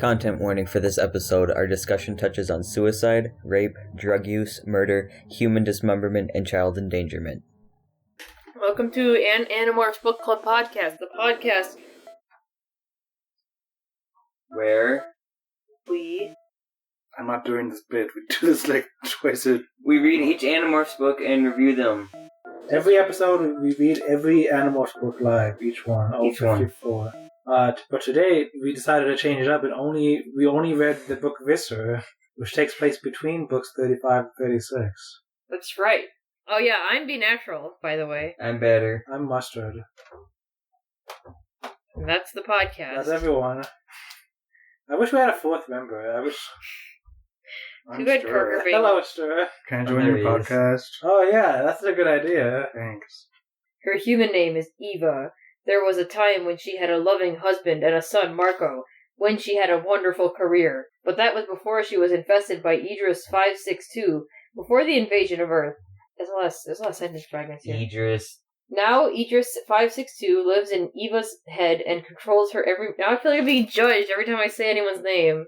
Content warning for this episode. Our discussion touches on suicide, rape, drug use, murder, human dismemberment, and child endangerment. Welcome to An Animorphs Book Club podcast. The podcast where I'm not doing this bit. We do this like twice a... we read each Animorphs book and review them. Every episode, we read every Animorphs book live, each one, all Each 54. But today, we decided to change it up, and we only read the book Visser, which takes place between books 35 and 36. That's right. Oh yeah, I'm Be Natural, by the way. I'm better. I'm Mustard. And that's the podcast. That's everyone. I wish we had a fourth member. I wish... Too good, Kirker. Hello, Stir. Can I join your podcast? Oh yeah, that's a good idea. Thanks. Her human name is Eva. There was a time when she had a loving husband and a son, Marco, when she had a wonderful career. But that was before she was infested by Idris 562, before the invasion of Earth. There's a lot of sentence fragments here. Idris. Now Idris 562 lives in Eva's head and controls her every... Now I feel like I'm being judged every time I say anyone's name.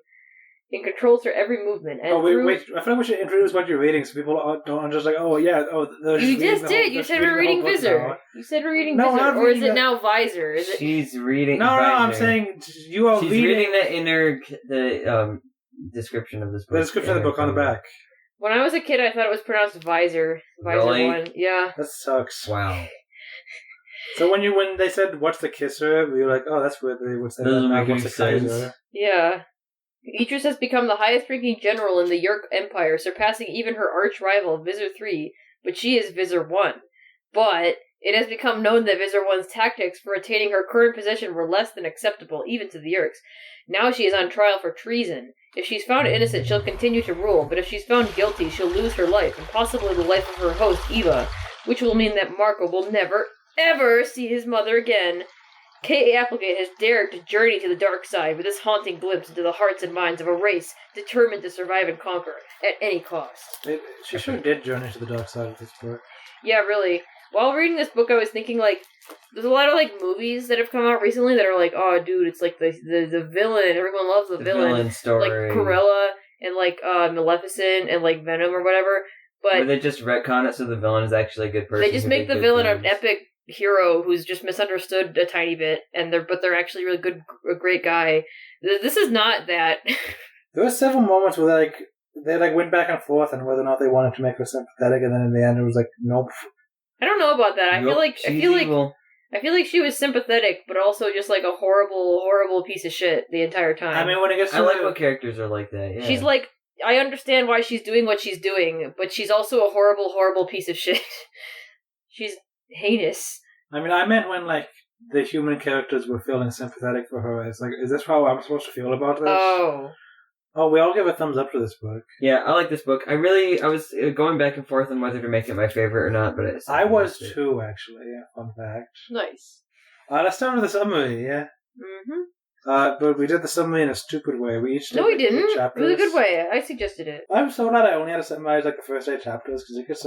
And controls her every movement. And wait. I feel like we should introduce what you're reading so people don't just like, oh yeah, you just did. You said we're reading Visser. You said we're reading Visser. Or is it now Visor? Is it? She's reading. No, I'm saying you are reading. She's reading the description of this book. The description of the book on the back. When I was a kid, I thought it was pronounced Visor. Visor Really? 1. Yeah. That sucks. Wow. So when they said what's the kisser, we were like, oh, that's where they would say Doesn't that. make any What's the sense. kaiser? Yeah. Idris has become the highest-ranking general in the Yeerks Empire, surpassing even her arch-rival, Visser 3, but she is Visser 1. But it has become known that Visser 1's tactics for attaining her current position were less than acceptable, even to the Yeerks. Now she is on trial for treason. If she's found innocent, she'll continue to rule, but if she's found guilty, she'll lose her life, and possibly the life of her host, Eva, which will mean that Marco will never, ever see his mother again. K.A. Applegate has dared to journey to the dark side with this haunting glimpse into the hearts and minds of a race determined to survive and conquer, at any cost. She sure did journey to the dark side of this book. Yeah, really. While reading this book, I was thinking, there's a lot of, movies that have come out recently that are like, oh, dude, it's like the villain, everyone loves the villain story. Like Cruella and, Maleficent and, Venom or whatever, but... Or they just retcon it so the villain is actually a good person. They just make the villain an epic hero who's just misunderstood a tiny bit, but they're actually really a great guy. This is not that. There were several moments where they went back and forth on whether or not they wanted to make her sympathetic, and then in the end it was like, nope. I don't know about that. Nope, I feel like she was sympathetic, but also just a horrible, horrible piece of shit the entire time. I mean, when it gets to I like what characters are like that. Yeah. She's I understand why she's doing what she's doing, but she's also a horrible, horrible piece of shit. She's heinous. I mean, I meant when the human characters were feeling sympathetic for her. It's is this how I'm supposed to feel about this? Oh, we all give a thumbs up to this book. Yeah, I like this book. I was going back and forth on whether to make it my favorite or not, but I was too, actually. Fun fact. Nice. Let's start with the summary. Yeah. Mm-hmm. But we did the summary in a stupid way. We each no, we didn't. It chapters. was a good way. I suggested it. I'm so glad I only had to summarize the first 8 chapters because it gets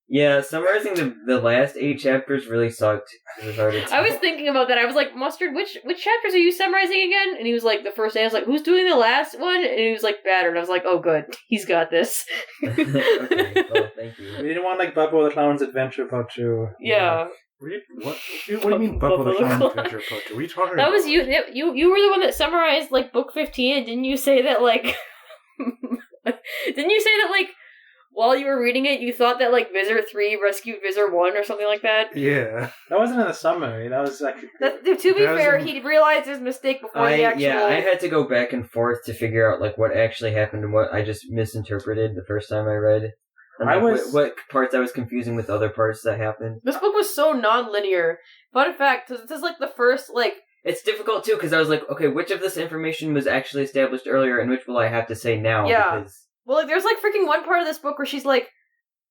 Yeah, summarizing the last 8 chapters really sucked. It was hard to I was thinking about that. I was like, Mustard, which chapters are you summarizing again? And he was like, the first 8. I was like, who's doing the last one? And he was like, Batter. And I was like, oh, good. He's got this. Okay, well, thank you. We didn't want Bubba the Clown's Adventure Part 2. Yeah. What do you mean Bubba the Clown's Adventure Part 2? What are you talking about? That was you. You were the one that summarized book 15, and didn't you say that while you were reading it, you thought that Visser 3 rescued Visser 1 or something like that? Yeah. That wasn't in the summary. That was to be fair, he realized his mistake before the actual... Yeah, I had to go back and forth to figure out what actually happened and what I just misinterpreted the first time I read. And what parts I was confusing with other parts that happened. This book was so non-linear. Fun fact, this is the first, It's difficult, too, because I was like, okay, which of this information was actually established earlier and which will I have to say now? Yeah. Because... Well, there's freaking one part of this book where she's like,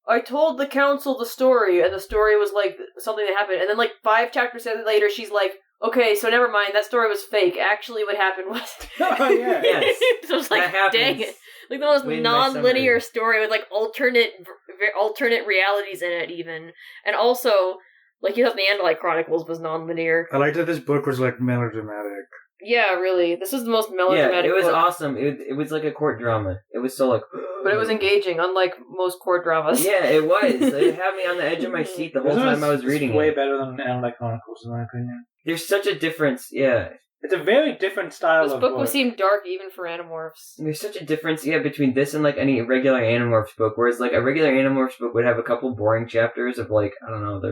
I told the council the story, and the story was something that happened, and then 5 chapters later she's like, okay, so never mind, that story was fake. Actually what happened was... Oh, yeah. Yes. So it's dang it. The most non-linear story with alternate realities in it even. And also, you thought the Andalite Chronicles was non-linear. I liked that this book was melodramatic. Yeah, really. This was the most melodramatic. Yeah, it was book. awesome. It was like a court drama. It was so like. But it was engaging, unlike most court dramas. Yeah, it was. It had me on the edge of my seat the whole time I was reading it. Way better than Annalise Chronicles, in my opinion. There's such a difference. Yeah. It's a very different style this of book would seem dark even for Animorphs. There's such a difference, between this and like any regular Animorphs book. Whereas like a regular Animorphs book would have a couple boring chapters of like I don't know, they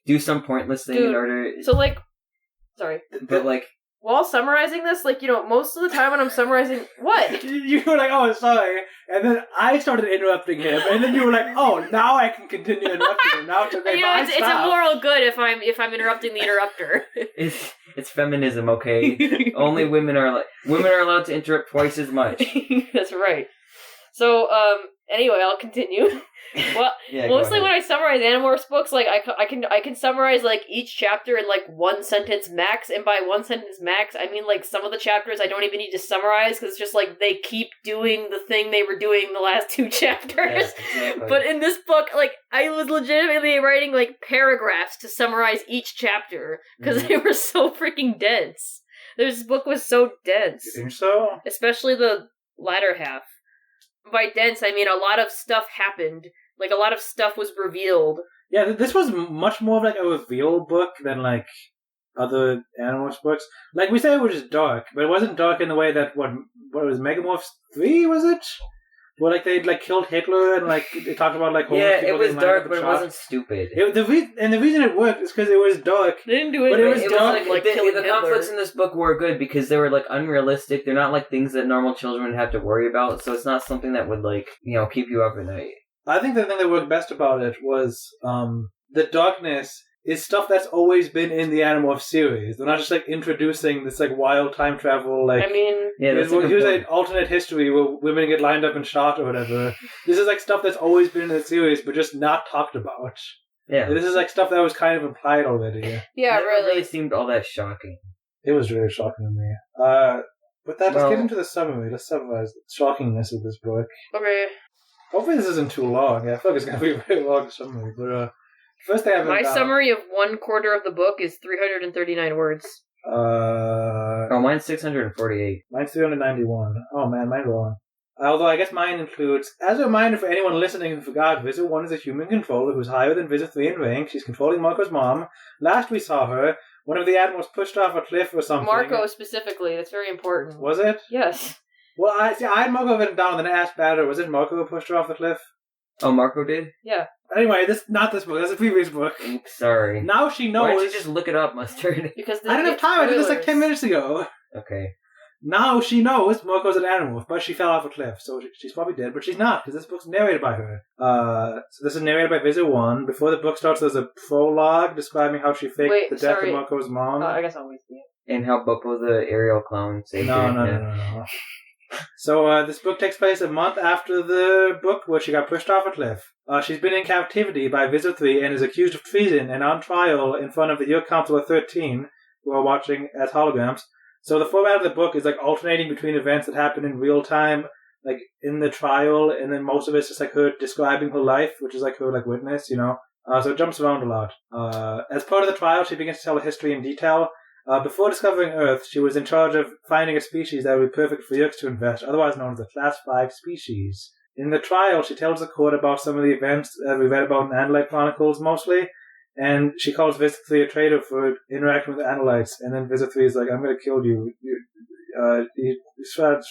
do some pointless thing in order. So like, sorry, but like. While summarizing this, like, most of the time when I'm summarizing... What? You were like, oh, sorry. And then I started interrupting him. And then you were like, oh, now I can continue interrupting him. Now it's okay. It's a moral good if I'm interrupting the interrupter. It's feminism, okay? Only women are allowed to interrupt twice as much. That's right. So, anyway, I'll continue. Well, mostly when I summarize Animorphs books, like I can summarize like each chapter in like one sentence max, and by one sentence max, I mean like some of the chapters I don't even need to summarize because it's just like they keep doing the thing they were doing the last two chapters. Yeah, exactly. But in this book, like I was legitimately writing like paragraphs to summarize each chapter because they were so freaking dense. This book was so dense. You think so? Especially the latter half. By dense, I mean a lot of stuff happened. Like, a lot of stuff was revealed. Yeah, this was much more of, like, a reveal book than, like, other Animorphs books. Like, we say it was just dark, but it wasn't dark in the way that, what was Megamorphs 3, was it? Where, like, they'd, like, killed Hitler and, like, they talked about, like, homeless people. Yeah, it was dark, but it wasn't stupid. The reason it worked is because it was dark. They didn't do it, but it was dark. The conflicts in this book were good because they were, like, unrealistic. They're not, like, things that normal children would have to worry about, so it's not something that would, like, keep you up at night. I think the thing that worked best about it was the darkness is stuff that's always been in the Animorphs series. They're not just like introducing this like wild time travel like. I mean, here's an alternate history where women get lined up and shot or whatever. This is like stuff that's always been in the series, but just not talked about. Yeah, this is like stuff that was kind of implied already. Yeah, it really seemed all that shocking. It was really shocking to me. But let's get into the summary. Let's summarize the shockingness of this book. Okay. Hopefully this isn't too long. Yeah, I feel like it's going to be a very long summary. But first thing I have my summary of 1/4 of the book is 339 words. Mine's 648. Mine's 391. Oh man, mine's long. Although I guess mine includes, as a reminder for anyone listening who forgot, Visser 1 is a human controller who's higher than Visser 3 in rank. She's controlling Marco's mom. Last we saw her, one of the animals pushed off a cliff or something. Marco specifically, that's very important. Was it? Yes. Well, I had Marco written down, then I asked Batter, was it Marco who pushed her off the cliff? Oh, Marco did? Yeah. Anyway, not this book, that's the previous book. Oops, sorry. Now she knows. Why don't you just look it up, Mustard? Because I didn't have time, I did this like 10 minutes ago. Okay. Now she knows Marco's an animal, but she fell off a cliff, so she's probably dead, but she's not, because this book's narrated by her. So this is narrated by Visser 1. Before the book starts, there's a prologue describing how she faked the death of Marco's mom. I guess I'll wait for you. And how Buppo the aerial clown saved her. No. So this book takes place a month after the book where she got pushed off a cliff. She's been in captivity by Visser 3 and is accused of treason and on trial in front of the Yeerks Council of 13, who are watching as holograms. So the format of the book is like alternating between events that happen in real time, like in the trial, and then most of it's just like her describing her life, which is like her like witness, So it jumps around a lot. As part of the trial, she begins to tell the history in detail. Before discovering Earth, she was in charge of finding a species that would be perfect for Yeerks to invest, otherwise known as a Class 5 species. In the trial, she tells the court about some of the events that we read about in Annalise Chronicles mostly, and she calls Visser 3 a traitor for interacting with Annalites, and then Visser 3 is like, I'm going to kill you. He's a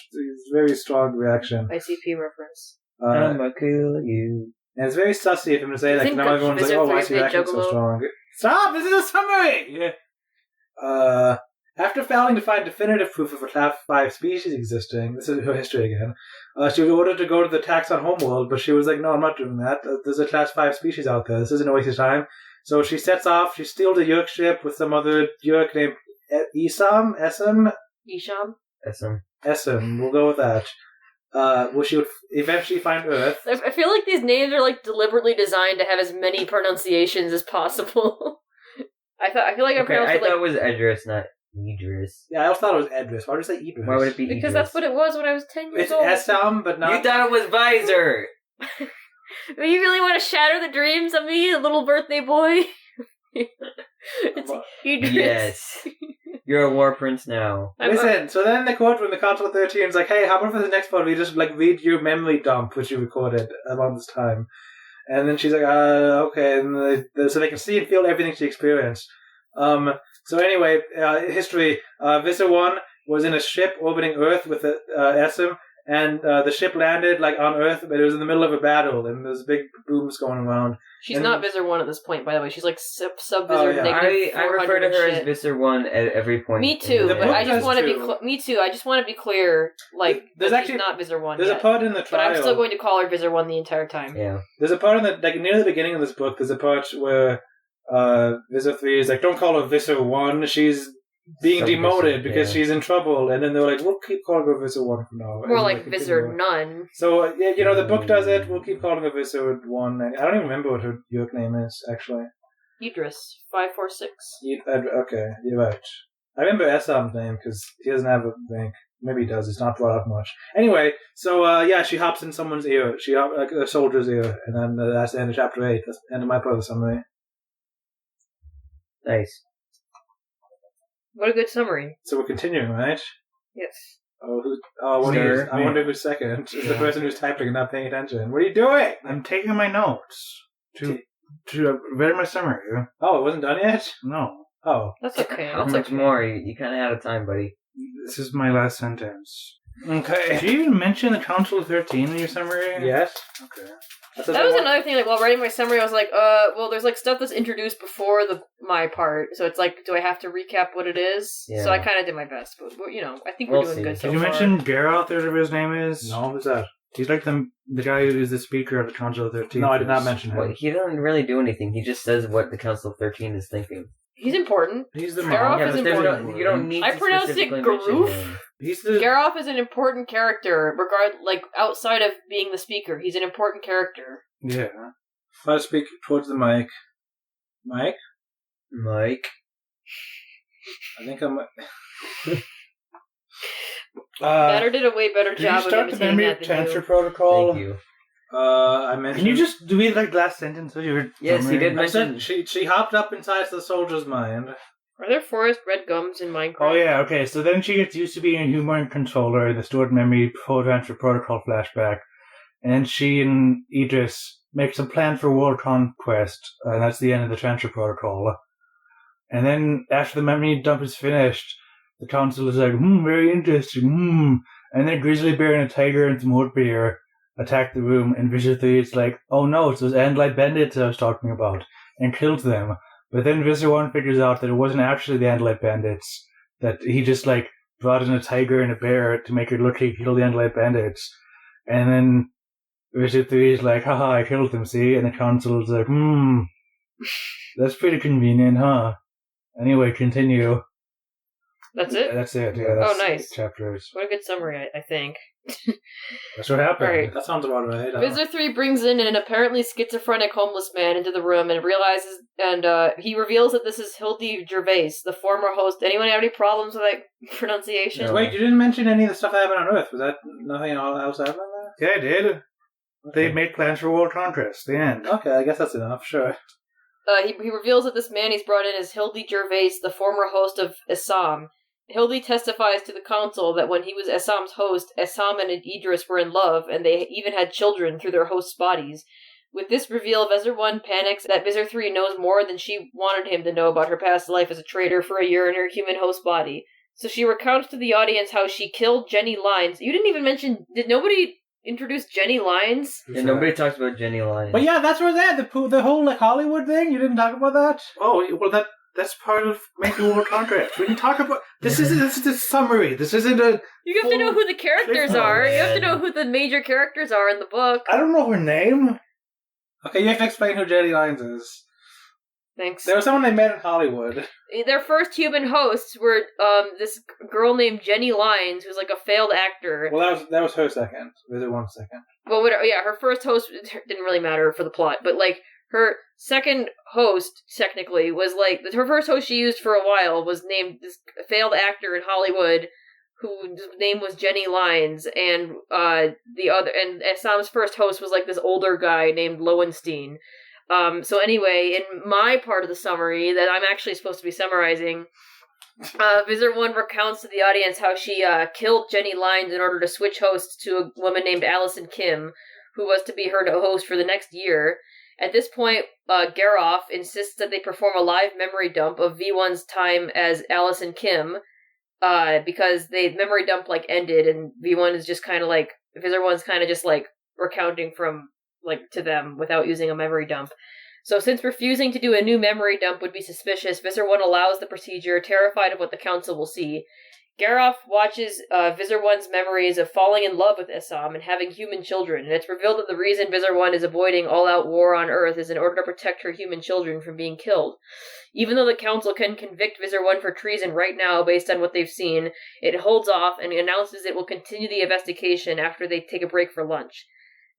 very strong reaction. ICP reference. I'm going to kill you. And it's very sussy of him to say, like, now everyone's like, oh, why is he acting so strong? Stop! This is a summary! After failing to find definitive proof of a Class 5 species existing, this is her history again, she was ordered to go to the Taxon homeworld, but she was like, no, I'm not doing that. There's a Class 5 species out there. This isn't a waste of time. So she sets off, she steals a Yeerk ship with some other Yeerk named Essam? Essam, we'll go with that. Well, she would eventually find Earth. I feel like these names are like deliberately designed to have as many pronunciations as possible. I feel like I pronounced it like... I thought it was Edris, not Idris. Yeah, I also thought it was Edris. Why did you say Idris? Why would it be Because Idris? that's what it was when I was 10 years old. It's Essam, but not... You thought it was Visor! You really want to shatter the dreams of me, a little birthday boy? It's Idris. Yes. You're a war prince now. Listen, so then the quote from the Council of 13 is like, hey, how about for the next part we just like read your memory dump, which you recorded around this time. And then she's like, okay. And so they can see and feel everything she experienced. So anyway, history. Visser 1 was in a ship orbiting Earth with Essam, and the ship landed like on Earth, but it was in the middle of a battle, and there's big booms going around. She's not Visser 1 at this point, by the way. She's like sub-Visser negative. I refer to her as Visser 1 at every point. Me too, but I just want to be me too. I just want to be clear, like, there's actually not Visser 1 There's yet. a part in the trial. But I'm still going to call her Visser 1 the entire time. Yeah. There's a part in the, like, near the beginning of this book, there's a part where Visser 3 is like, don't call her Visser 1, she's being demoted because she's in trouble, and then they're like, we'll keep calling her Visser 1 for now. More like Visser None. So, yeah, you know, the book does it, we'll keep calling her Visser 1. I don't even remember what her Yeerk name is, actually. Yeerks, 546. Okay, you're right. I remember Essam's name, because he doesn't have a rank. Maybe he does, it's not brought up much. Anyway, so, yeah, she hops in someone's ear. She hops, like, a soldier's ear, and then that's the end of chapter 8. That's the end of my part of the summary. Nice. What a good summary. So we're continuing, right? Yes. I wonder who's second. Is the person who's typing and not paying attention. What are you doing? I'm taking my notes to read my summary. Oh, it wasn't done yet? No. Oh. That's okay. How much more? You kind of out of time, buddy. This is my last sentence. Okay. Did you even mention the Council of 13 in your summary? Yes. Okay. That was another thing, like, while writing my summary, I was like, well, there's, like, stuff that's introduced before my part, so it's like, do I have to recap what it is? Yeah. So I kind of did my best, but, you know, I think we're doing good so far. Did you mention Geralt, or whatever his name is? No, who's that? He's like the guy who is the speaker of the Council of 13. No, I did not mention him. Well, he doesn't really do anything, he just says what the Council of 13 is thinking. He's important. He's the Geralt is important. You don't need I pronounced it Garoof. Geralt is an important character, outside of being the speaker. He's an important character. Yeah. If I speak towards the mic. Mike? I think I'm... Better did a way better job of imitating that. Did you start the memory transfer protocol? Thank you. I mentioned... Can you just read like last sentence of your Yes, summary? he did mention... She hopped up inside the soldier's mind. Are there forest red gums in Minecraft? Oh yeah, okay. So then she gets used to being a human controller in the stored memory transfer protocol flashback. And she and Idris makes a plan for world conquest. And that's the end of the transfer protocol. And then after the memory dump is finished, the council is like, very interesting, And then Grizzly Bear and a tiger and some wood bear attack the room, and Visser 3 is like, oh no, it's those Andalite bandits I was talking about, and kills them. But then Visser 1 figures out that it wasn't actually the Andalite bandits, that he just brought in a tiger and a bear to make it look like he killed the Andalite bandits. And then Visser 3 is like, haha, I killed them, see? And the council is like, that's pretty convenient, huh? Anyway, continue. That's it? That's it, yeah. That's nice. Chapters. What a good summary, I think. That's what happened. Right. That sounds about right. Visser 3 brings in an apparently schizophrenic homeless man into the room and he reveals that this is Hildy Gervais, the former host. Anyone have any problems with that pronunciation? No. Wait, you didn't mention any of the stuff that happened on Earth. Was that nothing else happened there? Yeah, I did. Okay. They made plans for world conquest. The end. Okay, I guess that's enough, sure. He reveals that this man he's brought in is Hildy Gervais, the former host of Assam. Hildy testifies to the council that when he was Assam's host, Assam and Idris were in love, and they even had children through their host's bodies. With this reveal, Visser 1 panics that Visser 3 knows more than she wanted him to know about her past life as a traitor for a year in her human host body. So she recounts to the audience how she killed Jenny Lyons. You didn't even mention... Did nobody introduce Jenny Lyons? Yeah, nobody talks about Jenny Lyons. But yeah, that's where the whole Hollywood thing. You didn't talk about that. Oh well, that's part of making world conquest. We can talk about this is a summary. This isn't a. You have to know who the characters are. You have to know who the major characters are in the book. I don't know her name. Okay, you have to explain who Jenny Lyons is. Thanks. There was someone they met in Hollywood. Their first human hosts were this girl named Jenny Lyons, who's like a failed actor. Well, that was her second. Visser 1 second. Well, her first host didn't really matter for the plot, but her second host technically was her first host she used for a while was named this failed actor in Hollywood, whose name was Jenny Lyons, and Assam's first host was this older guy named Lowenstein. So anyway, in my part of the summary that I'm actually supposed to be summarizing, Visser 1 recounts to the audience how she killed Jenny Lines in order to switch hosts to a woman named Allison Kim, who was to be her host for the next year. At this point, Garoff insists that they perform a live memory dump of V1's time as Allison Kim, because the memory dump, ended, and V1 is just kind of Visser 1's kind of just, recounting from, to them without using a memory dump. So since refusing to do a new memory dump would be suspicious, Visser 1 allows the procedure, terrified of what the council will see. Garoff watches Visser 1's memories of falling in love with Essam and having human children, and it's revealed that the reason Visser 1 is avoiding all-out war on Earth is in order to protect her human children from being killed. Even though the council can convict Visser 1 for treason right now based on what they've seen, it holds off and announces it will continue the investigation after they take a break for lunch.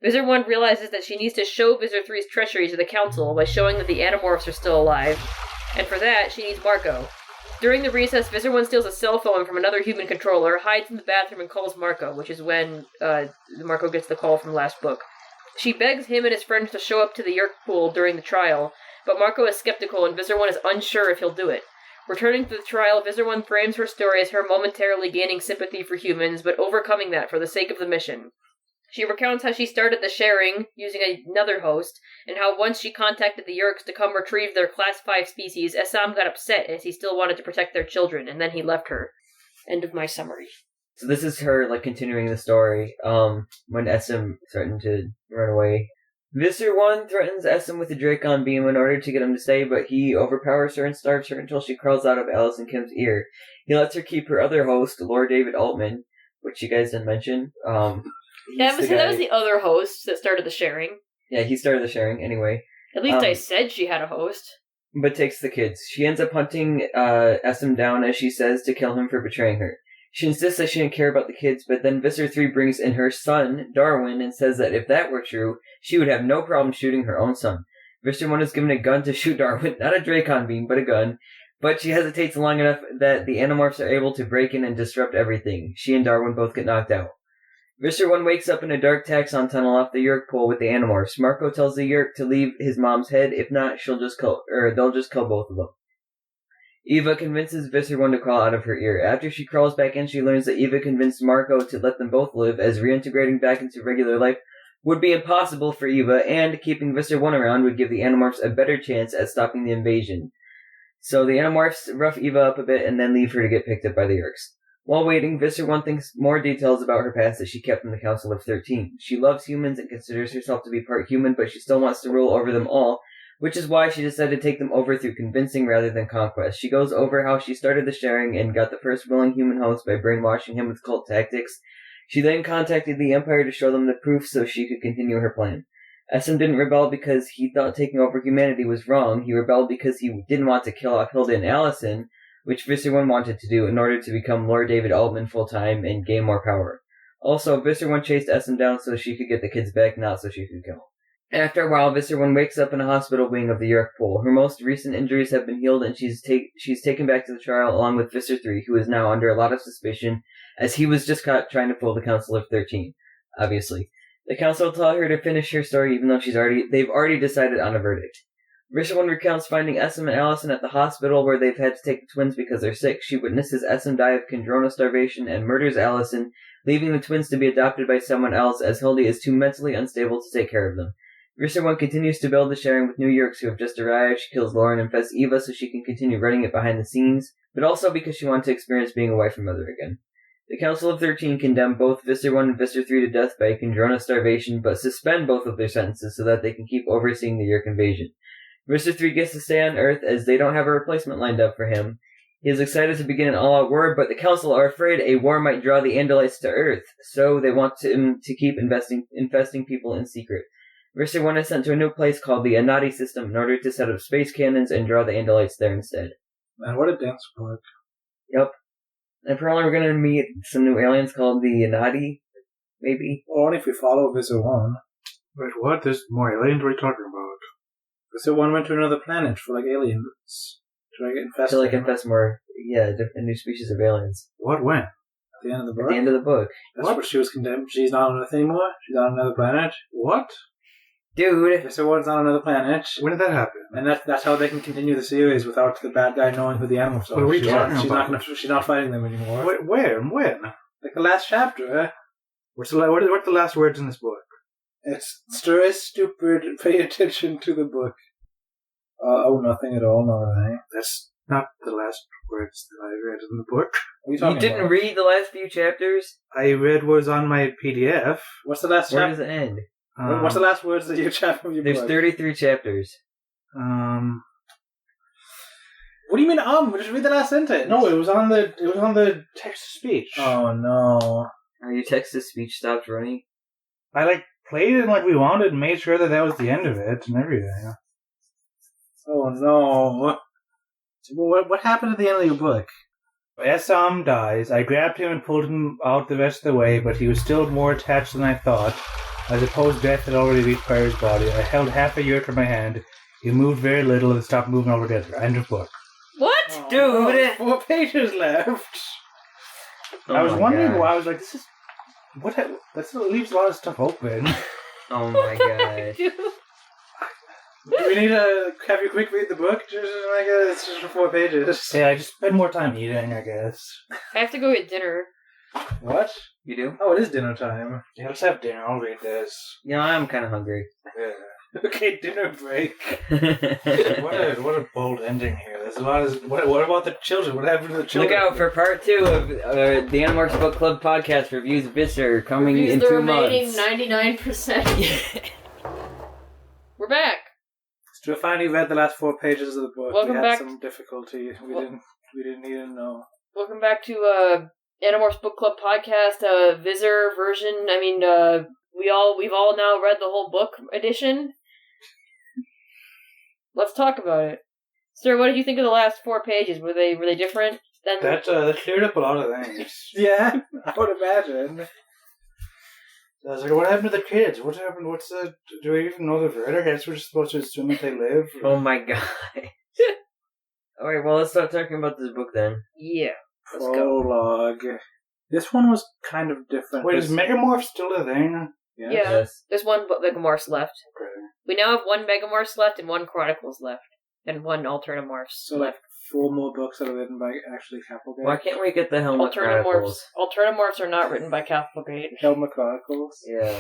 Visser 1 realizes that she needs to show Visser 3's treachery to the council by showing that the Animorphs are still alive, and for that, she needs Marco. During the recess, Visser 1 steals a cell phone from another human controller, hides in the bathroom, and calls Marco, which is when Marco gets the call from last book. She begs him and his friends to show up to the Yeerk pool during the trial, but Marco is skeptical and Visser 1 is unsure if he'll do it. Returning to the trial, Visser 1 frames her story as her momentarily gaining sympathy for humans, but overcoming that for the sake of the mission. She recounts how she started the sharing, using another host, and how once she contacted the Yeerks to come retrieve their Class 5 species, Essam got upset as he still wanted to protect their children, and then he left her. End of my summary. So this is her, continuing the story, when Essam threatened to run away. Visser 1 threatens Essam with a Dracon beam in order to get him to stay, but he overpowers her and starves her until she crawls out of Allison Kim's ear. He lets her keep her other host, Lord David Altman, which you guys didn't mention. That was the other host that started the sharing. Yeah, he started the sharing anyway. At least I said she had a host. But takes the kids. She ends up hunting Essam down, as she says, to kill him for betraying her. She insists that she didn't care about the kids, but then Visser 3 brings in her son, Darwin, and says that if that were true, she would have no problem shooting her own son. Visser 1 is given a gun to shoot Darwin, not a Dracon beam, but a gun. But she hesitates long enough that the Animorphs are able to break in and disrupt everything. She and Darwin both get knocked out. Visser 1 wakes up in a dark taxon tunnel off the Yeerk pool with the Animorphs. Marco tells the Yeerk to leave his mom's head. If not, they'll just kill both of them. Eva convinces Visser 1 to crawl out of her ear. After she crawls back in, she learns that Eva convinced Marco to let them both live, as reintegrating back into regular life would be impossible for Eva, and keeping Visser 1 around would give the Animorphs a better chance at stopping the invasion. So the Animorphs rough Eva up a bit and then leave her to get picked up by the Yeerks. While waiting, Visser 1 thinks more details about her past that she kept from the Council of 13. She loves humans and considers herself to be part human, but she still wants to rule over them all, which is why she decided to take them over through convincing rather than conquest. She goes over how she started the sharing and got the first willing human host by brainwashing him with cult tactics. She then contacted the Empire to show them the proof so she could continue her plan. Essam didn't rebel because he thought taking over humanity was wrong. He rebelled because he didn't want to kill off Hilda and Allison, which Visser 1 wanted to do in order to become Lord David Altman full-time and gain more power. Also, Visser 1 chased Essam down so she could get the kids back, not so she could kill. After a while, Visser 1 wakes up in a hospital wing of the Yeerk pool. Her most recent injuries have been healed, and she's taken back to the trial along with Visser 3, who is now under a lot of suspicion, as he was just caught trying to fool the Council of 13, obviously. The Council will tell her to finish her story even though they've already decided on a verdict. Visser 1 recounts finding Essam and Allison at the hospital where they've had to take the twins because they're sick. She witnesses Essam die of chondrona starvation and murders Allison, leaving the twins to be adopted by someone else as Hildy is too mentally unstable to take care of them. Visser 1 continues to build the sharing with new Yeerks who have just arrived. She kills Lauren and infests Eva so she can continue running it behind the scenes, but also because she wanted to experience being a wife and mother again. The Council of 13 condemn both Visser 1 and Visser 3 to death by chondrona starvation, but suspend both of their sentences so that they can keep overseeing the Yeerk invasion. Visser 3 gets to stay on Earth as they don't have a replacement lined up for him. He is excited to begin an all-out war, but the Council are afraid a war might draw the Andalites to Earth, so they want him to keep infesting people in secret. Visser 1 is sent to a new place called the Anati system in order to set up space cannons and draw the Andalites there instead. Man, what a dense book. Yep. And probably we're going to meet some new aliens called the Anati, maybe. Well, only if we follow Visser 1. Wait, what? There's more aliens? What are you talking about? Visser 1 went to another planet for, aliens. To infest infest more, a new species of aliens. What, when? At the end of the book? At the end of the book. That's what she was condemned. She's not on Earth anymore? She's on another planet? What? Dude. Visser 1's on another planet. When did that happen? And that's how they can continue the series without the bad guy knowing who the animals are. What are you talking about? She's not fighting them anymore. Where and when? Like the last chapter. What's the last words in this book? It's stray stupid, pay attention to the book. Nothing at all, no. That's not the last words that I read in the book. What are you You talking didn't about? read the last few chapters? I read was on my PDF. What's the last Where does chapter? it end? What's the last words of your chapter of your There's book? 33 chapters. What do you mean, Just read the last sentence. No, it was on the text to speech. Oh, no. Your text-to-speech stopped running? I played it like we wanted and made sure that was the end of it and everything. Oh, no. What happened at the end of your book? As Sam dies, I grabbed him and pulled him out the rest of the way, but he was still more attached than I thought. I suppose death had already reached Fire's body. I held half a Yeerk in my hand. He moved very little and stopped moving altogether. End of book. What? Oh, Dude! no, 4 pages left. Oh I was my wondering God. why. I was like, this is... What? That leaves a lot of stuff open. Oh my god. Dude. Do we need to have you quick read the book? It's just 4 pages. Yeah, I just spend more time eating, I guess. I have to go get dinner. What? You do? Oh, it is dinner time. Yeah, let's have dinner. I'll read this. Yeah, I'm kind of hungry. Yeah. Okay, dinner break. What a bold ending here. There's a lot of... What about the children? What happened to the Look children? out for part 2 of the Animorphs Book Club podcast reviews Visser coming Reviews in the 2 remaining months. 99%. We're back. So we finally read the last 4 pages of the book. Welcome we had back. some difficulty. We didn't even know. Welcome back to Animorphs Book Club podcast, Visser version. I mean, we've all now read the whole book edition. Let's talk about it. Sir, what did you think of the last 4 pages? Were they different than That cleared up a lot of things. Yeah, I would imagine. I was like, what happened to the kids? What happened? Do we even know the verdict? I guess we're just supposed to assume that they live. Oh my god. Alright, well, let's start talking about this book then. Yeah. Let's go. Prologue. This one was kind of different. Wait, is Megamorph still a thing? Yeah. Yeah. Yes. There's one Megamorphs left. Okay. We now have 1 Megamorphs left and 1 Chronicles left. And 1 Alternamorphs So left. 4 more books that are written by actually Capplegate. Why can't we get the Helmet Chronicles? Alternamorphs are not written by Capplegate. Helmet Chronicles? Yeah.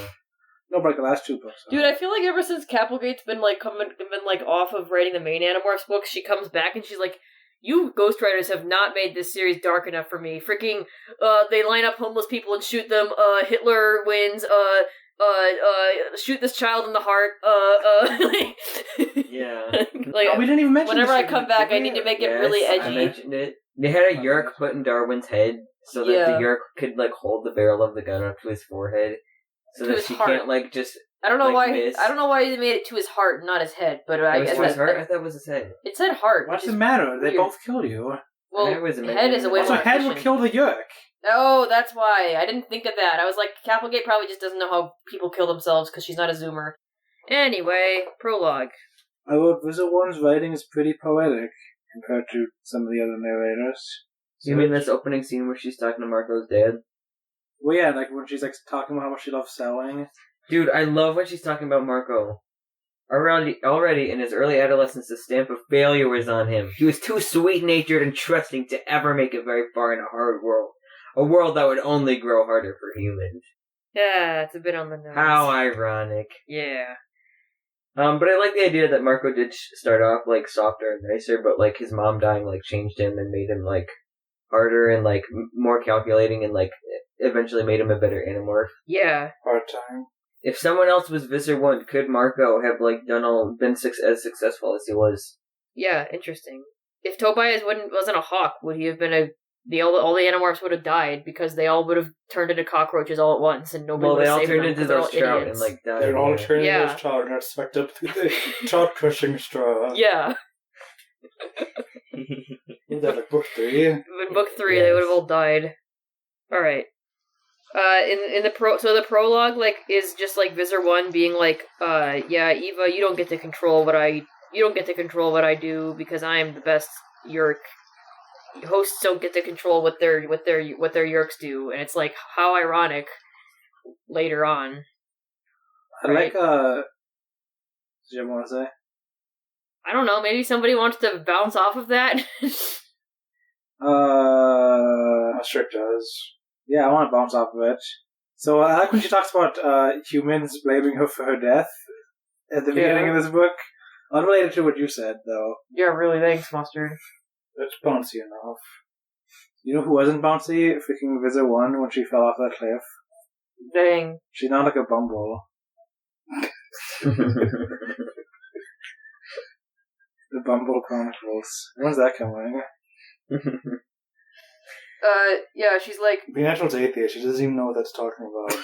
No, but like the last 2 books. Dude, I feel like ever since Capplegate's been off of writing the main Animorphs books, she comes back and she's like, "You ghostwriters have not made this series dark enough for me. Freaking, they line up homeless people and shoot them. Hitler wins. Shoot this child in the heart. Yeah. Like, Oh, we didn't even mention whenever this I come back, I need to make it really Yes, edgy. I mentioned it. They had a Yeerk put in Darwin's head so that Yeah. the Yeerk could hold the barrel of the gun up to his forehead, so To that his she heart. can't just. I don't know like why. miss. I don't know why they made it to his heart, and not his head. But I It was guess to his heart. I thought it was his head. it said heart. What's which the is matter? They weird. both kill you. Well, Head was head is a way amazing. Also, more Head would efficient. kill the Yeerk. Oh, that's why. I didn't think of that. I was like, Capplegate probably just doesn't know how people kill themselves because she's not a zoomer. Anyway, prologue. I wrote Visser 1's writing is pretty poetic compared to some of the other narrators. You mean this opening scene where she's talking to Marco's dad? Well, yeah, like when she's like talking about how much she loves selling. Dude, I love when she's talking about Marco. Already in his early adolescence, the stamp of failure was on him. He was too sweet-natured and trusting to ever make it very far in a hard world. A world that would only grow harder for humans. Yeah, it's a bit on the nose. How ironic. Yeah. But I like the idea that Marco did start off, softer and nicer, but, his mom dying, changed him and made him, harder and, more calculating and, eventually made him a better Animorph. Yeah. Hard time. If someone else was Visser 1, could Marco have, been as successful as he was? Yeah, interesting. If Tobias wasn't a hawk, would he have been all the Animorphs would have died because they all would have turned into cockroaches all at once and nobody Well, would they have all saved turned them into 'cause they're those all trout idiots. and, died. They're all yeah. turning Yeah. those trout and are swept up through the trout crushing straw. Yeah. Is that like book 3? In book 3, they would have all died. Alright. In the prologue, is just Visser 1 being yeah, Eva, you don't get to control what I do because I am the best Yeerk. Hosts don't get to control what their Yeerks do, and it's how ironic later on. I like you ever want to say? I don't know, maybe somebody wants to bounce off of that? Sure does. Yeah, I want to bounce off of it. So I like when she talks about humans blaming her for her death at the beginning of this book. Unrelated to what you said, though. Yeah, really, thanks, Mustard. It's bouncy enough. You know who wasn't bouncy? Freaking Visser 1 when she fell off that cliff. Dang. She's not like a bumble. The Bumble Chronicles. When's that coming? Yeah, she's like... Natural's atheist. She doesn't even know what that's talking about.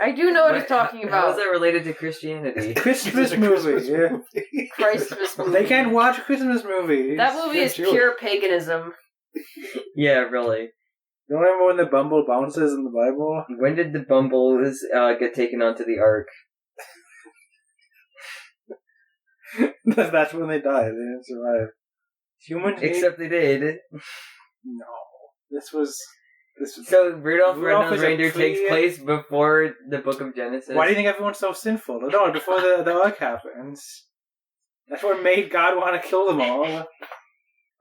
I do know what he's talking How about. is that related to Christianity? Christmas movie. Yeah. Christmas movie. They can't watch Christmas movies. That movie is pure paganism. Yeah, really. You remember when the Bumble bounces in the Bible? When did the Bumbles get taken onto the Ark? That's when they died. They didn't survive. Humans. Except they did. No. This was. So Rudolph Rudolph Red-Nosed is a Reindeer takes pre- place before the Book of Genesis. Why do you think everyone's so sinful? No, before the ark happens. That's what made God want to kill them all.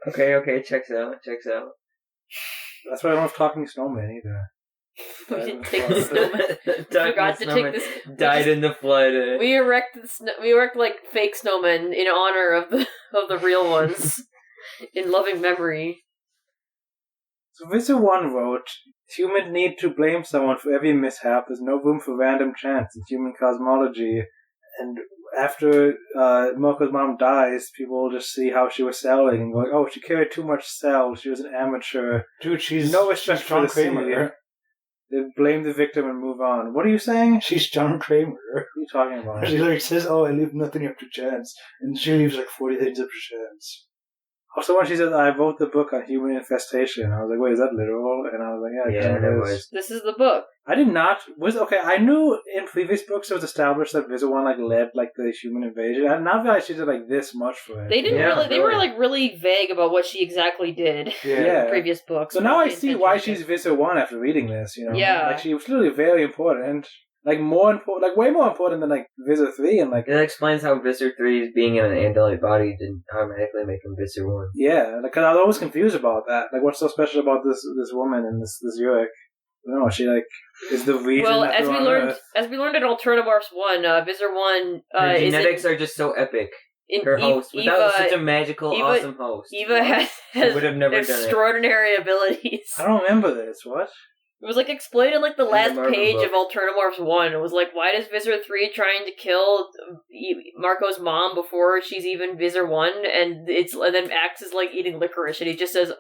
Okay, checks out. That's why I don't have talking snowmen either. We didn't take the snowman. Forgot to take this. Died in the flood. We erect like fake snowmen in honor of the real ones, in loving memory. So Visser 1 wrote, humans need to blame someone for every mishap. There's no room for random chance in human cosmology. And after Moko's mom dies, people will just see how she was selling and go like, oh, she carried too much cell. She was an amateur. Dude, she's no respect for John the Kramer. sea. They blame the victim and move on. What are you saying? She's John Kramer. What are you talking about? She like says, "Oh, I leave nothing up to chance," and she leaves like 40 things up to chance. Also, when she said, I wrote the book on human infestation, I was like, wait, is that literal? And I was like, yeah, it was. This is the book. I did not. I knew in previous books it was established that Visser 1 led the human invasion. I did not realize she did this much for it. They didn't really. They were really vague about what she exactly did in the previous books. So now I see why she's Visser 1 after reading this. Yeah, she was literally very important. Way more important than Visser 3 and That explains how Visser 3 being in an Andalite body didn't automatically make him Visser 1. Yeah, because I was always confused about that. What's so special about this woman and this Yeerk? No, she is the reason. Well, that as we learned in Alternamorphs 1, Visser 1 her genetics are just so epic. Her host, without such a magical, awesome host, Eva has would have never extraordinary abilities. I don't remember this. What? It was explained in the last page book of Alternamorphs 1. It was why does Visser 3 trying to kill Marco's mom before she's even Visser 1? And then Axe is eating licorice, and he just says,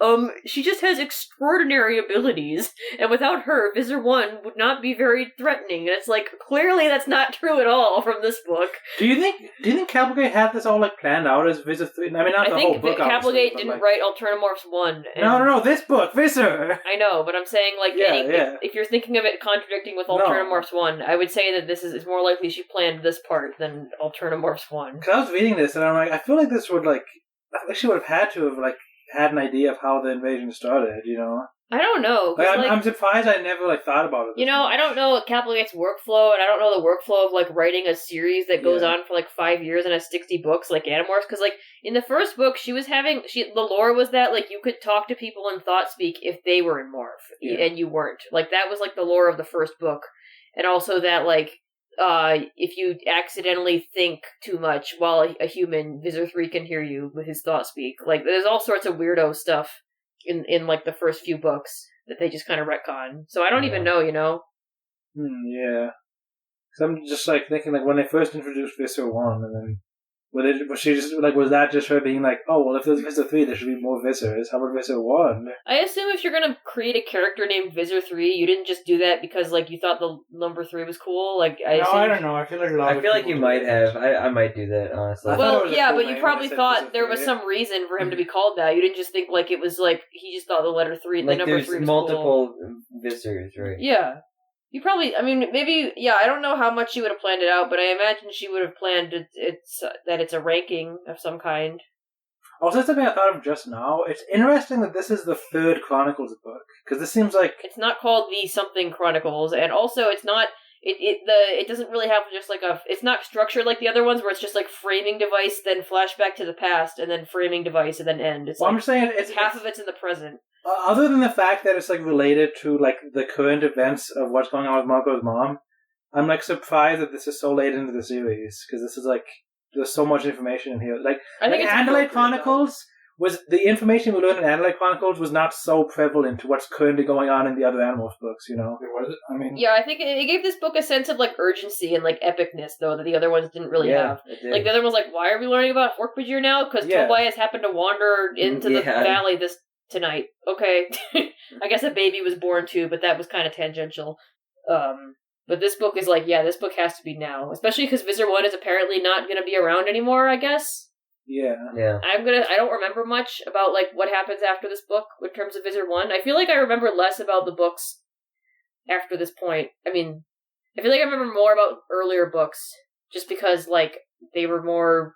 she just has extraordinary abilities, and without her, Visser 1 would not be very threatening. And it's clearly that's not true at all from this book. Do you think Capelgate had this all planned out as Visser 3? I mean, not the whole book. I think Capelgate didn't write Alternamorphs 1. No, this book, Visser. I know, but I'm saying if you're thinking of it contradicting with Alternamorphs 1, I would say that it's more likely she planned this part than Alternamorphs 1. Because I was reading this and I'm I feel like this would she would have had to have had an idea of how the invasion started, I don't know. I'm surprised I never thought about it. I don't know Capelgate's workflow, and I don't know the workflow of writing a series that goes on for 5 years and has 60 books like Animorphs. Because in the first book, the lore was that you could talk to people in thought speak if they were in Morph, and you weren't. That was the lore of the first book, and also that if you accidentally think too much while a human, Visser 3 can hear you with his thought speak. There's all sorts of weirdo stuff in the first few books that they just kind of retcon. So I don't even know, Yeah. So I'm just thinking when they first introduced Visser 1 and then was she just was that just her being oh well, if there's Visser 3 there should be more Vissers. How about Visser 1? I assume if you're gonna create a character named Visser 3, you didn't just do that because you thought the number 3 was cool. I don't know. I feel like you might have. I might do that, honestly. Well, yeah, but you probably thought there was some reason for him to be called that. You didn't just think it was he just thought the letter 3, the number 3 was multiple cool. Vissers, right? Yeah. You probably, maybe, I don't know how much she would have planned it out, but I imagine she would have planned that it's a ranking of some kind. Also, something I thought of just now. It's interesting that this is the third Chronicles book, because this seems It's not called the something Chronicles, and also it's not it doesn't really have just like it's not structured like the other ones where it's just like framing device, then flashback to the past, and then framing device, and then end. It's I'm saying it's half of it's in the present. Other than the fact that it's like related to like the current events of what's going on with Marco's mom, I'm like surprised that this is so late into the series because this is like there's so much information in here. Like Andalite Chronicles was the information we learned in Andalite Chronicles was not so prevalent to what's currently going on in the other Animorphs books. You know, Was it? I mean, yeah, I think it gave this book a sense of like urgency and like epicness though that the other ones didn't really have. Like the other one's like, why are we learning about Forkbridger now? Because Tobias happened to wander into the valley tonight. Okay, I guess a baby was born too, but that was kind of tangential. But this book is like, this book has to be now, especially because Visser 1 is apparently not going to be around anymore, I guess. Yeah. I don't remember much about like what happens after this book in terms of Visser 1. I feel like I remember less about the books after this point. I mean, I feel like I remember more about earlier books just because like they were more,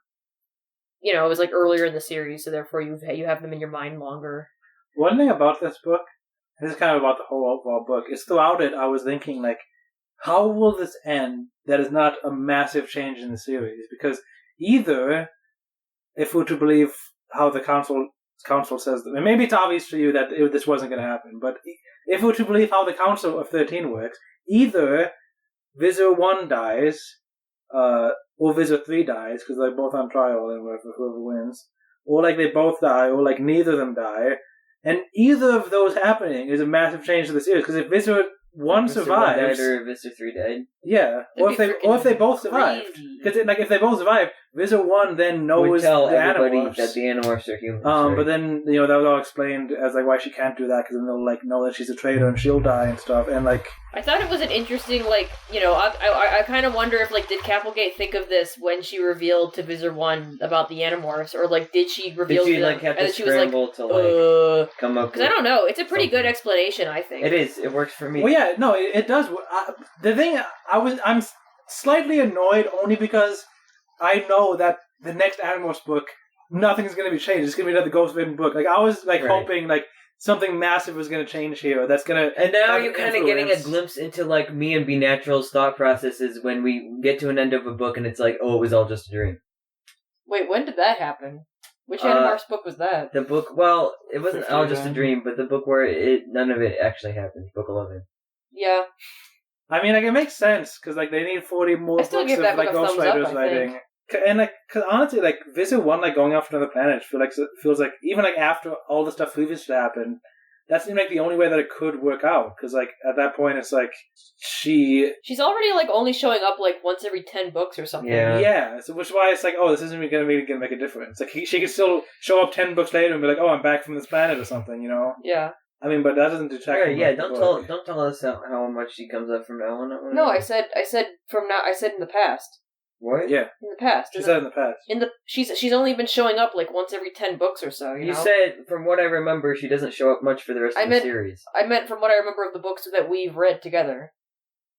it was like earlier in the series, so therefore you have them in your mind longer. One thing about this book, this is kind of about the whole overall book, is throughout it I was thinking like, how will this end that is not a massive change in the series? Because either, if we're to believe how the council says, and maybe it's obvious to you that this wasn't going to happen, but if we're to believe how the Council of 13 works, either Visser 1 dies, or Visser 3 dies, because they're both on trial and whoever wins, or like they both die, or like neither of them die, and either of those happening is a massive change to the series, because if Visser 1 survives, or Visser 3 died. Yeah, or if they both survived, because like if they both survived, Visser 1 then knows we tell the everybody Animorphs. that the Animorphs are humans. Right? But then that was all explained as like why she can't do that because then they'll like know that she's a traitor and she'll die and stuff. And like I thought it was an interesting I kind of wonder if like did Capelgate think of this when she revealed to Visser 1 about the Animorphs, or like did she reveal to them have and to she was like to come up? Because I don't know, it's a pretty good explanation. I think it is. It works for me. Well, yeah, no, it does. The thing I'm slightly annoyed only because I know that the next Animorphs book, nothing's going to be changed. It's going to be another Ghostbitten book. Like, I was, like, hoping, like, something massive was going to change here. That's going to... And now you're kind of getting a glimpse into, like, me and B Natural's thought processes when we get to an end of a book and it's like, oh, it was all just a dream. Wait, when did that happen? Which Animorphs book was that? The book, well, it wasn't all just a dream, but the book where none of it actually happened. Book 11. Yeah. I mean, like, it makes sense, because, like, they need 40 more books of, like, Ghostwriters writing. And, like, cause honestly, like, Visser 1, like, going off to another planet feels like, even, like, after all the stuff previously happened, that seemed like the only way that it could work out. Because, like, at that point, it's like, she's already, like, only showing up, like, once every 10 books or something. Yeah. So, which is why it's like, oh, this isn't going to make a difference. Like, she could still show up 10 books later and be like, oh, I'm back from this planet or something, you know? Yeah. I mean, but that doesn't detract. Don't tell us how much she comes up from now on. No, I said from now. I said in the past. What? Yeah. In the past. She said in the past. She's only been showing up like once every 10 books or so. You know? Said, from what I remember, she doesn't show up much for the rest of the series. I meant from what I remember of the books that we've read together.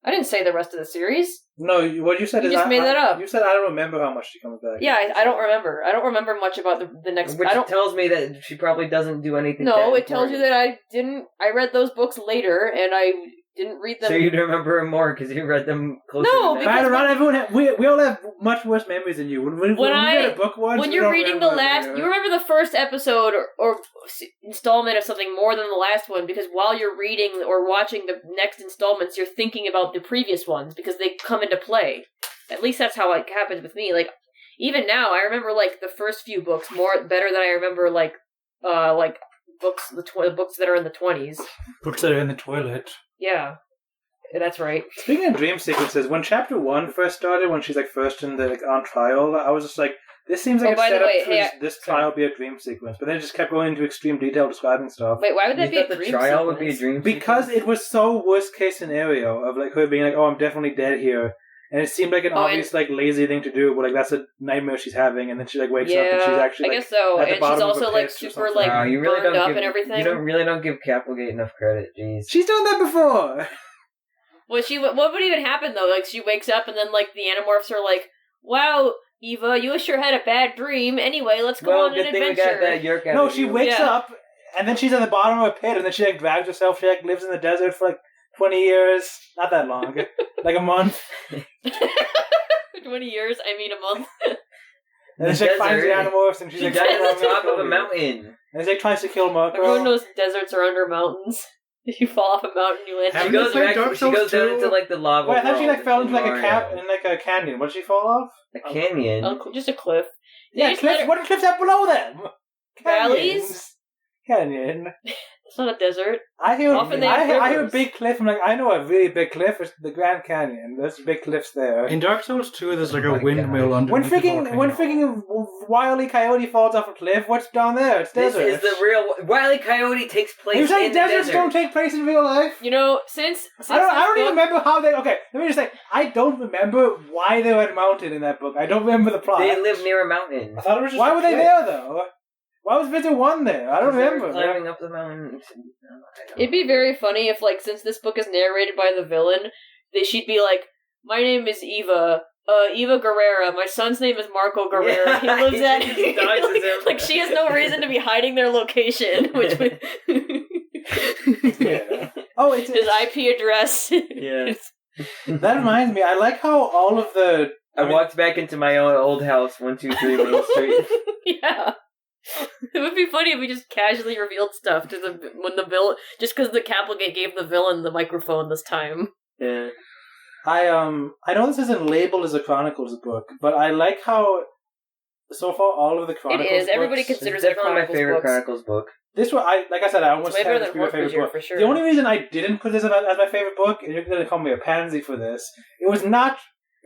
I didn't say the rest of the series. No, what you said is... You just made that up. You said I don't remember how much she comes back. Yeah, I don't remember. I don't remember much about the next... Which tells me that she probably doesn't do anything. No, it tells you that I read those books later, and I didn't read them... So you'd remember them more, because you read them closer No, to because... Not everyone... We all have much worse memories than you. When we read a book once... When you're reading the last... You remember the first episode or installment of something more than the last one, because while you're reading or watching the next installments, you're thinking about the previous ones, because they come into play. At least that's how it happens with me. Like, even now, I remember, like, the first few books better than I remember, like books, the books that are in the 20s. Books that are in the toilet. Yeah. That's right. Speaking of dream sequences, when chapter 1 first started, when she's, like, first in the, like, on trial, I was just like, this seems like a setup for this trial be a dream sequence. But then it just kept going into extreme detail describing stuff. Wait, why would that be a dream sequence? The trial would be a dream because sequence? It was so worst case scenario of, like, her being like, oh, I'm definitely dead here. And it seemed like an obvious, like, lazy thing to do, but, like, that's a nightmare she's having, and then she, like, wakes up and she's actually, like, I guess so. at the And bottom she's also, of a like, pit or super, something. like, burned up and everything. You don't give Capelgate enough credit, jeez. She's done that before! What would even happen, though? Like, she wakes up and then, like, the Animorphs are like, wow, Eva, you sure had a bad dream. Anyway, let's go on an adventure. We got that Yeerk no, she wakes up, and then she's at the bottom of a pit, and then she, like, drags herself. She, like, lives in the desert for, like, 20 years. Not that long. Like a month. 20 years, I mean a month. And then she finds the Animorphs and she's She like, died on top of a mountain. And Zeke tries to kill Marco. Everyone knows deserts are under mountains. If you fall off a mountain, you land. She goes down into like the lava. Wait, I thought she like world fell into like Mario. a canyon. What did she fall off? A canyon. Just a cliff. Yeah, cliffs. What are cliffs have below them? Valleys? Canyon. It's not a desert. I hear Often they have I hear a rivers. big cliff. I'm like, I know a really big cliff. It's the Grand Canyon. There's big cliffs there. In Dark Souls 2, there's like Oh a my windmill gosh. under When freaking Wile E. Coyote falls off a cliff, what's down there? It's This desert. is the real Wile E. Coyote takes place You saying in the deserts desert. don't take place in real life? You know, since I don't even this book- remember how they. Okay, let me just say, I don't remember why they went mountain in that book. I don't remember the plot. They live near a mountain. I thought it was just Why a were they cliff. there though? Why was Visser 1 there? I don't They were remember. climbing up the mountain. It'd be very funny if, like, since this book is narrated by the villain, she'd be like, "My name is Eva. Eva Guerrera. My son's name is Marco Guerrera. Yeah, he lives at." he dies as him. Like, she has no reason to be hiding their location, which would Yeah. Oh, it's his IP address. Yeah. that reminds me. I like how all of the. I walked back into my own old house, 123 Main Street. Yeah. It would be funny if we just casually revealed stuff to the villain, just because the Capligate gave the villain the microphone this time. Yeah. I know this isn't labeled as a Chronicles book, but I like how so far all of the Chronicles. It is. Everybody books, considers It's it definitely my Chronicles favorite books. Chronicles book. This one, like I said, I almost It's way had better this than be my favorite Hork-Bajir, book. for sure. The only reason I didn't put this as my favorite book, and you're going to call me a pansy for this, it was not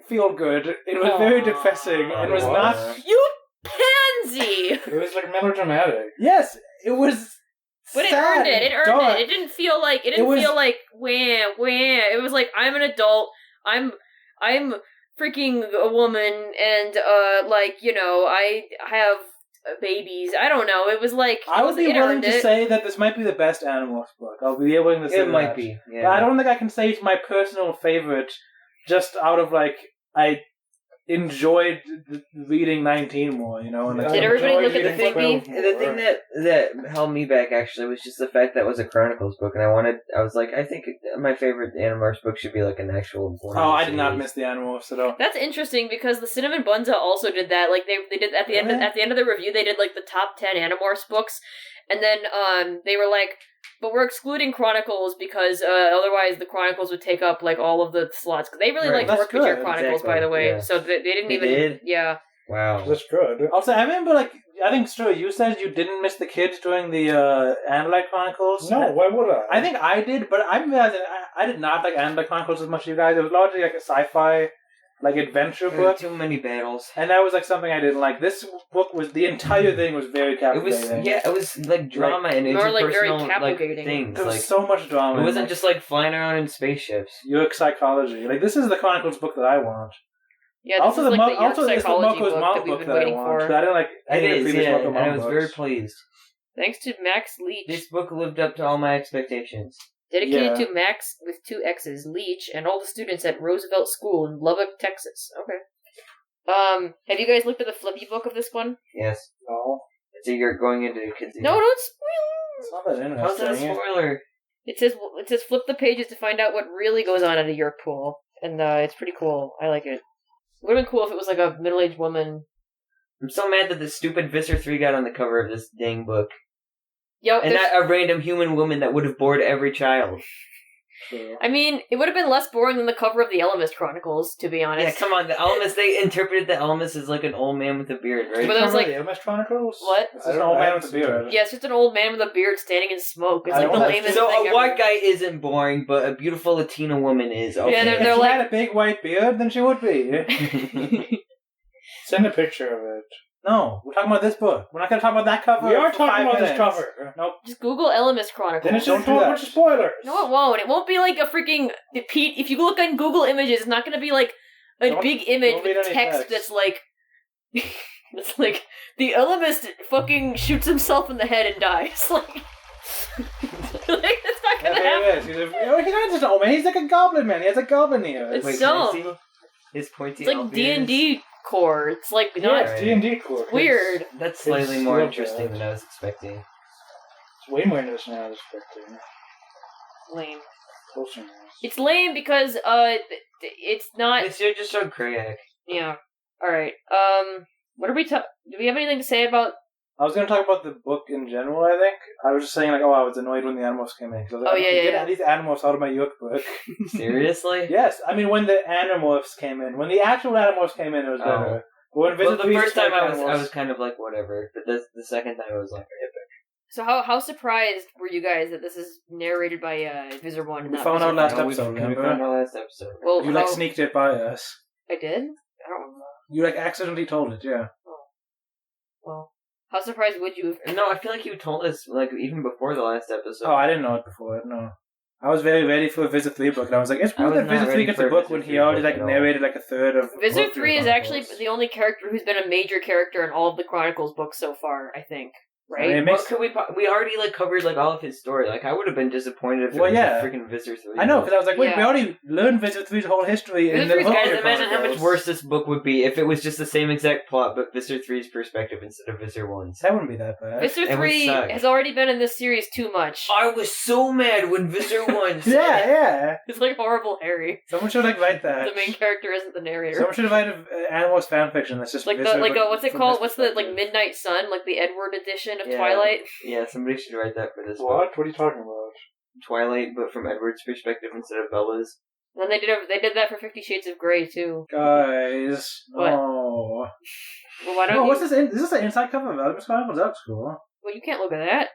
feel good. It was very Aww. depressing. It was What? not. You pansy! It was like melodramatic. Yes, it was. But it sad earned it. It and earned dark. it. It didn't feel like wah wah. It was like, I'm an adult. I'm freaking a woman, and like, you know, I have babies. I don't know. It was like I would be it willing earned to it. say that this might be the best Animorphs book. I'll be willing to say It might that. be. But Yeah. I don't think I can say it's my personal favorite. Just out of like, I enjoyed reading 19 more. You know. And Did everybody look at the thing, Flippy? the thing that held me back actually was just the fact that it was a Chronicles book, and I was like, I think my favorite Animorphs book should be like an actual. Oh, I did not miss the Animorphs at all. That's interesting because the Cinnamon Bunza also did that. Like they did at the end Really? at the end of the review, they did like the top 10 Animorphs books, and then they were like, but we're excluding Chronicles because otherwise the Chronicles would take up like all of the slots. Because they really Right. liked That's Hork-Bajir good. Chronicles, by Exactly, the way. yeah. So they didn't They even. did? Yeah. Wow. That's good. Also, I remember like I think Stu, you said you didn't miss the kids during the Andalite Chronicles. No, why would I? I think I did, but I'm realizing I did not like Andalite Chronicles as much as you guys. It was largely like a sci-fi, like adventure book. Too many battles. And that was like something I didn't like. This book was the entire thing was very It was captivating. it was like drama and More like very interpersonal like captivating. things. There was Like so much drama. it wasn't just like flying around in spaceships. Yeerks psychology. Like this is the Chronicles book that I want. Yeah, this Also, is like the also Yeerks it's the psychology Moko's book mom that we've book been that I waiting want. for. I didn't like It any of the is, previous yeah, Moko and mom I was books. very pleased. Thanks to Max Leach. This book lived up to all my expectations. Dedicated Yeah. to Max with 2 X's, Leach, and all the students at Roosevelt School in Lubbock, Texas. Okay. Have you guys looked at the Flippy book of this one? Yes. No, So you're going into kids. No, don't spoil. it's not that How's that a interesting. spoiler? It says flip the pages to find out what really goes on at a Yeerk pool, and it's pretty cool. I like it. Would have been cool if it was like a middle-aged woman. I'm so mad that the stupid Visser 3 got on the cover of this dang book. Yo, And not a random human woman that would have bored every child. I mean, it would have been less boring than the cover of the Elemist Chronicles, to be honest. Yeah, come on. The Elmas, they interpreted the Elmas as like an old man with a beard, right? But it was like- the MS Chronicles. What? It's just an old man with a beard. Yeah, it's just an old man with a beard standing in smoke. It's I like the don't- lamest So thing a white ever. guy isn't boring, but a beautiful Latina woman is. Okay. Yeah, If they're she like- had a big white beard, then she would be. Send a picture of it. No, we're talking about this book. We're not going to talk about that cover. We are for talking 5 about this minutes. cover. Nope. Just Google Elemist Chronicles. Then it's Don't just do a that. bunch of spoilers. No, it won't. It won't be like a freaking Pete. If you look on Google Images, it's not going to be like a Don't- big image don't read with any text text. that's like. It's like the Elemist fucking shoots himself in the head and dies. Like, it's not Yeah, gonna there happen. he is. He's not just an old man. He's like a goblin man. He has a goblin ear. It's Wait, dumb. can I see his pointy It's like elf D&D core. It's like not Yeah, Right. D&D core. weird. That's slightly It's more love interesting that. than I was expecting. It's way more interesting than I was expecting. Lame. Closer. It's lame because it's not. This year just showed Krayak. Yeah. All right. What are we do we have anything to say about? I was going to talk about the book in general, I think. I was just saying, like, I was annoyed when the Animorphs came in. Oh, yeah. Get these Animorphs out of my Yeerk book. Seriously? Yes. I mean, when the Animorphs came in. When the actual Animorphs came in, it was better. But when Well, Visser the 3 first time I Animorphs- was kind of like, whatever. But the second time I was like, epic. So how surprised were you guys that this is narrated by Visser 1? And We not found Visser out last 4? episode, We remember? found our last episode. Well, You, sneaked it by us. I did. I don't remember. You, accidentally told it, yeah. Well, how surprised would you have? No, I feel like you told us, like, even before the last episode. Oh, I didn't know it before, no. I was very ready for a Visser 3 book, and I was like, it's I weird was that not Visser 3 ready gets for a a book Visser when 3 he already, book at all. narrated, a third of... Visser both 3 is Chronicles. actually the only character who's been a major character in all of the Chronicles books so far, I think. Right? I mean, it Well, makes... could we already, like, covered, like, all of his story. Like, I would have been disappointed if it was yeah. a freaking Visser 3. I know, because I was like, wait, Yeah. we already learned Visser 3's whole history in Visser the 3's book. guys, Guys, imagine how much worse this book would be if it was just the same exact plot, but Visser 3's perspective instead of Visser 1's. That wouldn't be that bad. Visser It would 3 suck. has already been in this series too much. I was so mad when Visser 1 said Yeah. It's like Horrible Harry. Someone should, write that. The main character isn't the narrator. Someone should write Animorphs fanfiction that's just Like Visser, the but what's it from called? his What's the perspective. Midnight Sun, like the Edward edition of Yeah. Twilight? Yeah, somebody should write that for this book. What? What are you talking about? Twilight, but from Edward's perspective instead of Bella's. And then they did that for 50 Shades of Grey too. Guys. What? Oh. Well, why don't Oh, you? what's this? Is this the inside cover of Animorphs Chronicles? That looks cool. Well, you can't look at that.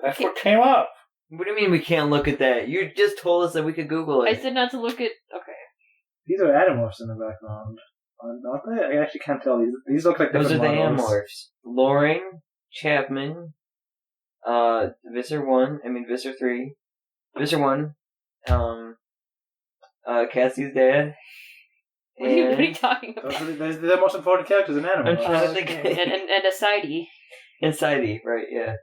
That's what came up. What do you mean we can't look at that? You just told us that we could Google I it. said not to look at. Okay. These are Animorphs in the background. Aren't they? I actually can't tell. These look like Those are different the models. Animorphs. Loring, Chapman, Visser 1, Visser 3, Visser 1, Cassie's dad. What are you talking about? Those are the most important characters in Animorphs. I'm trying to think. and a sidey. And Sidey, right, yeah.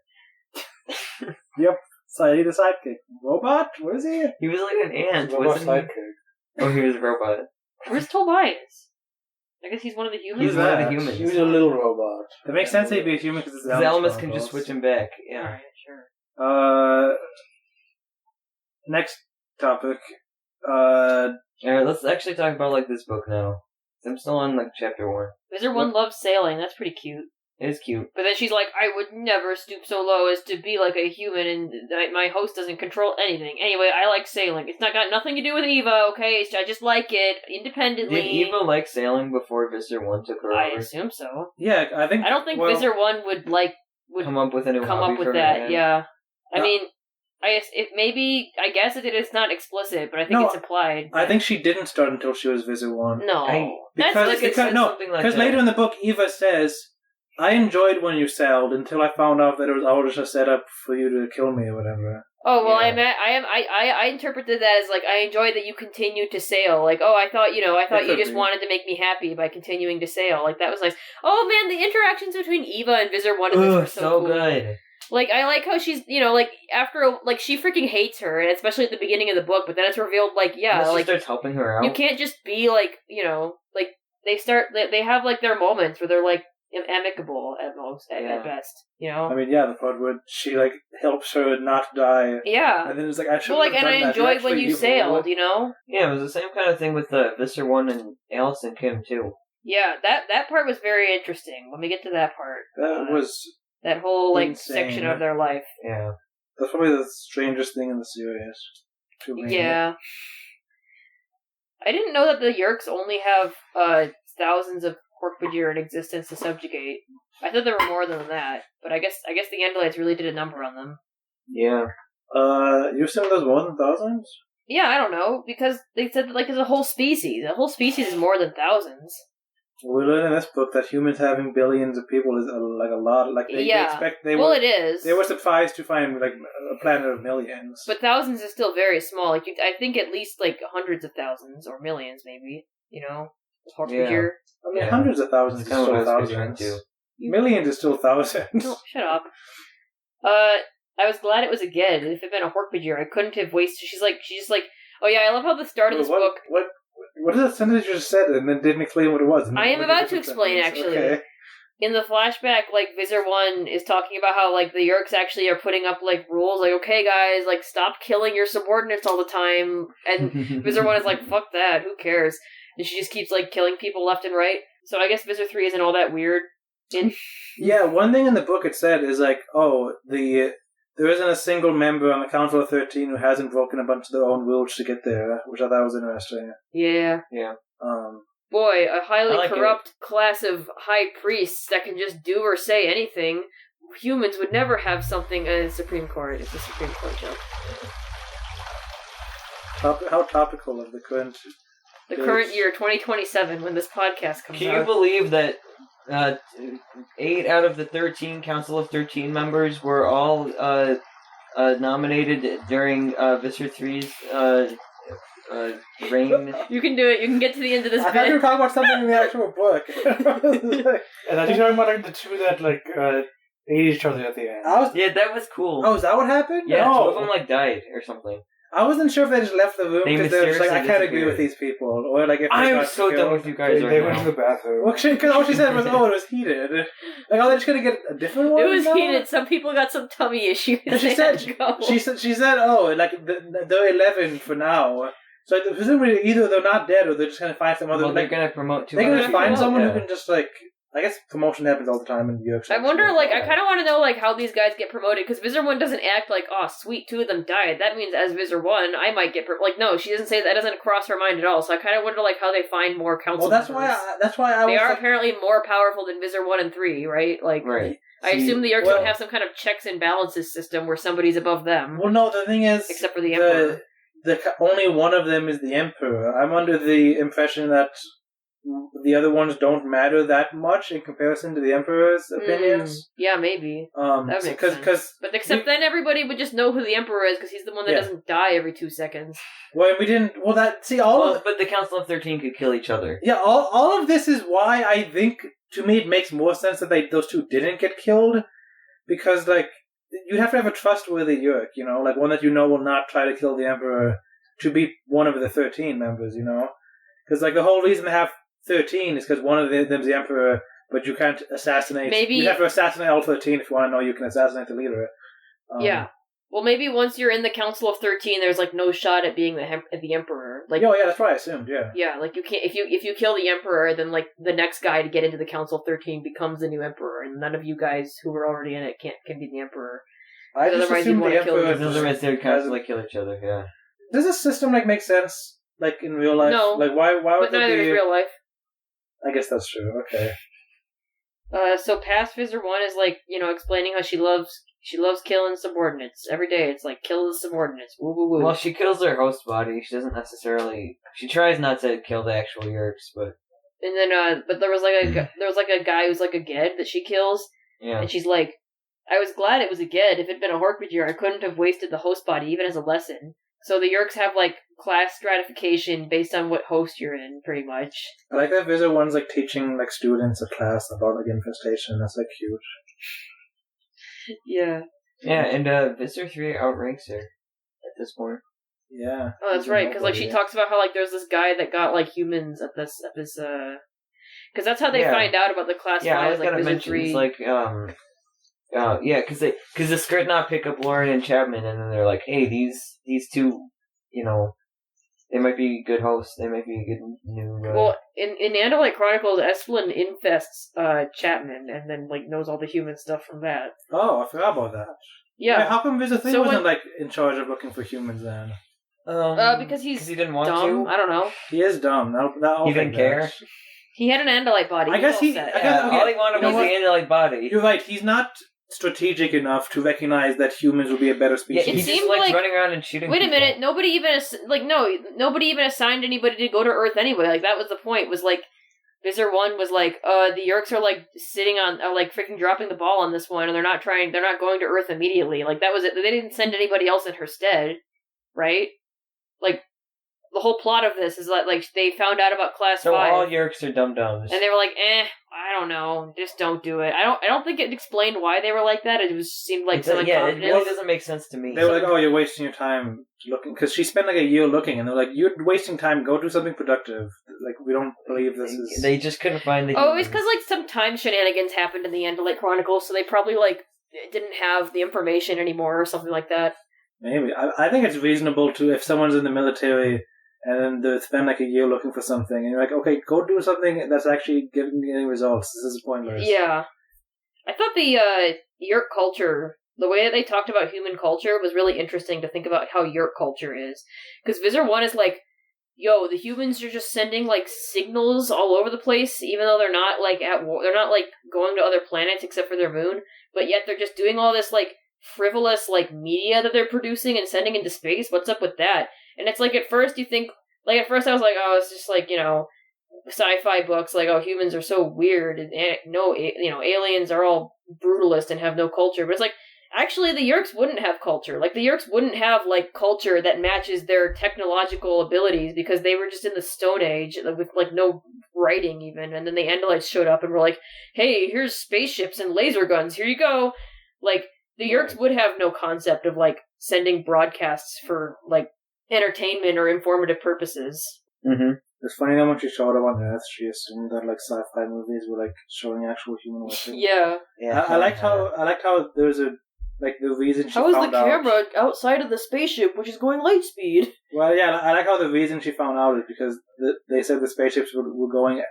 Sidey the sidekick. Robot? What is he? He was like an ant, wasn't he? Oh, he was a robot. Where's Tobias? I guess he's one of the humans. He's one of the that? humans. He was a little robot. That makes sense he'd be a human because it's Zalmus can just switch him back, yeah. Alright, sure. Next topic. Alright, let's actually talk about, like, this book now. I'm still on, like, chapter 1. Visser 1 loves sailing. That's pretty cute. It is cute. But then she's like, I would never stoop so low as to be like a human, and my host doesn't control anything. Anyway, I like sailing. It's not got nothing to do with Eva, okay? I just like it independently. Did Eva like sailing before Visser 1 took her I over? assume so. Yeah, I think. I don't think well, Visser 1 would Come up with a new come hobby up with for that. her, Yeah. I No. mean, I guess it's not explicit, but I think No, it's implied. I think she didn't start until she was Visser 1. No. Because, That's It said no, something like because that. later in the book, Eva says, I enjoyed when you sailed until I found out that it was all just a setup for you to kill me or whatever. Oh well, Yeah. I interpreted that as like I enjoyed that you continued to sail. Like, oh, I thought That you could just be. wanted to make me happy by continuing to sail. Like that was nice. Oh man, the interactions between Eva and Visser 1 in this Ugh, were so cool. good. Like I like how she's like after like she freaking hates her, and especially at the beginning of the book. But then it's revealed like Unless she like starts helping her out. you can't just be like like they have like their moments where they're like amicable at most Yeah. at best. I mean, yeah, the part where she, helps her not die. Yeah. And then it's like, I should Well, have and done I that. enjoyed when you Actually, sailed. Yeah, it was the same kind of thing with the Visser 1 and Alice and Kim, too. Yeah, that part was very interesting. When we get to that part, That was... that whole insane. section of their life. Yeah. That's probably the strangest thing in the series. To me. Yeah. I didn't know that the Yeerks only have thousands of Hork-Bajir in existence to subjugate. I thought there were more than that, but I guess the Andalites really did a number on them. Yeah. You assume there's more than thousands? Yeah, I don't know, because they said that it's a whole species. A whole species is more than thousands. We learn in this book that humans having billions of people is a lot. They expect it is. They were surprised to find a planet of millions. But thousands is still very small. I think at least hundreds of thousands or millions, maybe. Hork-Bajir. I mean, Yeah. hundreds of thousands is That's kind of still what I was picturing, thousands. too. Millions is still thousands. No, shut up. I was glad it was a Ged. If it had been a Hork-Bajir, I couldn't have wasted. She's just like, oh yeah, I love how the start of this book. What is that sentence you just said and then didn't explain what it was? I am about to explain, actually. Okay. in the flashback, like, Visser 1 is talking about how, like, the Yeerks actually are putting up, like, rules, like, okay, guys, like, stop killing your subordinates all the time, and Visser 1 is like, fuck that, who cares? And she just keeps, like, killing people left and right. So I guess Visser 3 isn't all that weird. Yeah, one thing in the book it said is, like, there isn't a single member on the Council of 13 who hasn't broken a bunch of their own rules to get there, which I thought was interesting. Yeah. Yeah. Boy, a highly like corrupt class of high priests that can just do or say anything. Humans would never have something as Supreme Court. It's a Supreme Court joke. How topical of the current... The current year, 2027, when this podcast comes out. Can you believe that 8 out of the 13 Council of 13 members were all nominated during Visser 3's reign? You can do it. You can get to the end of this I thought you were bit. talking about something in the actual book. And I think you're talking about like, the two that like ate each other at the end. Yeah, that was cool. Oh, is that what happened? Yeah, No. 2 of them like died or something. I wasn't sure if they just left the room They because they were just like, I mysteriously can't agree with these people. Or like if they I'm got so killed. done with you guys They right went to now. the bathroom. Well, because all she said was, oh, it was heated. Like, oh, they're just going to get a different one? It was now? heated. Some people got some tummy issues. And she They said, had to go. she said, oh, like, they're 11 for now. So presumably either they're not dead or they're just going to find some other... Well, like, they're gonna promote 2 they can other just find people, someone yeah. who can just, like... I guess promotion happens all the time in Yeerks. I wonder, like, I kind of want to know, like, how these guys get promoted, because Visser 1 doesn't act like, oh, sweet, 2 of them died. That means as Visser 1, I might get, like, no, she doesn't say that, doesn't cross her mind at all, so I kind of wonder, like, how they find more council Well, members. that's why I They was... are like, apparently more powerful than Visser 1 and 3, right? Like, Right. I assume the Yeerks well- would have some kind of checks and balances system where somebody's above them, Well, no, the thing is... except for the Emperor. Only one of them is the Emperor. I'm under the impression that the other ones don't matter that much in comparison to the Emperor's opinions. Yeah, maybe. That makes sense. Because But except then everybody would just know who the Emperor is, because he's the one that Yeah. doesn't die every 2 seconds. well, we didn't. Well, that see all of But the Council of 13 could kill each other. yeah, all of this is why I think to me it makes more sense that those 2 didn't get killed, because like you'd have to have a trustworthy Yeerk, you know, like one that you know will not try to kill the Emperor to be one of the 13 members, you know, because like the whole reason they have 13 is because one of them's the Emperor, but you can't assassinate. Maybe- you have to assassinate all 13 if you want to know you can assassinate the leader. Yeah. Well, maybe once you're in the Council of 13, there's like no shot at being the Emperor. Like, Oh yeah, that's what I assumed. Yeah. yeah, like you can't if you kill the Emperor, then like the next guy to get into the Council of 13 becomes the new Emperor, and none of you guys who were already in it can be the Emperor. I just Otherwise assumed you'd the wanna kill Emperor. them. Otherwise they would constantly kill each other, yeah. Does this system like make sense? Like in real life? No. Like why But would there neither be? does real life. I guess that's true. Okay. So past Visser 1 is like, you know, explaining how she loves killing subordinates. Every day it's like, kill the subordinates. Woo woo woo. Well, she kills their host body. She doesn't necessarily... She tries not to kill the actual Yeerks, but... And then, but there was like a guy who's like a Ged that she kills, Yeah. and she's like, I was glad it was a Ged. If it'd been a Hork-Bajir, I couldn't have wasted the host body, even as a lesson. So the Yeerks have, like, class stratification based on what host you're in, pretty much. I like that Visser one's like teaching like students a class about like infestation. That's like cute. Yeah. Yeah, and Visser 3 outranks her at this point. Yeah. Oh, that's right, because, like, she talks about how, like, there's this guy that got, like, humans at this, because that's how they Yeah. find out about the class Yeah, I flies, was like, gonna Wizard mention, 3. it's like, yeah, because the Skritnot pick up Lauren and Chapman, and then they're like, hey, these 2, you know, they might be good hosts, they might be a good new... Well, in Andalite Chronicles, Esplin infests Chapman, and then, like, knows all the human stuff from that. Oh, I forgot about that. Yeah. How come Visser 3 So wasn't when- like in charge of looking for humans then? Because he's he didn't want dumb. to. I don't know. He is dumb. I'll He take didn't care? that. He had an Andalite body. I guess all he- set. I guess- okay, All he wanted you know was the Andalite body. You're right. He's not strategic enough to recognize that humans would be a better Yeah, species. It he just seemed likes like- running around and shooting Wait a people. minute. Nobody even assigned anybody to go to Earth anyway. Like, that was the point. Was like, Visser 1 was like, the Yeerks are like sitting on, like freaking dropping the ball on this one, and they're not going to Earth immediately. Like, that was it. They didn't send anybody else in her stead, right? Like, the whole plot of this is that, like, they found out about Class So 5. all Yeerks are dum-dums. And they were like, I don't know, just don't do it. I don't think it explained why they were like that. It just seemed like some it incompetence. really doesn't make sense to me. They were like, "Oh, you're wasting your time looking," because she spent like a year looking, and they're like, "You're wasting time. Go do something productive." Like, we don't believe this is. They just couldn't find the. Oh, it was because, like, some time shenanigans happened in the end of, like, Chronicles, so they probably, like, didn't have the information anymore or something like that. Maybe. I think it's reasonable to, if someone's in the military and then they spend like a year looking for something, and you're like, okay, go do something that's actually giving me any results. This is pointless. Yeah. I thought the Yeerk culture, the way that they talked about human culture was really interesting to think about how Yeerk culture is. Because Visser 1 is like, yo, the humans are just sending, like, signals all over the place, even though they're not, like, at war. They're not, like, going to other planets except for their moon, but yet they're just doing all this, like, frivolous, like, media that they're producing and sending into space. What's up with that? And it's like, at first you think, like, at first I was like, oh, it's just like, you know, sci-fi books, like, oh, humans are so weird, and no, you know, aliens are all brutalist and have no culture. But it's like, actually, the Yeerks wouldn't have culture. Like, the Yeerks wouldn't have, like, culture that matches their technological abilities because they were just in the Stone Age with, like, no writing even. And then the Andalites showed up and were like, hey, here's spaceships and laser guns, here you go. Like, the Yeerks would have no concept of, like, sending broadcasts for, like, entertainment or informative purposes. Mm-hmm. It's funny that when she showed up on Earth, she assumed that like sci-fi movies were like showing actual human working. Yeah. I liked how there's a like the reason she How is the found out. camera outside of the spaceship, which is going light speed? Well, yeah, I like how the reason she found out is because they said the spaceships were going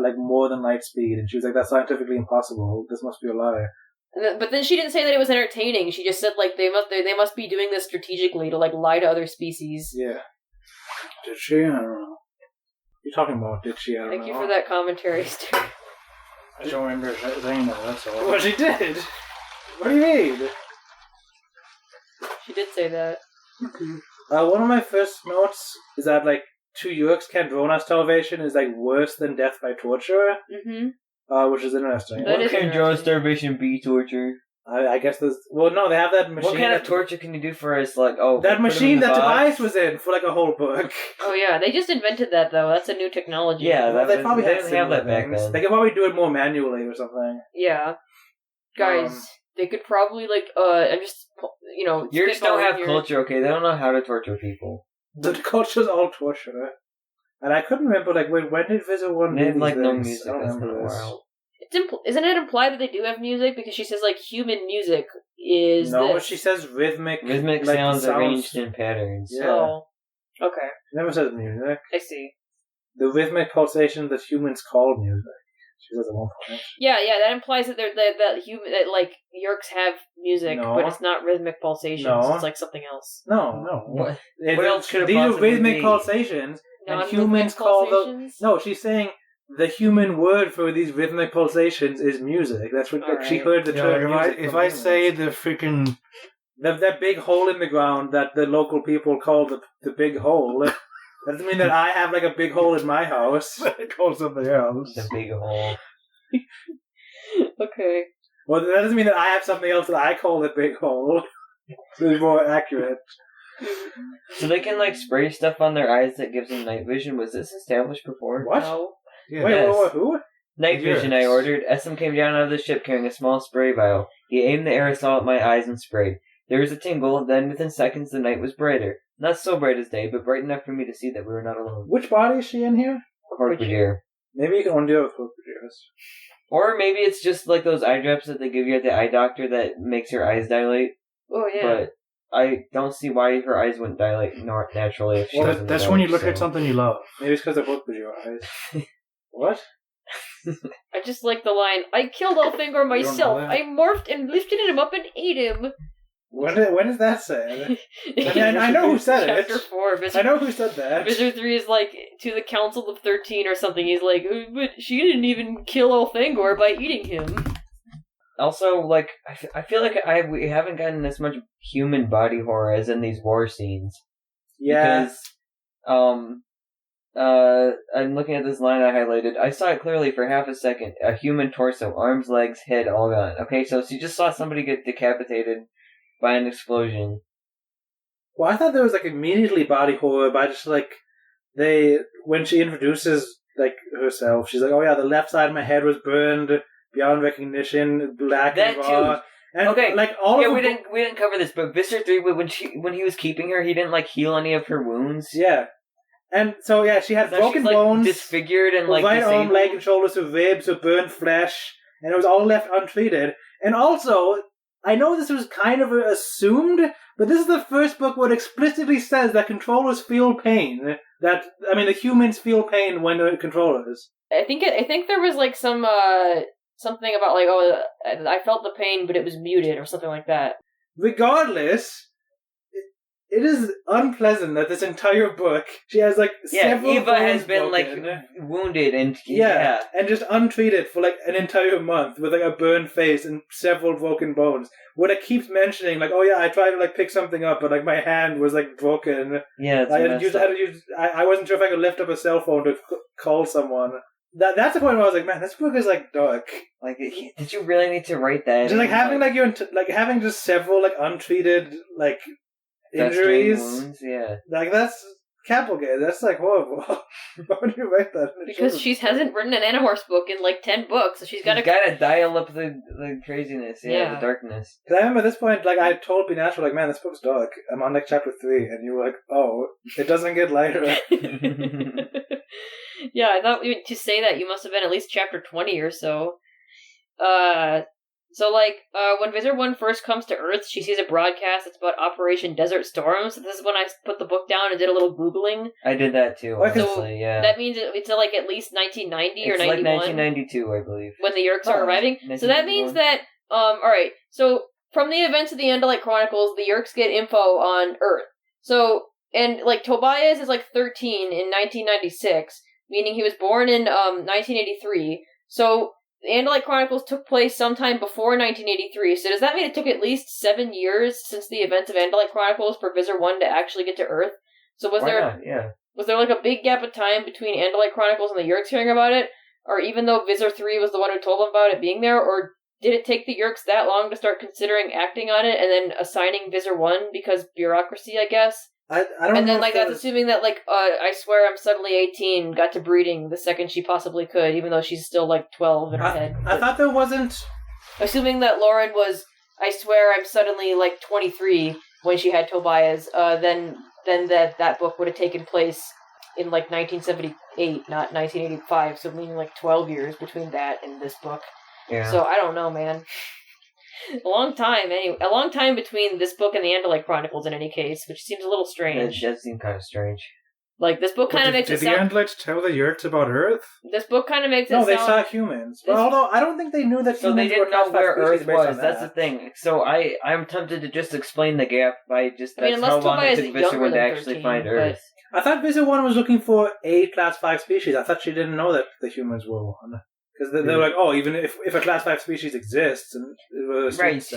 like more than light speed, and she was like, "That's scientifically impossible. This must be a lie." But then she didn't say that it was entertaining. She just said, like, they must be doing this strategically to, like, lie to other species. Yeah. Did she? I don't know. You're talking about did she? I don't know. Thank you for that commentary, Stu. I don't remember saying that, that's all. Well, she did. What do you mean? She did say that. One of my first notes is that like 2 Yeerks can't drone us starvation is like worse than death by torture. Mm-hmm. Which is interesting. That What is can drone interesting. starvation be torture? I guess there's... Well, no, they have that machine... What kind of torture can you do for us? Like, oh, That put 'em machine in the that box? Tobias was in for like a whole book. Oh, yeah, they just invented that, though. That's a new technology. Yeah, Well, they probably they had didn't have that back things. then. They could probably do it more manually or something. Yeah. Guys, they could probably, like, I'm just, you know... Yeerks don't spitballing have here. culture, okay? They don't know how to torture people. The culture's all torture. And I couldn't remember, like, when did Visser 1 They do have, these like, no things? music. I don't That's not remember this. wild. Isn't it implied that they do have music? Because she says, like, human music is No, this. she says rhythmic... Rhythmic like, sounds arranged in patterns. Yeah. Oh. Okay, She never says music. I see. The rhythmic pulsation that humans call music. She says at one point. Yeah, that implies that that like Yeerks have music, No. but it's not rhythmic pulsations. No. It's like something else. No. What? It- What else could it These are possibly rhythmic be? pulsations, and Non-rhythmic humans call the... pulsations? No, she's saying the human word for these rhythmic pulsations is music. That's what Alright. she heard the term music if from I humans. say the freaking... That big hole in the ground that the local people call the big hole, that doesn't mean that I have like a big hole in my house. I call something else. The big hole. Okay. Well, that doesn't mean that I have something else that I call the big hole. To be more accurate. So they can, like, spray stuff on their eyes that gives them night vision. Was this established before? What? No. Yeah. Wait, Yes. who? Night vision, I Yeerks. ordered. SM came down out of the ship carrying a small spray vial. He aimed the aerosol at my eyes and sprayed. There was a tingle, then within seconds the night was brighter. Not so bright as day, but bright enough for me to see that we were not alone. Which body is she in here? Corpagere. Maybe you can only do it with Corpagers. Or maybe it's just like those eye drops that they give you at the eye doctor that makes your eyes dilate. Oh yeah. But I don't see why her eyes wouldn't dilate naturally if she Well, doesn't. that's know when that, you look so. at something you love. Maybe it's because they're both Corpager eyes. What? I just like the line, I killed Elfangor myself. that? I morphed and lifted him up and ate him. When is that said? I know who said it. Chapter 4. I know who said that. Visser 3 is like, to the Council of 13 or something, he's like, but she didn't even kill Elfangor by eating him. Also, like, I feel like we haven't gotten as much human body horror as in these war scenes. Yeah. Because, I'm looking at this line I highlighted. I saw it clearly for half a second. A human torso, arms, legs, head, all gone. Okay, so she just saw somebody get decapitated by an explosion. Well, I thought there was like immediately body horror by just like when she introduces like herself, she's like, "Oh yeah, the left side of my head was burned beyond recognition, black That and raw." too. And Okay, like all of we didn't cover this, but Visser 3, when he was keeping her, he didn't like heal any of her wounds. Yeah. And so yeah, she had So broken she's, like, bones, disfigured, and her like right arm, disabled. leg, and shoulders with ribs, with burnt flesh, and it was all left untreated. And also, I know this was kind of assumed, but this is the first book where it explicitly says that controllers feel pain. The humans feel pain when they're controllers. I think there was like some something about like, oh, I felt the pain, but it was muted or something like that. Regardless, it is unpleasant that this entire book, she has like several Eva has bones been broken. like wounded and and just untreated for like an entire month with like a burned face and several broken bones. What it keeps mentioning, like, oh yeah, I tried to like pick something up, but like my hand was like broken. Yeah, it's I wasn't sure if I could lift up a cell phone to call someone. That's the point where I was like, man, this book is like dark. Like, did you really need to write that? Just like having having just several like untreated like injuries. Wounds, yeah. Like that's Campbellgate. That's like horrible. Why would you write that? Because she hasn't written an Animorphs book in like 10 books, so she's gotta dial up the craziness, the darkness. Because I remember at this point, like I told Be Natural, like, man, this book's dark. I'm on like chapter 3, and you were like, oh, it doesn't get lighter. Yeah, I thought to say that you must have been at least chapter 20 or so. When Visser 1 first comes to Earth, she sees a broadcast that's about Operation Desert Storm. So this is when I put the book down and did a little Googling. I did that too, honestly, yeah. That means it's like at least 1990 or 91. It's like 1992, I believe. When the Yeerks are arriving. So that means that, alright, so from the events of the Andalite Chronicles, the Yeerks get info on Earth. So, and like Tobias is like 13 in 1996, meaning he was born in 1983. So the Andalite Chronicles took place sometime before 1983, so does that mean it took at least 7 years since the events of Andalite Chronicles for Visser 1 to actually get to Earth? So was there like a big gap of time between Andalite Chronicles and the Yeerks hearing about it? Or even though Visser 3 was the one who told them about it being there? Or did it take the Yeerks that long to start considering acting on it and then assigning Visser 1 because bureaucracy, I guess? I don't know. And then, like, that's assuming that, like, I swear I'm suddenly 18, got to breeding the second she possibly could, even though she's still, like, 12 in her head. I thought there wasn't... Assuming that Lauren was, I swear I'm suddenly, like, 23 when she had Tobias, then that book would have taken place in, like, 1978, not 1985, so meaning, like, 12 years between that and this book. Yeah. So, I don't know, man. A long time between this book and the Andalite Chronicles in any case, which seems a little strange. It does seem kind of strange. Like, this book kind of makes it sound... Did the Andalites tell the Yeerks about Earth? This book kind of makes it sound... No, they saw humans. But although, I don't think they knew that humans so they didn't know where Earth was. That's the thing. So I'm tempted to just explain the gap by just... That's how long Tobias it took Visser 1 to actually find Earth. I thought Visser 1 was looking for a Class 5 species. I thought she didn't know that the humans were one. Because they're like, oh, even if a Class 5 species exists, and it was right, which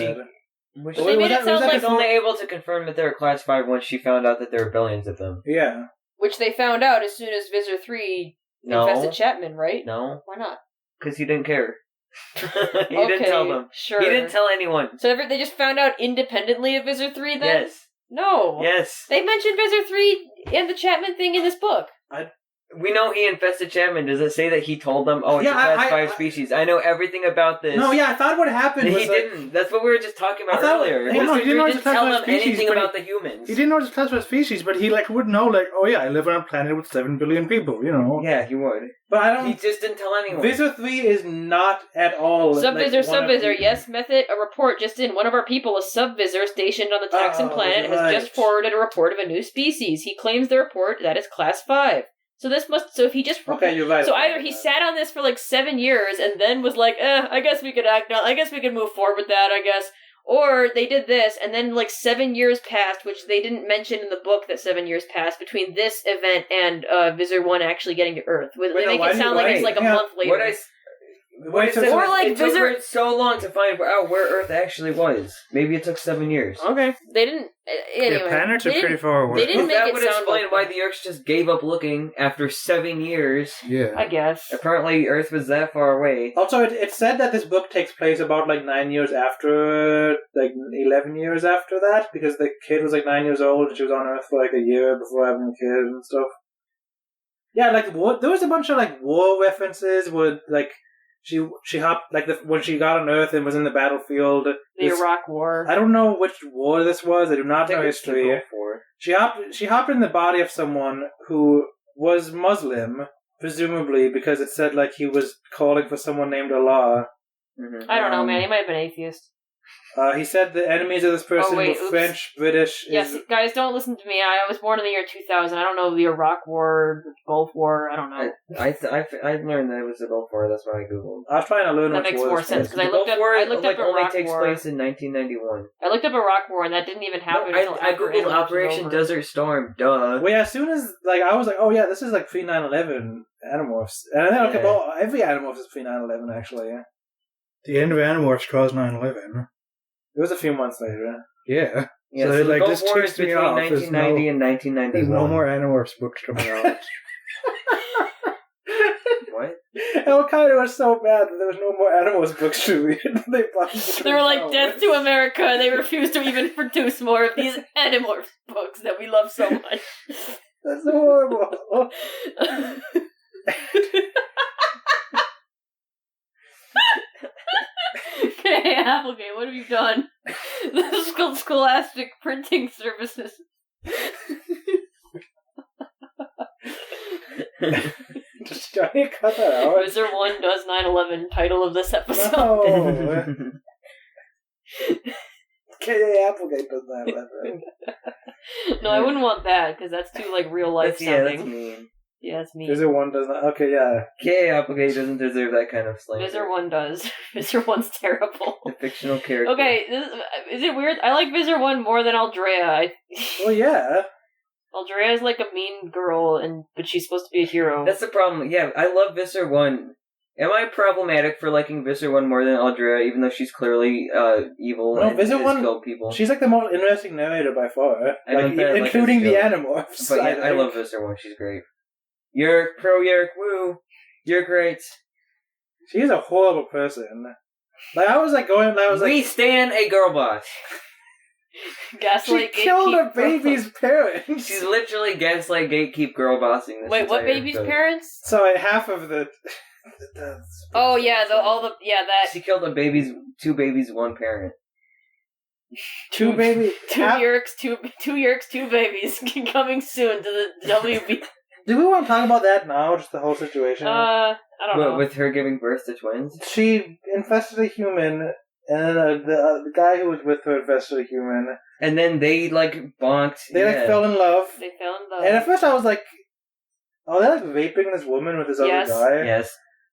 they made it sound like only able to confirm that they're Class 5 once she found out that there were billions of them. Yeah. Which they found out as soon as Visser 3 infested Chapman, right? No. Why not? Because he didn't care. He didn't tell them. Sure. He didn't tell anyone. So they just found out independently of Visser 3 then? Yes. No. Yes. They mentioned Visser 3 and the Chapman thing in this book. We know he infested Chapman. Does it say that he told them, oh, it's a Class 5 species? I know everything about this. No, yeah, I thought what happened was... He didn't. That's what we were just talking about earlier. He didn't tell them anything about the humans. He didn't know it was a Class 5 species, but he would know, oh yeah, I live on a planet with 7 billion people, you know. Yeah, he would. But he just didn't tell anyone. Visser 3 is not at all... Subvisor, yes, Method, a report just in. One of our people, a subvisor stationed on the Taxon planet, has just forwarded a report of a new species. He claims the report that is Class 5. So if he just... Okay, you're right. So either he sat on this for 7 years and then was like, I guess we could move forward with that, I guess. Or they did this and then 7 years passed, which they didn't mention in the book that 7 years passed between this event and Visser 1 actually getting to Earth. They make it sound like it's a month later. Wait, so Or like it took Visser. her so long to find out where Earth actually was. Maybe it took 7 years. Okay, they didn't. Anyway, the planets are they pretty didn't- far away. They didn't make that it would sound explain like why the Yeerks just gave up looking after 7 years. Yeah. I guess. Apparently, Earth was that far away. Also, it said that this book takes place about like 9 years after, like 11 years after that, because the kid was like 9 years old and she was on Earth for like a year before having a kid and stuff. Yeah, like there was a bunch of like war references where like she hopped like when she got on Earth and was in the battlefield. The Iraq War. I don't know which war this was. I do not know history. Gulf War. She hopped in the body of someone who was Muslim, presumably because it said like he was calling for someone named Allah. Mm-hmm. I don't know, man. He might have been atheist. He said the enemies of this person wait, were oops. French, British. Yes, guys, don't listen to me. I was born in the year 2000. I don't know the Iraq War, the Gulf War. I don't know. I learned that it was the Gulf War. That's why I googled. I was trying to learn That which makes war more this sense, was. 'cause I The looked Gulf up- War I looked up only Iraq takes War. place in 1991. I looked up Iraq War, and that didn't even happen No, until I after googled Animals was Operation over. Desert Storm. Duh. Well, yeah, as soon as like I was like, oh yeah, this is like pre 9/11 Animorphs, and then okay, Yeah. well, every Animorphs is pre 9/11 actually. Yeah. The end of Animorphs caused 9/11. It was a few months later. Yeah. Yeah, So, so the like, Gulf this War ticks is me between off. There's 1990 and There's 1991. no more Animorphs books coming out. What? Al Qaeda was so bad that there was no more Animorphs books to read. They were like, "Death to America," and they refused to even produce more of these Animorphs books that we love so much. That's horrible. Okay, Applegate, what have you done? The Scholastic Printing Services. Just Johnny, cut that out. Wizard 1 does 9/11, title of this episode. No. K.A. Applegate does that. No, I wouldn't want that, because that's too, like, real life That's sounding. mean. Yeah, it's me. Visit 1 does not. Okay, yeah. K. Applegate doesn't deserve that kind of slander. Visor 1 does. Visor 1's terrible. A fictional character. Okay, is it weird? I like Visor 1 more than Aldrea. Well, yeah. Aldrea is like a mean girl, but she's supposed to be a hero. That's the problem. Yeah, I love Visser 1. Am I problematic for liking Visser 1 more than Aldrea, even though she's clearly evil No, and Visser has 1 killed people? She's like the most interesting narrator by far. I don't think I like including her the skill. Animorphs. But yeah, I think. love Visser 1. She's great. Yeerk, pro Yeerk, woo! You're great. She's a horrible person. Like I was like, We stand a girl boss. Gaslight she killed a gatekeep- baby's parents. She's literally gaslight gatekeep girl bossing this Wait, what entire baby's episode. parents? So half of the. Oh yeah, that She killed two babies, one parent. two baby. two Yeerks, two Yeerks, two babies coming soon to the WB. Do we want to talk about that now? Just the whole situation. I don't know. With her giving birth to twins? She infested a human, and then the guy who was with her infested a human. And then they, bonked. They fell in love. They fell in love. And at first I was like, oh, they're raping this woman with this Yes. other guy. Yes.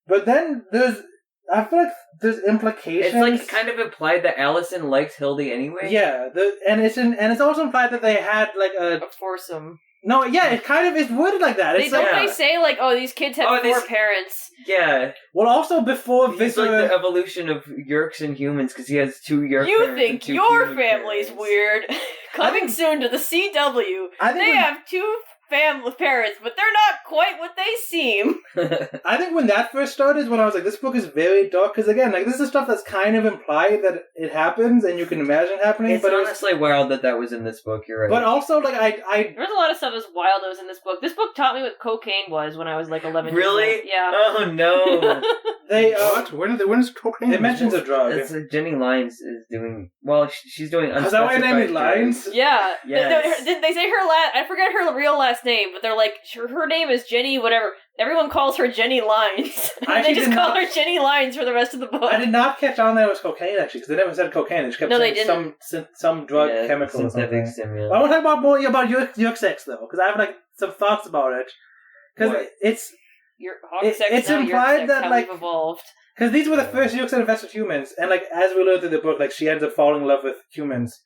But then I feel like there's implications. It's kind of implied that Allison likes Hildy anyway. Yeah, and it's also implied that they had a foursome. No, yeah, it kind of is worded like that. It's They like, say these kids had four parents. Yeah. well, also before He's Visser, like the evolution of Yeerks and humans because he has two Yeerk You parents think and two your human family's parents. weird? Coming soon to the CW. I think They when- have two parents, but they're not quite what they seem. I think when that first started is when I was like, this book is very dark because again, like this is stuff that's kind of implied that it happens and you can imagine happening. It's but honestly wild that was in this book. You're right. but also like I There's a lot of stuff that's wild that was in this book. This book taught me what cocaine was when I was like 11 Really? years old. Yeah. Oh no. they What? When is cocaine? it mentions a drug. That's Jenny Lyons is doing. Well, she's doing. Is that why her name is unspecified Lyons? drugs. Yeah. Yes. They say her last... I forget her real last name, but they're like, her name is Jenny whatever. Everyone calls her Jenny Lyons. I And they actually just did call not- her Jenny Lyons for the rest of the book. I did not catch on that it was cocaine actually because they never said cocaine. They just kept No, they saying some drug chemical or synthetic something. stimulant. I want to talk about more about Yeerk sex though because I have like some thoughts about it because What? it's Your Hawk sex, it's now your implied sex, that, how like- we've evolved. because these were the first Yeerks that invested humans, and like as we learned through the book, like she ends up falling in love with humans,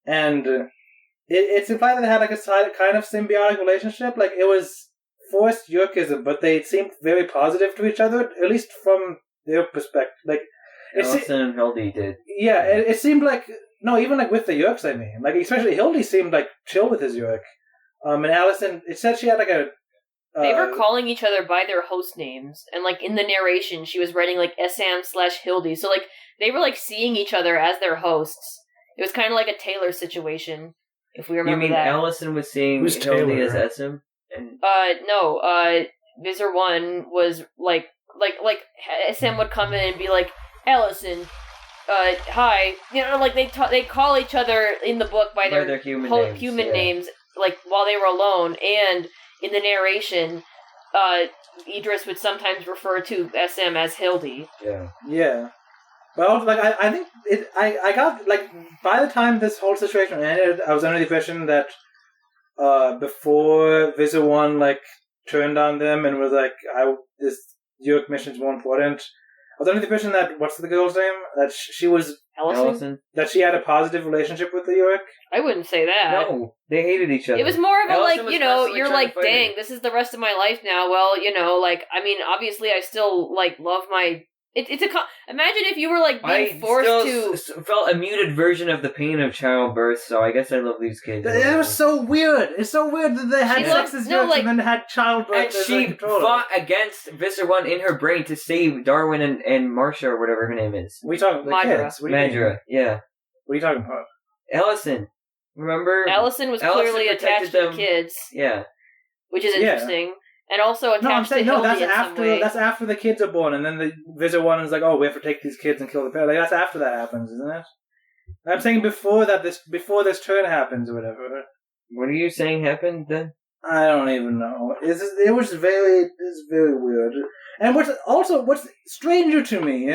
and it's implied that they had like a kind of symbiotic relationship. Like it was forced Yeerkism, but they seemed very positive to each other, at least from their perspective. Like, Allison and Hildy did. Yeah, it seemed like no, even like with the Yeerks, I mean, like especially Hildy seemed like chill with his Yeerk. And Allison, it said she had like a. They were calling each other by their host names, and like in the narration, she was writing like Sam/Hildy. So like they were like seeing each other as their hosts. It was kind of like a Taylor situation, if we remember that. You mean Allison was seeing Who's Hildy Taylor? as SM? And No. Visser 1 was like SM would come in and be like, Allison, hi. You know, like they call each other in the book by their human names. Names, like while they were alone, and in the narration, Idris would sometimes refer to SM as Hildy. Yeah. Yeah. Well, like I think I got like by the time this whole situation ended, I was under the impression that before Visser 1 like turned on them and was like, this Yeerk mission's more important. I was under the impression that what's the girl's name? That she was Allison? that she had a positive relationship with the Yeerk. I wouldn't say that. No, they hated each other. It was more of a Allison like, was you know, constantly you're trying to like, fight dang, her. this is the rest of my life now. Well, you know, like, I mean, obviously I still, like, love my... Imagine if you were, like, being forced to... felt a muted version of the pain of childbirth, so I guess I love these kids. It was so weird. It's so weird that they had sex as Yeerks and then had childbirth. And as she controller. fought against Visser 1 in her brain to save Darwin and Marcia, or whatever her name is. What are you talking about? Madra. Kids? What do you mean? Madra, yeah. What are you talking about? Allison. Remember? Allison was Allison clearly attached protected to the kids, Yeah. which is Yeah. interesting. And also attached No, I'm saying to no. Hildy That's in some after. way. That's after the kids are born, and then the Visser 1 is like, "Oh, we have to take these kids and kill the parent." Like that's after that happens, isn't it? I'm saying before that. Before this turn happens or whatever. What are you saying happened then? I don't even know. It was very weird. And what's stranger to me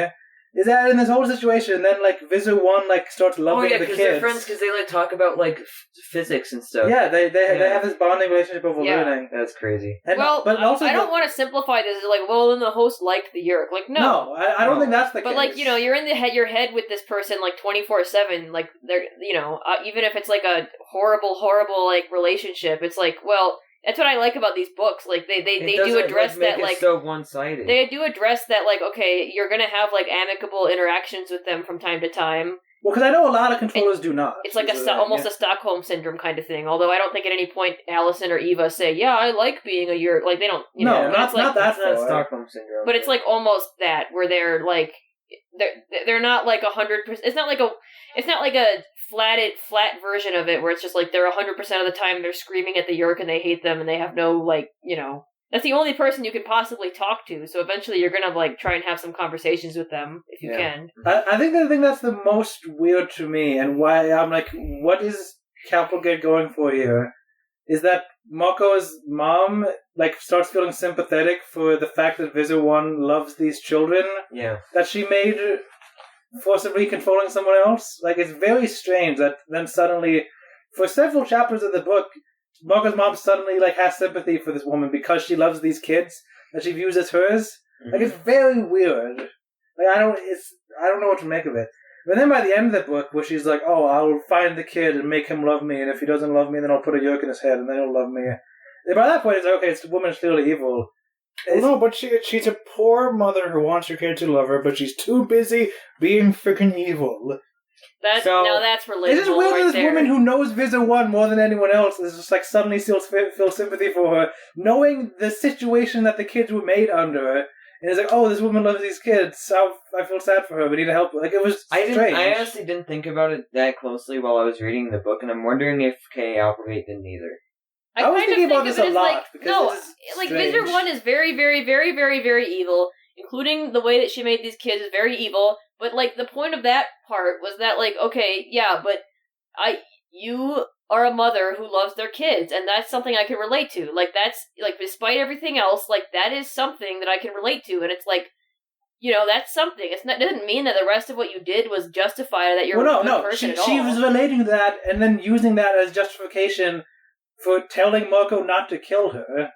is that in this whole situation, then like Visser 1 like starts loving the because kids. they're friends because they like talk about like physics and stuff. Yeah, they have this bonding relationship over Yeah. learning. That's crazy. And, well, but also I don't want to simplify this as like, well, then the host liked the Yeerk. Like, no. I don't think that's the case. But like, you know, you're in your head with this person like 24/7. Like, they're, you know, even if it's like a horrible like relationship, it's like, well, that's what I like about these books. Like, they do address make that it like so one-sided. they do address that like, okay, you're gonna have like amicable interactions with them from time to time. Well, because I know a lot of controllers do not. It's like almost a Stockholm syndrome kind of thing. Although I don't think at any point Allison or Eva say, "Yeah, I like being a Yeerk." Like they don't. You No, know, not it's like, that That's not far. Stockholm syndrome. but it's like almost that where they're like they're not like 100%. It's not like a flat version of it where it's just like they're 100% of the time they're screaming at the Yeerk and they hate them and they have no like, you know, that's the only person you can possibly talk to. So eventually you're gonna like try and have some conversations with them if you can. I think the thing that's the most weird to me and why I'm like, what is Kapelgate going for here? Is that Mako's mom like starts feeling sympathetic for the fact that Visser 1 loves these children Yeah. that she made forcibly controlling someone else? Like, it's very strange that then suddenly, for several chapters of the book, Mako's mom suddenly like has sympathy for this woman because she loves these kids that she views as hers. Mm-hmm. Like, it's very weird. Like, I don't know what to make of it. But then by the end of the book, where she's like, "Oh, I'll find the kid and make him love me, and if he doesn't love me, then I'll put a Yeerk in his head, and then he'll love me." And by that point, it's like, okay, the woman's clearly evil. Well, no, but she's a poor mother who wants her kid to love her, but she's too busy being freaking evil. That's relatable. It's just weird right that this there. woman who knows Visser 1 more than anyone else is just like suddenly feels sympathy for her, knowing the situation that the kids were made under. And it's like, oh, this woman loves these kids. I feel sad for her. We need to help her. Like, it was strange. I honestly didn't think about it that closely while I was reading the book, and I'm wondering if K. Applegate didn't either. I was kind of thinking about think this of it a as, lot, like, because no, it is like strange. Visser 1 is very, very, very, very, very evil, including the way that she made these kids is very evil. But like the point of that part was that like, okay, yeah, but you are a mother who loves their kids, and that's something I can relate to. Like that's like despite everything else, like that is something that I can relate to, and it's like, you know, that's something. It doesn't mean that the rest of what you did was justified, that you're a good person at all. She was relating to that and then using that as justification for telling Marco not to kill her.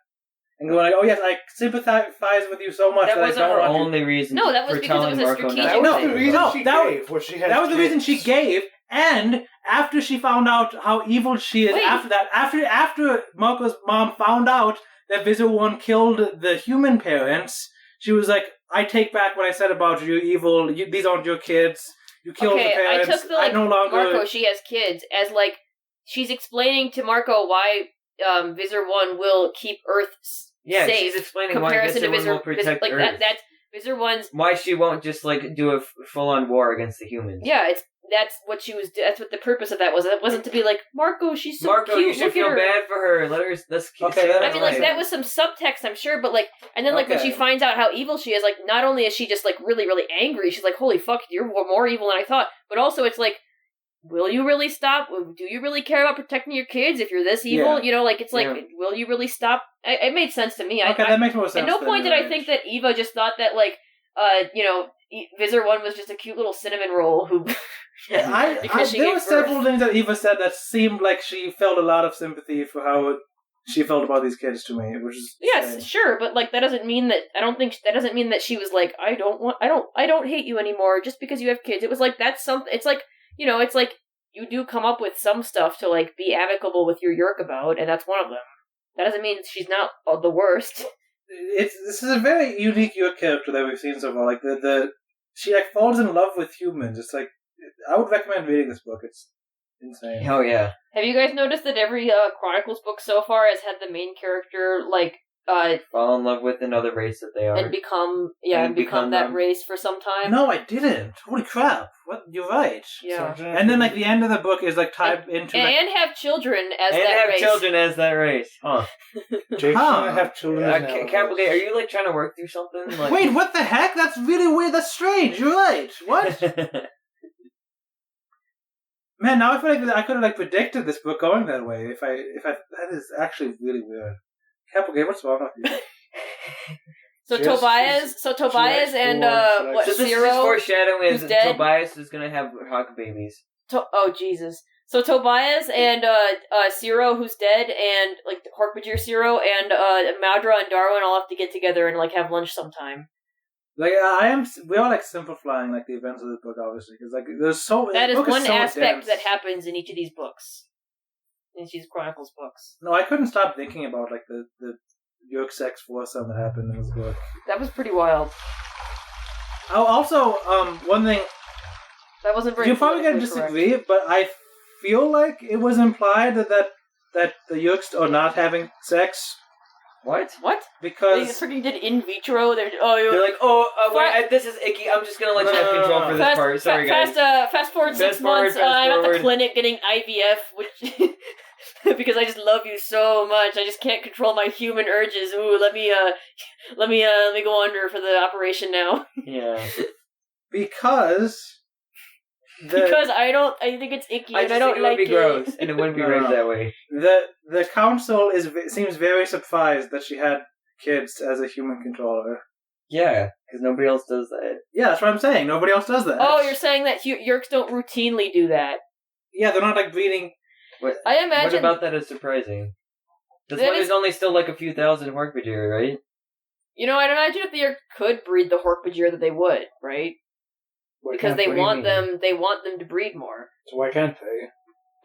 And going like, oh yes, I sympathize with you so much That that I wasn't don't her want you. only reason. No, that was for because it telling was a Marco strategic not That to was kill the her. reason No, she that gave. Was she had That was the kids. reason she gave, And after she found out how evil she is, Wait. after Marco's mom found out that Visser 1 killed the human parents, she was like, I take back what I said about you, evil. These aren't your kids. You killed the parents. I took the, no longer... Marco, she has kids, as, like, she's explaining to Marco why Visser 1 will keep Earth safe. She's explaining why Visser 1 will protect Earth. That's Visser 1's... Why she won't just, like, do a full-on war against the humans. Yeah, that's what she was. That's what the purpose of that was. It wasn't to be like, Marco, she's so Marco, cute. you should feel bad for her. Let's keep. Okay, I mean, like, that was some subtext, I'm sure, but, like, and then, like, when she finds out how evil she is, like, not only is she just, like, really, really angry, she's like, holy fuck, you're more evil than I thought, but also it's like, will you really stop? Do you really care about protecting your kids if you're this evil? Yeah. You know, like, it's like, Yeah. will you really stop? It made sense to me. that makes more sense. At no point did I think that Eva just thought that, like, Visser 1 was just a cute little cinnamon roll who... there were several things that Eva said that seemed like she felt a lot of sympathy for how she felt about these kids to me, which is strange. Sure, but like that doesn't mean that that doesn't mean that she was like, I don't hate you anymore just because you have kids. It was like that's something. It's like, it's like you do come up with some stuff to like be amicable with your Yeerk about, and that's one of them. That doesn't mean she's not the worst. This is a very unique Yeerk character that we've seen so far. Like she like falls in love with humans. It's like I would recommend reading this book. It's insane. Oh yeah. Have you guys noticed that every Chronicles book so far has had the main character like fall in love with another race that they are and become that them. race for some time? No, I didn't. Holy crap! What? You're right. Yeah. And then like the end of the book is like tied into and have children as and that have race. children as that race. Huh? Jason have children. Can't believe. Are you like trying to work through something? Like... Wait, what the heck? That's really weird. That's strange. You're right. What? Man, now I feel like I could have like predicted this book going that way. If I that is actually really weird. Capplegate, what's wrong with you? Tobias and So this is Zero, just foreshadowing who's is dead? Tobias is gonna have hawk babies. Oh Jesus! So Tobias and Zero, who's dead, and like Hork-Bajir Zero and Madra and Darwin all have to get together and like have lunch sometime. Like we are like simplifying like the events of this book, obviously, because like there's so that is one so aspect dense. that happens in each of these books, in each of these Chronicles books. No, I couldn't stop thinking about like the Yeerk sex foursome that happened in this book. That was pretty wild. Oh, also, one thing That wasn't very. you're probably gonna disagree, but I feel like it was implied that the Yeerks are not having sex. What? They Because freaking did in vitro. They're like, wait, this is icky. I'm just gonna let you have control for this part. Sorry, guys. Fast forward 6 months. I'm at the forward. clinic getting IVF, which because I just love you so much. I just can't control my human urges. Ooh, let me go under for the operation now. Yeah. Because I think it's icky and I don't like it. Would be gross, and it wouldn't be raised that way. The council seems very surprised that she had kids as a human controller. Yeah, because nobody else does that. Yeah, that's what I'm saying. Nobody else does that. Oh, you're saying that Yeerks don't routinely do that? Yeah, they're not like breeding. I imagine. What about that is surprising? This That one is only still like a few thousand Hork-Bajir, right? I'd imagine if the Yeerk could breed the Hork-Bajir that they would, right? Because they want them to breed more. So why can't they?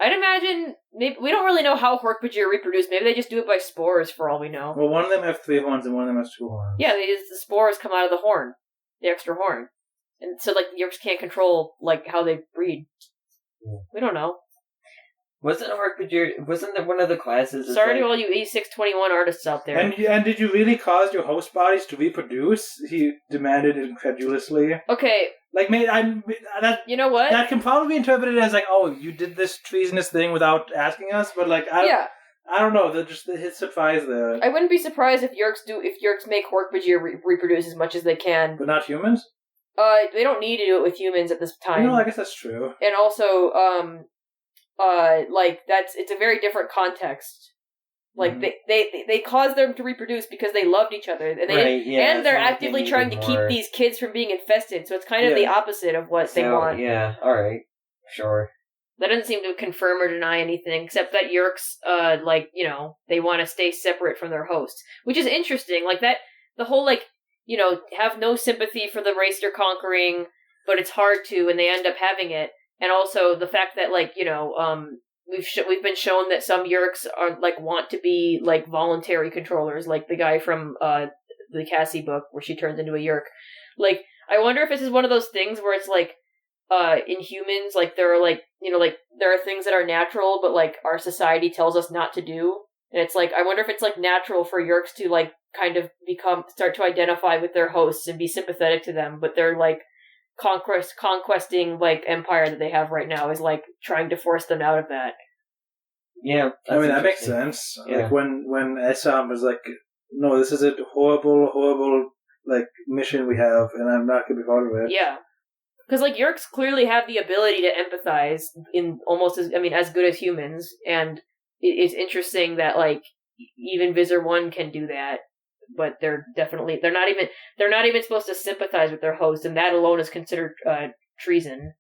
I'd imagine maybe we don't really know how Hork-Bajir reproduce. Maybe they just do it by spores, for all we know. Well, one of them have 3 horns and one of them has 2 horns. Yeah, the spores come out of the horn, the extra horn, and so like the Yeerks can't control like how they breed. Yeah. We don't know. Wasn't that one of the classes? Sorry to all you E621 artists out there. And did you really cause your host bodies to reproduce? He demanded incredulously. Okay. Like, you know what? That can probably be interpreted as like, oh, you did this treasonous thing without asking us, but like, I don't know. His surprise there. I wouldn't be surprised if Yeerks make Hork-Bajir reproduce as much as they can. But not humans? They don't need to do it with humans at this time. I guess that's true. And also, it's a very different context. Like they caused them to reproduce because they loved each other, and and they're actively trying to keep these kids from being infested. So it's kind of the opposite of what they want. Yeah, all right, sure. That doesn't seem to confirm or deny anything, except that Yeerks, they want to stay separate from their hosts, which is interesting. Like that, the whole have no sympathy for the race you're conquering, but it's hard to, and they end up having it. and also the fact that like we've been shown that some Yeerks are like want to be like voluntary controllers, like the guy from the Cassie book where she turns into a Yeerk. Like, I wonder if this is one of those things where it's like in humans, like there are like like there are things that are natural, but like our society tells us not to do, and it's like I wonder if it's like natural for Yeerks to like kind of start to identify with their hosts and be sympathetic to them, but they're like conquesting like empire that they have right now is like trying to force them out of that. Yeah, I mean that makes sense. Yeah. Like when Essam was like, "No, this is a horrible like mission we have, and I'm not gonna be part of it." Yeah, because like Yeerks clearly have the ability to empathize in almost as good as humans, and it's interesting that like even Visser 1 can do that. But they're not even supposed to sympathize with their host, and that alone is considered treason.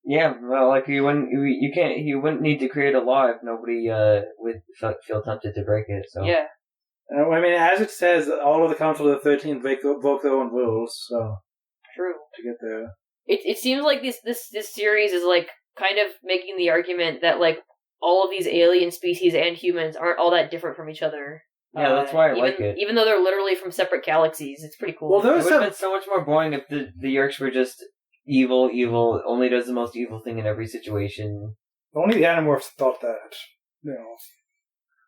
Yeah, well, like you wouldn't need to create a law if nobody would feel tempted to break it. So yeah, I mean, as it says, all of the Council of the 13 invoke their own rules. So true. To get there, it seems like this series is like kind of making the argument that like all of these alien species and humans aren't all that different from each other. Yeah, that's why I like it. Even though they're literally from seperate galaxies, it's pretty cool. Well, it would have been so much more boring if the Yeerks were just evil, only does the most evil thing in every situation. Only the Animorphs thought that.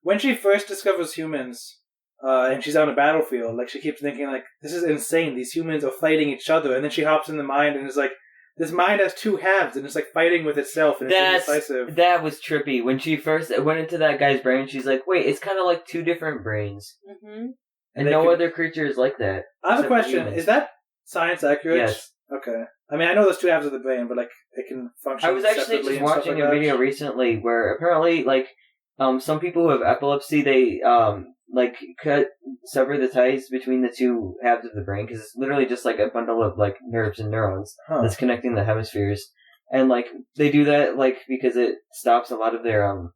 When she first discovers humans, and she's on a battlefield, like she keeps thinking, like, this is insane. These humans are fighting each other, and then she hops in the mind and is like, this mind has two halves, and it's like fighting with itself, and it's indecisive. That was trippy. When she first went into that guy's brain, she's like, wait, it's kind of like two different brains. Mm-hmm. And no other creature is like that. I have a question. Is that science accurate? Yes. Okay. I mean, I know there's two halves of the brain, but like, it can function I was actually just watching a video recently where apparently, like, some people who have epilepsy, they, sever the ties between the two halves of the brain, because it's literally just like a bundle of like nerves and neurons that's connecting the hemispheres, and like they do that like because it stops a lot of their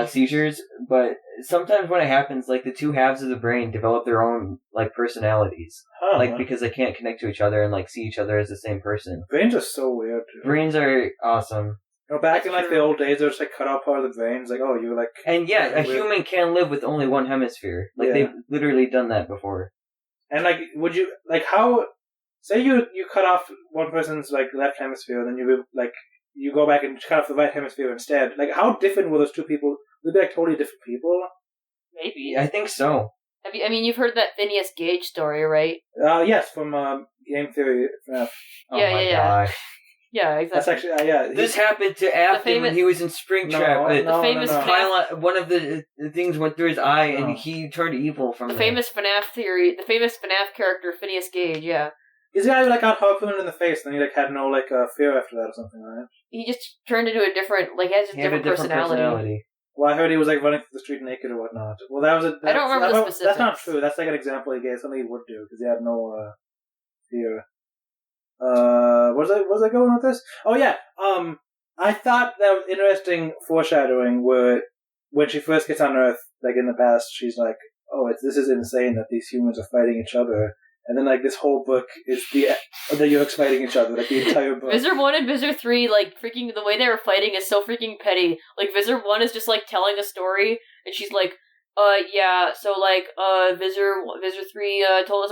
seizures. But sometimes when it happens, like the two halves of the brain develop their own like personalities, because they can't connect to each other and like see each other as the same person. Brains are so weird. Brains are awesome. Back in like the old days, they just like cut out part of the brains. Like, oh, you're like. And yeah, a human can live with only one hemisphere. Like they've literally done that before. And like, would you like how? Say you cut off one person's like left hemisphere, and then you go back and cut off the right hemisphere instead. Like, how different were those two people? Would they be like totally different people? Maybe. I think so. You've heard that Phineas Gage story, right? Yes, from Game Theory. Oh my gosh. Yeah, exactly. That's actually This happened to Afton when he was in Springtrap. The famous FNAF, one of the things went through his eye, and he turned evil from the famous FNAF theory. The famous FNAF character Phineas Gage. Yeah. He's the guy who like got harpooned in the face, and he like had no like fear after that or something, right? He just turned into a different different personality. Well, I heard he was like running through the street naked or whatnot. Well, that was I don't remember the specifics. That's not true. That's like an example he gave, something he would do because he had no fear. Was I going with this? Oh yeah. I thought that was interesting foreshadowing where when she first gets on Earth, like in the past, she's like, "Oh, this is insane that these humans are fighting each other." And then, like, this whole book is the Yeerks fighting each other, like, the entire book. Visser 1 and Visser 3, like, freaking, the way they were fighting is so freaking petty. Like, Visser 1 is just, like, telling a story, and she's like, Visser 3, told us,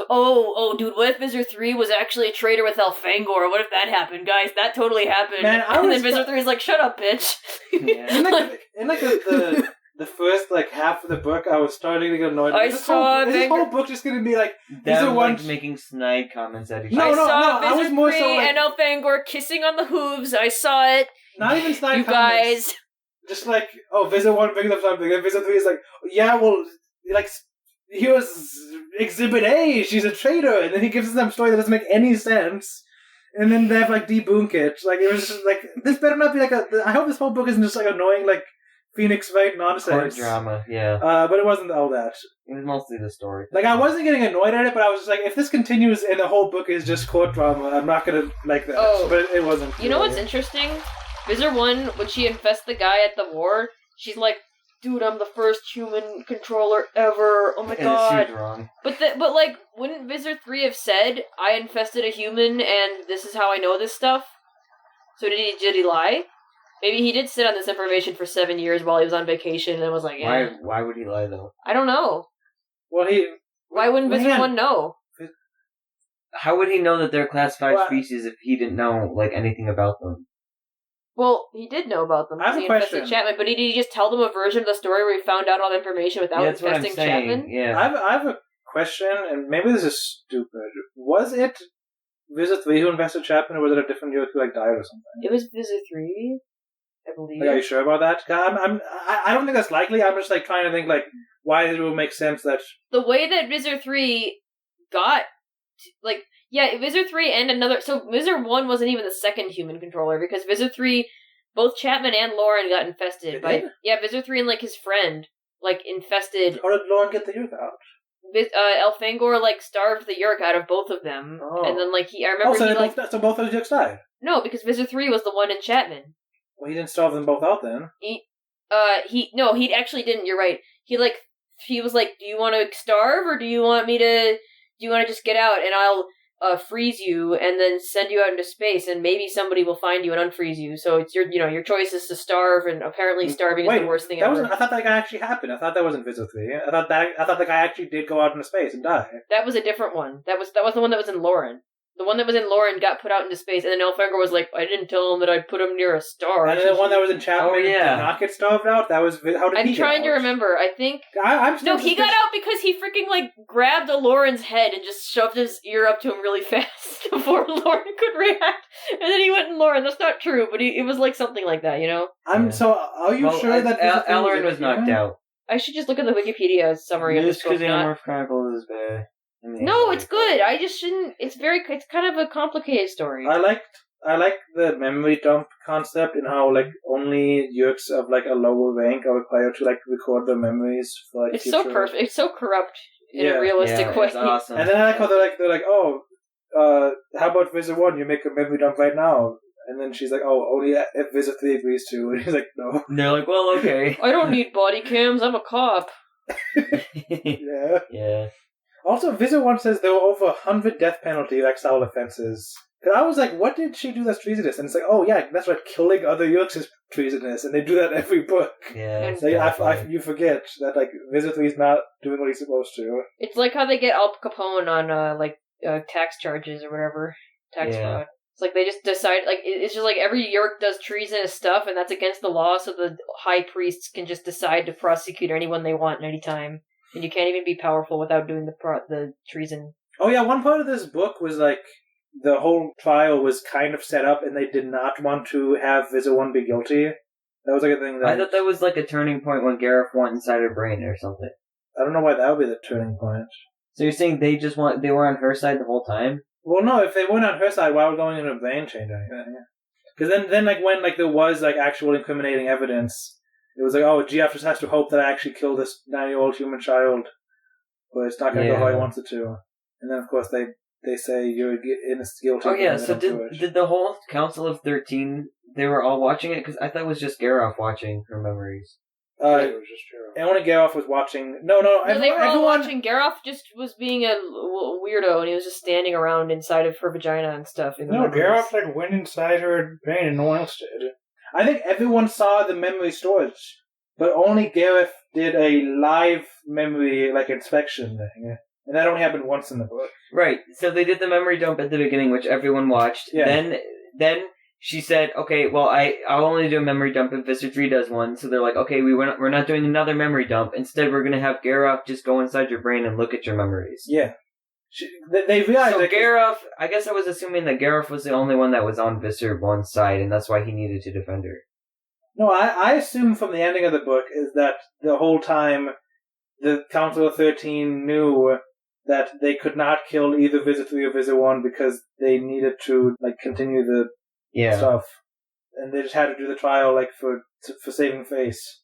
dude, what if Visser 3 was actually a traitor with Elfangor? What if that happened, guys? That totally happened. Man, and then Visser 3 is like, shut up, bitch. Yeah. The first like half of the book, I was starting to get annoyed. This whole book just going to be like them like making snide comments at each other. I saw Visser 3 and Elfangor kissing on the hooves. I saw it. Not even snide you comments. Guys. Just like, Visser 1 brings up something, and Visser 3 is like, yeah, well, like, here's Exhibit A, she's a traitor, and then he gives them a story that doesn't make any sense. And then they have like debunk it. Like, it was just like, this better not be like I hope this whole book isn't just like annoying like Phoenix Wright nonsense. Court drama, yeah. But it wasn't all that. It was mostly the story. Like, I wasn't getting annoyed at it, but I was just like, if this continues and the whole book is just court drama, I'm not gonna like that. Oh, but it wasn't. You know what's interesting? Visser 1, when she infests the guy at the war, she's like, dude, I'm the first human controller ever. Oh my god. She's wrong. But like, wouldn't Visser 3 have said, I infested a human and this is how I know this stuff? So did he lie? Maybe he did sit on this information for 7 years while he was on vacation and was like, yeah. Why would he lie, though? I don't know. Well, Why wouldn't Visser 1 know? How would he know that they're classified Well, species if he didn't know, like, anything about them? Well, he did know about them. I have He a infested question. Chapman, but did he just tell them a version of the story where he found out all the information without Yeah, that's what I'm infesting saying. Chapman? Yeah. I have a question, and maybe this is stupid. Was it Visser 3 who invested Chapman, or was it a different Yeerk who died or something? It was Visser 3, I believe. Like, are you sure about that? 'Cause I don't think that's likely. I'm just like trying to think like why it would make sense that The way that Visser 3 got, like, yeah, Visser 3 and another, so Visser 1 wasn't even the second human controller, because Visser 3, both Chapman and Lauren got infested They by, did? yeah, Visser 3 and, like, his friend, like, infested, how did Lauren get the Yeerk out? Elfangor, like, starved the Yeerk out of both of them, Oh. and then, like, I remember so he, they like, both both of the Yeerks died. no, because Visser 3 was the one in Chapman. Well, he didn't starve them both out then. He actually didn't, you're right. He was like, do you want to starve, or do you want to just get out, and I'll, freeze you, and then send you out into space, and maybe somebody will find you and unfreeze you, so it's your choice is to starve, and apparently starving is the worst thing ever. I thought that guy actually happened. I thought that wasn't Visser 3. I thought the guy actually did go out into space and die. That was a different one. That was the one that was in Lauren. The one that was in Lauren got put out into space, and then Elfangor was like, I didn't tell him that I'd put him near a star. And then the one that was in Chapman Oh, yeah. did not get starved out. That was how did he I'm get trying to out? remember. I think... I'm still No, he got out because he freaking, like, grabbed a Lauren's head and just shoved his ear up to him really fast before Lauren could react. And then he went in Lauren. That's not true, but it was like something like that, you know? So are you sure that Visser 3 Ellerin was knocked out? I should just look at the Wikipedia summary of this Just book. because the Animorph Chronicles is bad. No, it's good. I just shouldn't... It's kind of a complicated story. I like the memory dump concept and how like only Yeerks of like a lower rank are required to like record their memories for like It's future... so perfect. It's so corrupt in Yeah. a realistic way. It's awesome. And then I like how they're like, oh, how about Visser 1? You make a memory dump right now. And then she's like, oh, only if Visser 3 agrees to. And he's like, no. And they're like, well, okay. I don't need body cams. I'm a cop. Yeah. Yeah. Also, Visser 1 says there were over 100 death penalty exile offenses. Because I was like, what did she do that's treasonous? And it's like, oh yeah, that's right, killing other Yeerks is treasonous. And they do that every book. Yeah. And So you forget that like Visser 3 is not doing what he's supposed to. It's like how they get Al Capone on tax charges or whatever. Tax fraud. It's like they just decide, like, it's just like every Yeerk does treasonous stuff, and that's against the law, so the high priests can just decide to prosecute anyone they want at any time. And you can't even be powerful without doing the treason. Oh yeah, one part of this book was like, the whole trial was kind of set up, and they did not want to have Visser 1 be guilty. That was like a thing that... I thought that was like a turning point when Gareth went inside her brain or something. I don't know why that would be the turning point. So you're saying they were on her side the whole time? Well, no, if they weren't on her side, why would going in her brain change anything? Because then like when like there was like actual incriminating evidence, it was like, oh, Geoff just has to hope that I actually killed this 9-year-old human child, but it's not going to go how he wants it to. And then of course they say you're guilty. Oh yeah, so did the whole Council of 13, they were all watching it? Because I thought it was just Gareth watching her memories. It was just true. And only Gareth was watching. No, they were all watching. Gareth just was being a weirdo, and he was just standing around inside of her vagina and stuff. No, Gareth like went inside her brain, and no one else did. I think everyone saw the memory storage, but only Gareth did a live memory like inspection thing, and that only happened once in the book. Right. So they did the memory dump at the beginning, which everyone watched. Yeah. Then she said, okay, well, I'll only do a memory dump if Visser 3 does one. So they're like, okay, we're not doing another memory dump. Instead, we're going to have Gareth just go inside your brain and look at your memories. Yeah. They realized... So Gareth, I guess I was assuming that Gareth was the only one that was on Visser 1's side, and that's why he needed to defend her. No, I assume from the ending of the book is that the whole time the Council of 13 knew that they could not kill either Visser 3 or Visser 1 because they needed to like continue the stuff, and they just had to do the trial like for saving face.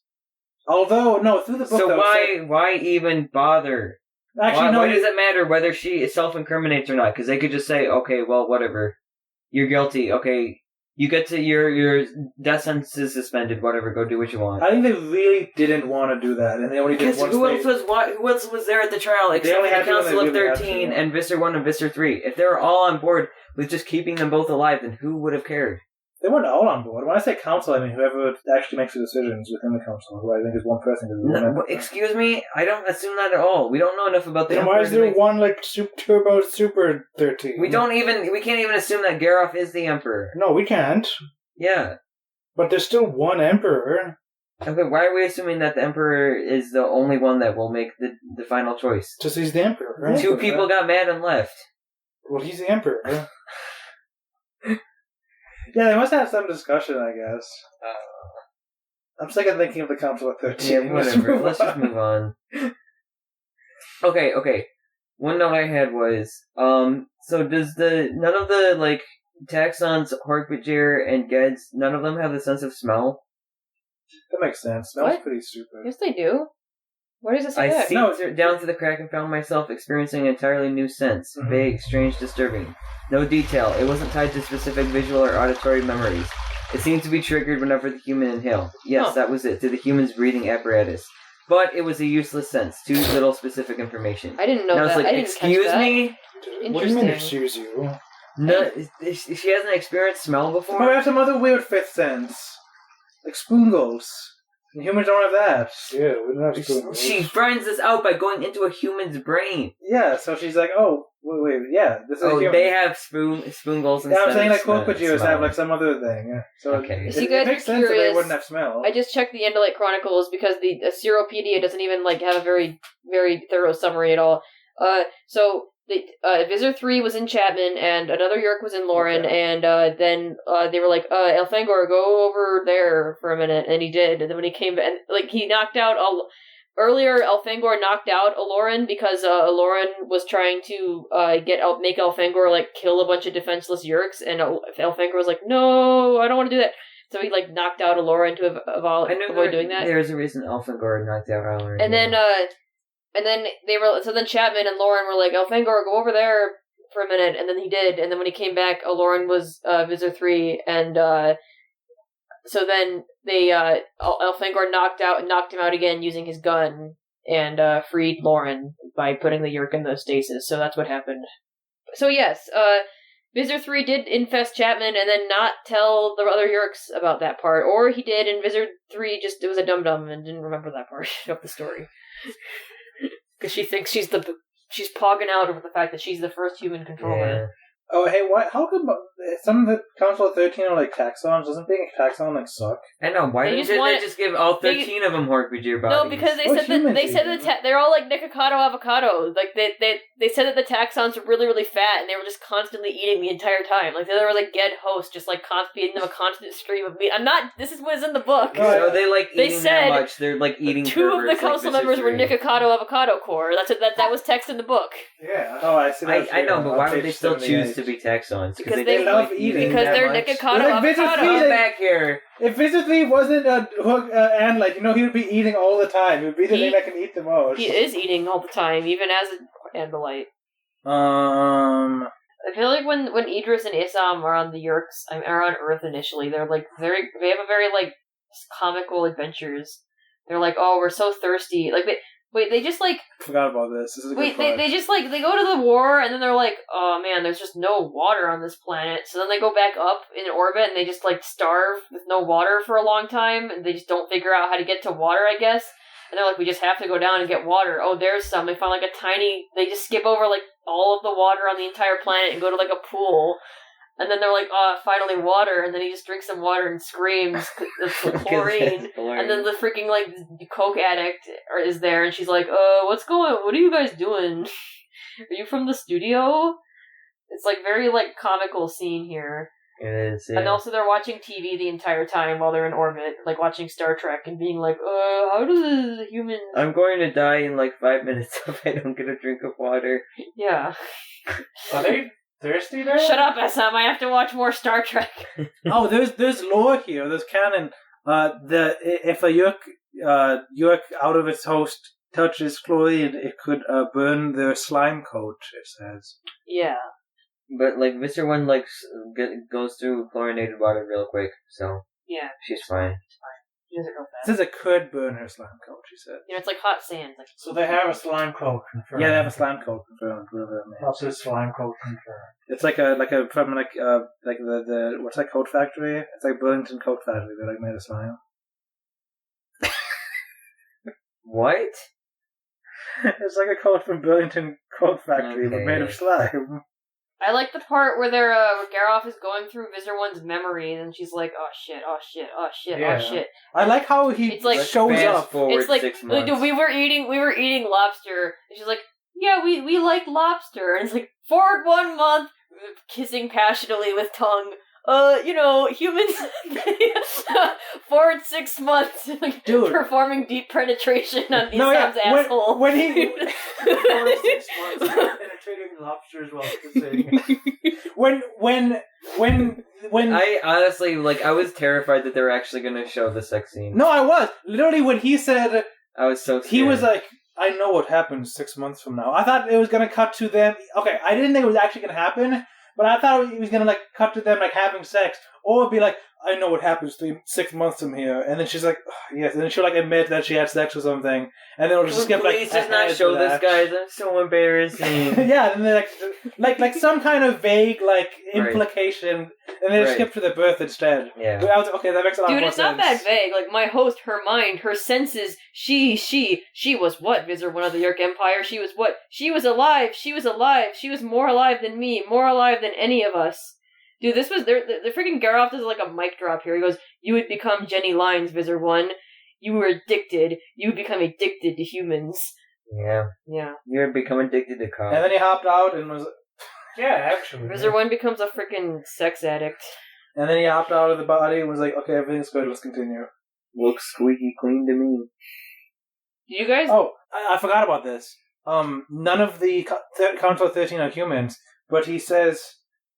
Although no, through the book. So why even bother? Actually, why does it matter whether she self-incriminates or not? Because they could just say, okay, well, whatever, you're guilty. Okay, you get to your death sentence is suspended. Whatever, go do what you want. I think they really didn't want to do that, and they only did one. Who else was there at the trial except for the Council of 13 and Visser 1 and Visser 3? If they were all on board with just keeping them both alive, then who would have cared? They weren't all on board. When I say council, I mean whoever actually makes the decisions within the council, who I think is one person. Excuse me? I don't assume that at all. We don't know enough about the Then Emperor. why is there one, like, Turbo Super 13? We can't even assume that Garroff is the Emperor. No, we can't. Yeah. But there's still one Emperor. Okay, why are we assuming that the Emperor is the only one that will make the final choice? Just he's the Emperor, right? Two people got mad and left. Well, he's the Emperor. Yeah, they must have some discussion, I guess. I'm sick of thinking of the Council of 13. Yeah, whatever. Let's just move on. Okay. One note I had was, so does none of the, like, taxons, Hork-Bajir, and Geds, none of them have the sense of smell? That makes sense. Smells What? pretty stupid. Yes, they do. Where does it say I that? seeped down through the crack and found myself experiencing an entirely new sense. Mhm. Vague, strange, disturbing. No detail. It wasn't tied to specific visual or auditory memories. It seemed to be triggered whenever the human inhaled. Yes, Huh. that was it, to the human's breathing apparatus. But it was a useless sense. Too little specific information. I didn't know And I was that. like, I didn't excuse catch that. me? What do you mean, Interesting. excuse you? No, she hasn't experienced smell before? But we have some other weird fifth sense. Like spoongles. And humans don't have that. Yeah, we don't have spoongles. She finds this out by going into a human's brain. Yeah, so she's like, oh, wait, yeah, this is a Oh, human. they have spoongles and Yeah, I'm stuff. saying like Hork-Bajirs have like some other thing. Yeah. So Okay. it, If you it guys makes are sense that they curious, wouldn't have smell. I just checked the Endlight Chronicles because the Seropedia doesn't even like have a very, very thorough summary at all. So Visser 3 was in Chapman, and another Yeerk was in Lauren, and then they were like, Elfangor, go over there for a minute, and he did, and then when he came back, like, he knocked out earlier, Elfangor knocked out Aloran because Aloran was trying to make Elfangor, like, kill a bunch of defenseless Yeerks, and Elfangor was like, no, I don't want to do that. So he, like, knocked out Aloran to avoid doing that. There's a reason Elfangor knocked out Aloran. And then then Chapman and Lauren were like, Elfangor, go over there for a minute, and then he did, and then when he came back, Lauren was Visser 3, and so then they Elfangor knocked him out again using his gun, and freed Lauren by putting the Yeerk in the stasis, so that's what happened. So yes, Visser 3 did infest Chapman and then not tell the other Yeerks about that part, or he did, and Visser 3 just was a dum-dum and didn't remember that part of the story. Because she thinks she's pogging out over the fact that she's the first human controller. Oh, hey, what? How come some of the Council of 13 are like taxons? Doesn't being a taxon like suck? I know, why didn't they just give all 13 of them Hork-Bajir bodies? No, because they said that they're all like Nikocado avocado. Like they said that the taxons were really, really fat and they were just constantly eating the entire time. Like there was like Ged host just like feeding them a constant stream of meat. This is what is in the book. So they like They eating said that much, they're like eating two of the perverts, council like members were Visser 3. Nikocado avocado core. That was text in the book. Yeah. Oh, I see. I know, but why would they still choose to be taxons? Because they love like eating Because that they're much? Nikocado Like Visser avocado. 3, Come back here. If Visser 3 wasn't a hook and like he would be eating all the time. He would be the thing that can eat the most. He is eating all the time, even as an Andalite. I I feel like when Idris and Isam are on the Yeerks, are on Earth initially, they have a very like comical adventures. They're like, oh, we're so thirsty. Like they just like forgot about this. This is a good they just like they go to the war and then they're like, oh man, there's just no water on this planet. So then they go back up in orbit and they just like starve with no water for a long time and they just don't figure out how to get to water, I guess. And they're like, we just have to go down and get water. Oh, there's some. They find like they just skip over like all of the water on the entire planet and go to like a pool. And then they're like, oh, finally water. And then he just drinks some water and screams, it's chlorine. And then the freaking like coke addict is there and she's like, what are you guys doing? Are you from the studio? It's like very like comical scene here. It is, yeah. And also they're watching TV the entire time while they're in orbit, like watching Star Trek and being like, how do the humans... I'm going to die in like 5 minutes if I don't get a drink of water. Yeah. Are they thirsty there? Shut up, SM, I have to watch more Star Trek. Oh, there's lore here. There's canon. If a Yeerk out of its host touches chlorine, it could burn their slime coat, it says. Yeah. But like Visser 1 like goes through chlorinated water real quick, so yeah, she's fine. She doesn't know It that. says it could burn her slime coat, she said. You know, it's like hot sand. Like, So they have a slime coat confirmed. Yeah, they have a slime coat confirmed. What's his slime coat confirmed? It's from the what's that coat factory? It's like Burlington Coat Factory. They're like made of slime. What? It's like a coat from Burlington Coat Factory, but made of slime. I like the part where they're where Garroff is going through Visser One's memory, and she's like, "Oh shit! Oh shit! Oh shit! Yeah. Oh shit!" I like how he It's like- shows Fast up. forward It's like 6 months. we were eating lobster, and she's like, "Yeah, we like lobster," and it's like forward 1 month, kissing passionately with tongue. Humans forward 6 months, like, Dude. performing deep penetration on No, yeah, Isam's asshole. when he For 6 months, penetrating lobsters while kissing. when I honestly, I was terrified that they were actually going to show the sex scene. no, I was literally when he said I was so scared. he was like, I know what happens 6 months from now. I thought it was gonna cut to them. Okay, I didn't think it was actually gonna happen, but I thought it was gonna cut to them having sex, or it'd be like, I know what happens 6 months from here, and then she's like, oh, yes, and then she'll admit that she had sex or something, and then it'll just skip Please just not ahead show to this, that. guys. I'm so embarrassing. Yeah, and then like some kind of vague implication, and then Right. skip to the birth instead. Yeah. I was like, okay, that makes a lot Dude, more it's sense. not that vague. Like, my host, her mind, her senses, she was what, Visser, one of the Yeerk Empire? She was what? She was alive, she was more alive than me, more alive than any of us. Dude, this was, the freaking Garroff does a mic drop here. He goes, you would become Jenny Lyons, Visser 1. You were addicted. You would become addicted to humans. Yeah. Yeah. You're becoming addicted to cock. And then he hopped out and was, Yeah, actually. Visser 1 becomes a freaking sex addict. and then he hopped out of the body and was like, okay, everything's good, let's continue. Looks squeaky clean to me. Do you guys... Oh, I forgot about this. None of the Council of 13 are humans, but he says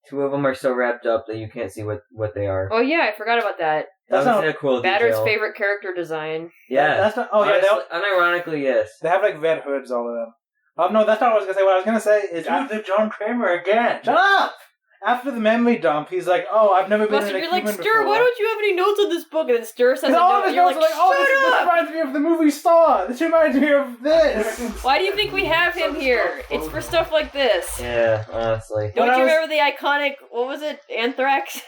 2 of them are so wrapped up that you can't see what they are. Oh, yeah, I forgot about that. That's That was not- a cool Batter's detail. favorite character design. Yeah. that's not. Oh yeah, Honestly, unironically, yes. they have red hoods, all of them. No, that's not what I was gonna say. What I was gonna say is Dude, John Kramer again. shut up. After the memory dump, he's like, "Oh, I've never been Buster, in a you're human like, before." Stir, why don't you have any notes on this book? And then Stir says a Because all note, of his and you're notes like, are like, "Oh, this shut up! reminds me of the movie Saw. This reminds me of this." Why do you think we have him here? It's for stuff like this. Yeah, honestly. Don't When I you was- remember the iconic, what was it, Anthrax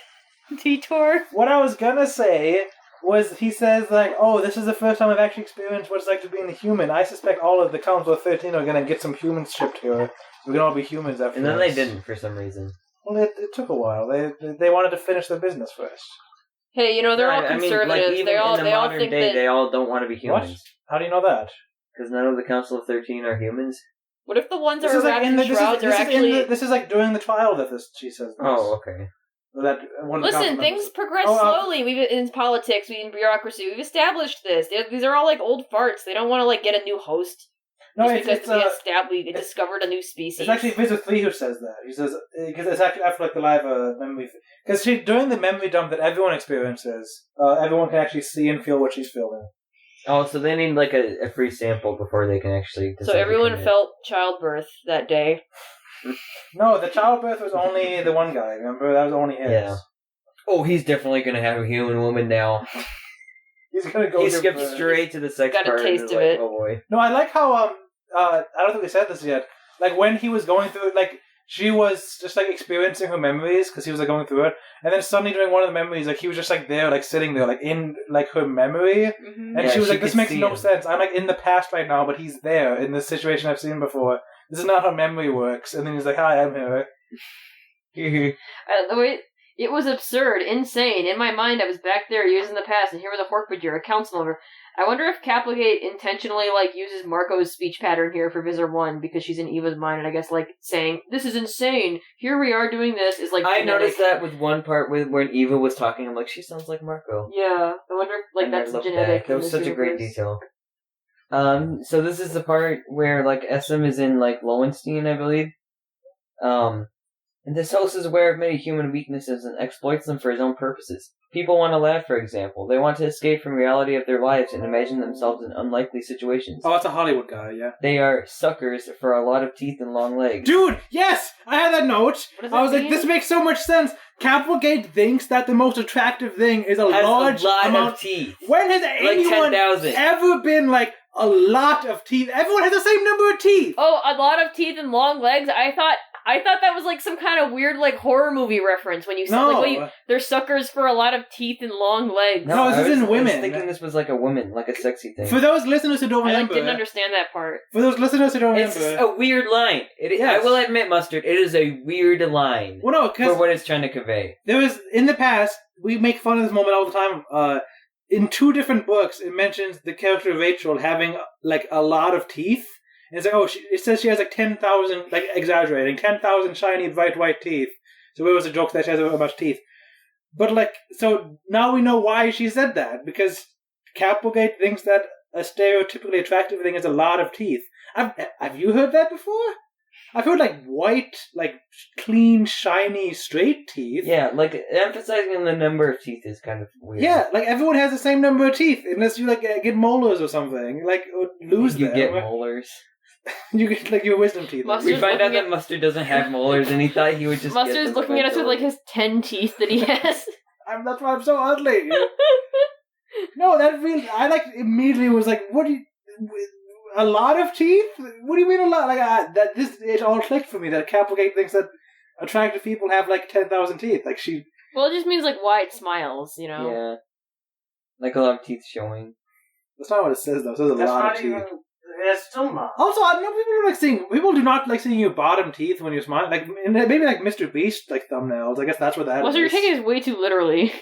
detour? What I was gonna say was, he says "Oh, this is the first time I've actually experienced what it's like to be a human. I suspect all of the Council of 13 are gonna get some humans shipped here. We're gonna all be humans after And then they this." didn't for some reason. Well, it took a while. They wanted to finish their business first. Hey, they're all I mean, conservatives. even they all in the modern think day, that. they all don't want to be humans. What? How do you know that? Because none of the Council of 13 are humans. What if the ones that This are is like wrapped in in the, this shrouds is, are this is actually? this is like during the trial that she says this. Oh, okay. Or that one of the Listen, council things members- progress Oh, slowly. In politics, in bureaucracy, we've established this. These are all old farts. They don't want to get a new host. No, just it's because we discovered a new species. It's actually Visser 3 who says that. He says, because it's actually after the live memory. Because during the memory dump that everyone experiences, everyone can actually see and feel what she's feeling. Oh, so they need a free sample before they can actually decide So to everyone commit. felt childbirth that day. No, the childbirth was only the one guy, remember? That was only his. Yeah. Oh, he's definitely going to have a human woman now. He's gonna go He give skipped birth. straight to the sex Got a part. and taste was of like, it. Oh boy. No, I like how, I don't think we said this yet. When he was going through it, she was just experiencing her memories because he was going through it, and then suddenly during one of the memories, he was just there, sitting there, in her memory, Mm-hmm. and Yeah, she was she like, "This could makes see no him. sense. I'm in the past right now, but he's there in this situation I've seen before. This is not how memory works." And then he's like, "Hi, I'm here." The way it was absurd, insane. In my mind, I was back there years in the past, and here was a Hork-Bajir, a council member. I wonder if Capligate intentionally uses Marco's speech pattern here for Visser 1 because she's in Eva's mind, and I guess saying, "This is insane. Here we are doing this" is I genetic. noticed that with one part when Eva was talking. I'm like, she sounds like Marco. Yeah, I wonder if And I that's looked genetic. back. That in was this such a great universe. detail. So this is the part where Essem is in Lowenstein, I believe. And this host is aware of many human weaknesses and exploits them for his own purposes. People want to laugh, for example. They want to escape from reality of their lives and imagine themselves in unlikely situations. Oh, it's a Hollywood guy, yeah. They are suckers for a lot of teeth and long legs. Dude, yes! I had that note. What does I was that like, mean? this makes so much sense. Capelgate thinks that the most attractive thing is a Has large a lot amount of teeth. When has Like anyone 10,000. ever been like a lot of teeth? Everyone has the same number of teeth. Oh, a lot of teeth and long legs. I thought that was like some kind of weird like horror movie reference when you said like they're suckers for a lot of teeth and long legs. No, this I isn't was women. thinking this was like a woman, like a sexy thing. For those listeners who don't I remember, didn't understand that part. For those listeners who don't It's remember, a weird line. Yes. I will admit, Mustard, it is a weird line well, no, for because what it's trying to convey. there was in the past we make fun of this moment all the time. In 2 different books, it mentions the character Rachel having like a lot of teeth. And it's like, it says she has like 10,000, like exaggerating, 10,000 shiny bright white teeth. So it was a joke that she has a much teeth. But like, so now we know why she said that, because Capelgate thinks that a stereotypically attractive thing is a lot of teeth. Have you heard that before? I've heard like white, like clean, shiny, straight teeth. Yeah, like emphasizing the number of teeth is kind of weird. Yeah, like everyone has the same number of teeth, unless you like get molars or something, like or lose you them. get molars. You get like your wisdom teeth. Mustard's We find out looking that Mustard doesn't have molars, and he thought he would just. Mustard's get them looking at us with like his 10 teeth that he has. That's why I'm so ugly. No, that really, I like immediately was like, what do you? A lot of teeth? What do you mean a lot? Like that? It all clicked for me that Capelgate thinks that attractive people have like 10,000 teeth. Like she. Well, it just means like wide smiles, you know. Yeah, like a lot of teeth showing. That's not what it says though. It says a That's lot not of teeth. even. It's still not. Also, I know people don't like seeing. People do not like seeing your bottom teeth when you smile. Like maybe like Mr. Beast like thumbnails. I guess that's what that Well, is. so you're taking this way too literally.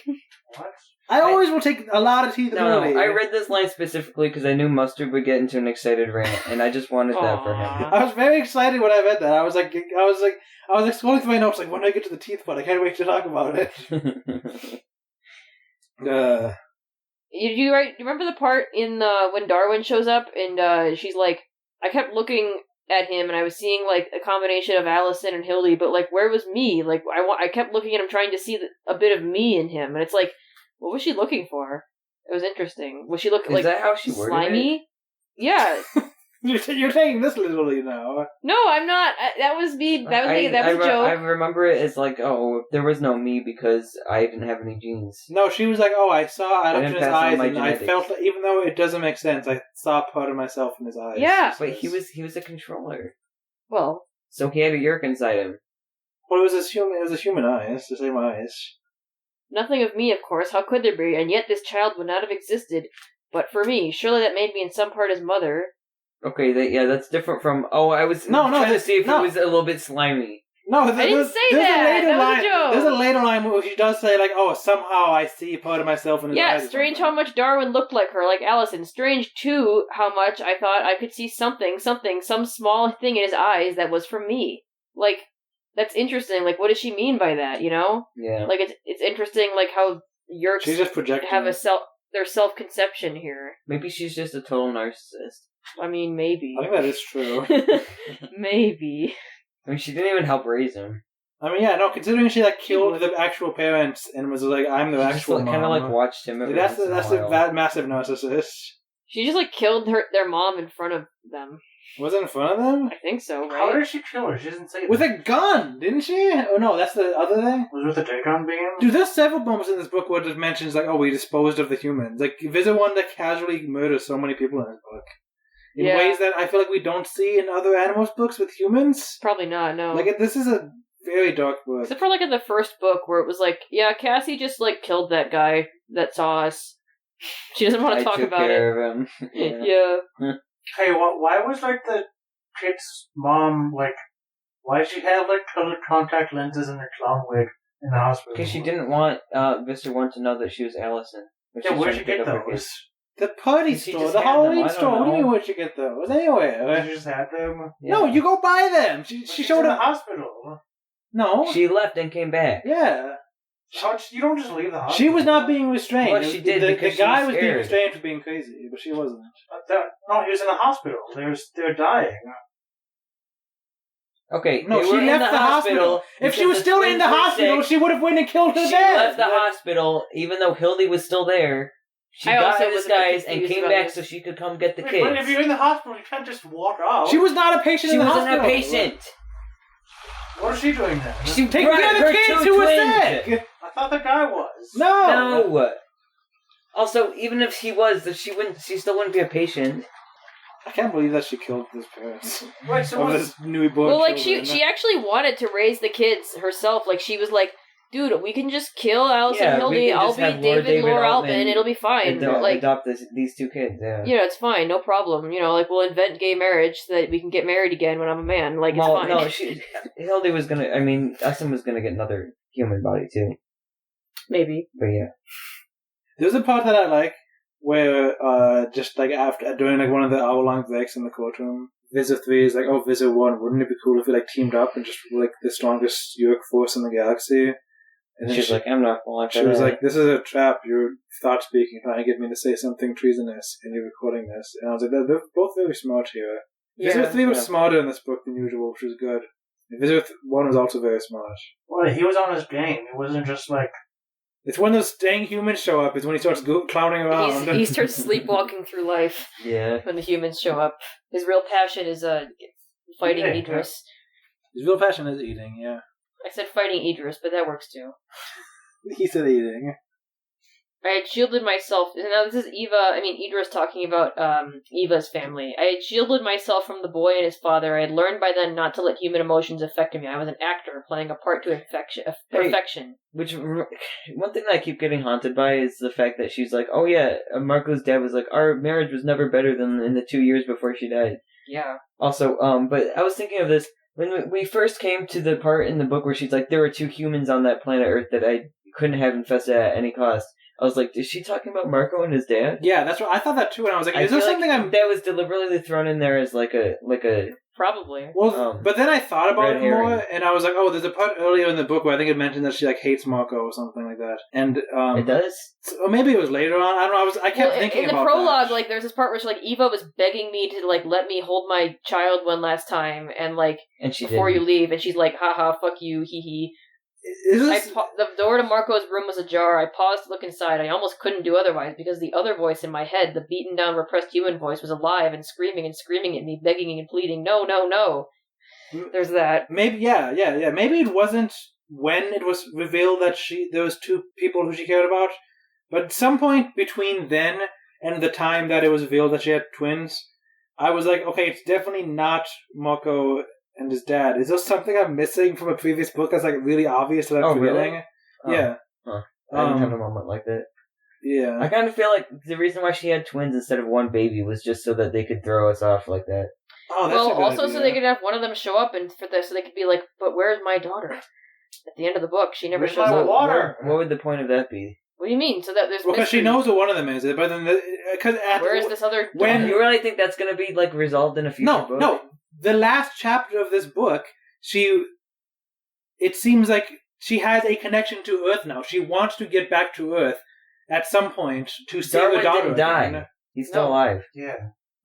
What? I always will take a lot of teeth. No, literally. I read this line specifically because I knew Mustard would get into an excited rant, and I just wanted that for him. Aw. I was very excited when I read that. I was like scrolling through my notes, like when do I get to the teeth part? I can't wait to talk about it. You remember the part in when Darwin shows up and she's like, I kept looking at him and I was seeing like a combination of Allison and Hildy, but like where was me? Like I kept looking at him trying to see a bit of me in him, and it's like, what was she looking for? It was interesting. Was she looking like Is that how she worded slimy? it? Yeah. You're taking this literally now. No, I'm not. That was me. That was a joke. I remember it as like, oh, there was no me because I didn't have any genes. No, she was like, I saw. I looked in didn't his pass on eyes, my and genetics. I felt that even though it doesn't make sense, I saw part of myself in his eyes. Yeah. But he was a controller, Well, so he had a Yeerk inside him. Well, it was a human. It was a human eye. It's the same eyes. nothing of me, of course. How could there be? And yet this child would not have existed. But for me, surely that made me in some part his mother. Okay, that's different from. Oh, I was trying to see if no. it was a little bit slimy. No, I didn't say there's that. A later That was a line, joke. There's a later line where she does say like, somehow I see part of myself in his eyes. Yeah, strange how much Darwin looked like her, like Allison. Strange, too, how much I thought I could see some small thing in his eyes that was from me. Like, that's interesting. Like, what does she mean by that, you know? Yeah. Like, it's interesting, like, how Yeerks She's just projecting. have their self-conception here. Maybe she's just a total narcissist. I mean, maybe. I think that is true. Maybe. I mean, she didn't even help raise him. I mean, yeah, no. Considering she like killed the actual parents and was like, "I'm the actual mom." Kind of like watched him. Every That's once in a while. that massive narcissist. She just, like, killed their mom in front of them. Was it in front of them I think so, right? How did she kill her? She doesn't say with that. a gun? Didn't she? Oh no, that's the other thing. Was it with a Dagon beam? Dude, there's several moments in this book where it mentions like, we disposed of the humans. Like, Visser one that casually murders so many people in this book. In Yeah. ways that I feel like we don't see in other Animals books with humans. Probably not, no. Like, this is a very dark book. Except for, like, in the first book where it was like, yeah, Cassie just, like, killed that guy that saw us. She doesn't want to talk took about it. care of him. Yeah. Hey, why was, like, the kid's mom, like, why did she have, like, colored contact lenses and her clown wig in the hospital? Because she didn't want Visser 1 to know that she was Allison. when Yeah, she's where'd trying she to get pick up her those? kids. The party She store, just the had them, I Halloween don't store. What do you know. mean where'd you get those? Anywhere. She just had them? Yeah. No, you go buy them. She She's showed in the up. hospital. No. She left and came back. Yeah. You don't just leave the hospital. She was not being restrained. Well, she did The because she guy was was being scared. restrained for being crazy, but she wasn't. No, he was in the hospital. They're dying. Okay, No, they she were in left the hospital. If she because was the still in twins the were hospital, sick. she would have went and killed her She then. left the hospital, even though Hildy was still there. She I got also her was a bit disguise and confused came about back this. so she could come get the But kids. if you're in the hospital, you can't just walk out. She was not a patient She in the wasn't hospital. a patient. What is she doing then? She Taking brought care of her the kids two who were twins. sick. I thought the guy was. No. Also, even if she was, she still wouldn't be a patient. I can't believe that she killed his parents. Wait, so Of was this newborn Well, like children. she actually wanted to raise the kids herself. Like she was like, dude, we can just kill Alice Yeah, and we Hildy. can I'll just be have Lord David Lore Altman Altman. It'll be fine. Adopt these two kids. Yeah. You know, it's fine, no problem. You know, like we'll invent gay marriage so that we can get married again when I'm a man. Like it's fine. No, Hildy was gonna. I mean, Essim was gonna get another human body too. Maybe. But yeah. There's a part that I like where, just like after during like one of the hour-long breaks in the courtroom, Visser 3 is like, "Oh, Visser 1, wouldn't it be cool if we like teamed up and just were like the strongest Yeerk force in the galaxy?" And then She's like, I'm not falling for she was that. like, "This is a trap. You're thought speaking, trying to get me to say something treasonous, and you're recording this." And I was like, "They're both very smart here." Visser 3 was smarter in this book than usual, which was good. And Visser 1 was also very smart. Well, he was on his game. It wasn't just like. It's when those dang humans show up. It's when he starts clowning around. He starts sleepwalking through life Yeah. when the humans show up. His real passion is fighting Yeah. Idris. His real passion is eating. Yeah, I said fighting Idris, but that works too. he said eating. I had shielded myself. Now this is Idris talking about Eva's family. I had shielded myself from the boy and his father. I had learned by then not to let human emotions affect me. I was an actor playing a part to perfection. Which one thing that I keep getting haunted by is the fact that she's like, "Oh yeah, Marco's dad was like, our marriage was never better than in the 2 years before she died." Yeah. Also, but I was thinking of this when we first came to the part in the book where she's like, "There were 2 humans on that planet Earth that I couldn't have infested at any cost." I was like, is she talking about Marco and his dad? Yeah, that's what I thought that too, and I was like, I "Is there feel something like I'm?" that was deliberately thrown in there as like a Probably. Well, but then I thought about red it more, herring. and I was like, "Oh, there's a part earlier in the book where I think it mentioned that she like hates Marco or something like that." And it does. or maybe it was later on. I don't know. I kept thinking in the about prologue, that. like there's this part where she, like Eva was begging me to like let me hold my child one last time, and like And she before did. you leave, and she's like, haha, fuck you, hee hee. Is this? The door to Marco's room was ajar. I paused to look inside. I almost couldn't do otherwise because the other voice in my head, the beaten down, repressed human voice, was alive and screaming at me, begging and pleading, no, no, no. There's that. Maybe, yeah. Maybe it wasn't when it was revealed that there was 2 people who she cared about, but at some point between then and the time that it was revealed that she had twins, I was like, okay, it's definitely not Marco and his dad. Is there something I'm missing from a previous book that's like really obvious that I'm forgetting? Really? Oh. Yeah. Huh. I didn't have a moment like that. Yeah. I kind of feel like the reason why she had twins instead of one baby was just so that they could throw us off like that. Oh, that's Well, a good also idea. so they could have one of them show up and for this, so they could be like, but where's my daughter? At the end of the book, she never Where's shows my up. water? What would the point of that be? What do you mean? So that there's Well, because she mystery. knows what one of them is, but then Where is this other? when- daughter? You really think that's going to be like resolved in a future book? No. The last chapter of this book, it seems like she has a connection to Earth now. She wants to get back to Earth at some point to see her Darwin daughter didn't die. again. He's still No. alive. Yeah.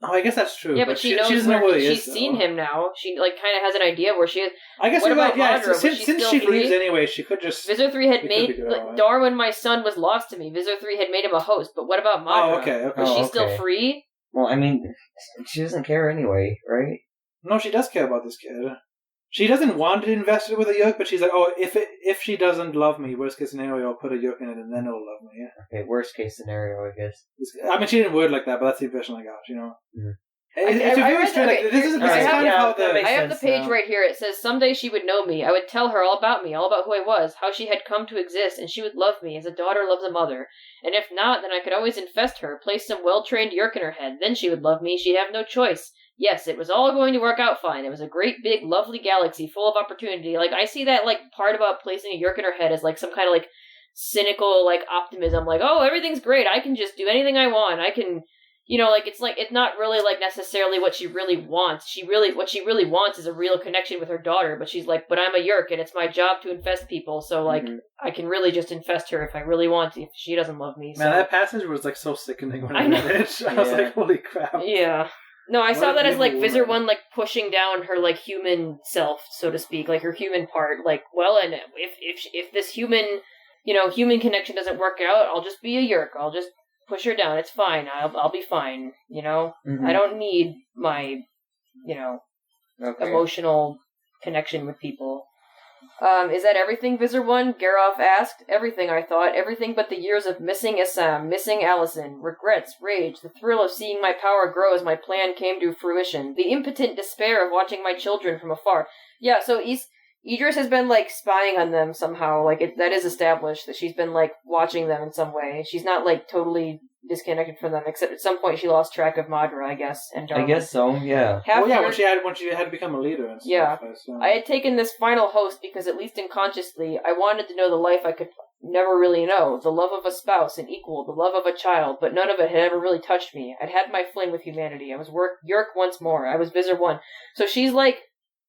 Oh, I guess that's true. Yeah, but she knows doesn't know where where he she's is, seen though. him now. She like kind of has an idea where she is. I guess What you're about right. Yeah, Madra? Was since she since still she free? leaves anyway, she could just. Visser 3 had It could made be good, like, alright. Darwin, my son, was lost to me. Visser 3 had made him a host, but what about Madra? Oh, okay. Was she Oh, still okay. free? Well, I mean, she doesn't care anyway, right? No, she does care about this kid. She doesn't want to invest it with a Yeerk, but she's like, oh, if she doesn't love me, worst case scenario, I'll put a Yeerk in it and then it'll love me. Yeah. Okay, worst case scenario, I guess. I mean, she didn't word it like that, but that's the impression I got. Mm. It's a I very read strange. that- Like, this is I have- kind of how that makes I have the sense page now. right here. It says, someday she would know me. I would tell her all about me, all about who I was, how she had come to exist, and she would love me as a daughter loves a mother. And if not, then I could always infest her, place some well-trained Yeerk in her head. Then she would love me. She'd have no choice. Yes, it was all going to work out fine. It was a great, big, lovely galaxy full of opportunity. Like, I see that, like, part about placing a Yeerk in her head as, like, some kind of, like, cynical, like, optimism. Like, oh, everything's great. I can just do anything I want. I can... You know, like, it's not really, like, necessarily what she really wants. What she really wants is a real connection with her daughter, but she's like, but I'm a Yeerk, and it's my job to infest people, so, like, I can really just infest her if I really want to, if she doesn't love me. So. Man, that passage was, like, so sickening when I I know. read it. I was Yeah. like, holy crap. Yeah. No, I saw What that if as like people Visser were- 1 like pushing down her like human self, so to speak, like her human part. Like, well, and if this human, human connection doesn't work out, I'll just be a Yeerk. I'll just push her down. It's fine. I'll be fine. I don't need my, Okay. emotional connection with people. Is that everything, Visser 1? Garoff asked. Everything, I thought. Everything but the years of missing Assam, missing Allison, regrets, rage, the thrill of seeing my power grow as my plan came to fruition, the impotent despair of watching my children from afar. Yeah, so Idris has been, like, spying on them somehow. Like, that is established, that she's been, like, watching them in some way. She's not, like, totally disconnected from them, except at some point she lost track of Madra, I guess, and Darwin. I guess so, yeah. when she had to become a leader and stuff. Yeah. So. I had taken this final host because, at least unconsciously, I wanted to know the life I could never really know. The love of a spouse, an equal, the love of a child, but none of it had ever really touched me. I'd had my fling with humanity. I was Yeerk once more. I was Visser 1. So she's like,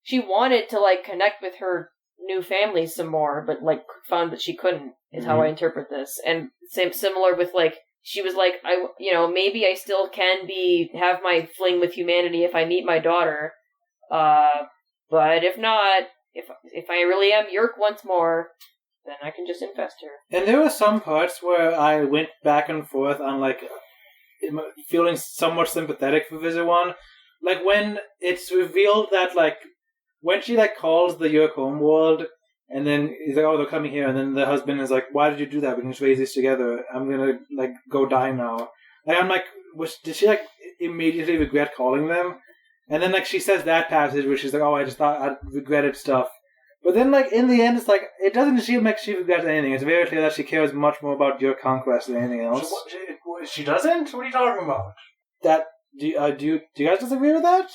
she wanted to, like, connect with her new family some more, but, like, found that she couldn't, is how I interpret this. And similar with, like, she was like, maybe I still can have my fling with humanity if I meet my daughter. But if not, if I really am Yeerk once more, then I can just infest her. And there were some parts where I went back and forth on, like, feeling somewhat sympathetic for Visser 1. Like, when it's revealed that, like, when she, like, calls the Yeerk homeworld, and then he's like, oh, they're coming here, and then the husband is like, why did you do that? We can just raise these together. I'm gonna, like, go die now. Like, I'm like, did she, like, immediately regret calling them? And then, like, she says that passage where she's like, oh, I just thought I regretted stuff. But then, like, in the end, it's like, it doesn't seem like she regrets anything. It's very clear that she cares much more about your conquest than anything else. She doesn't? What are you talking about? Do you guys disagree with that?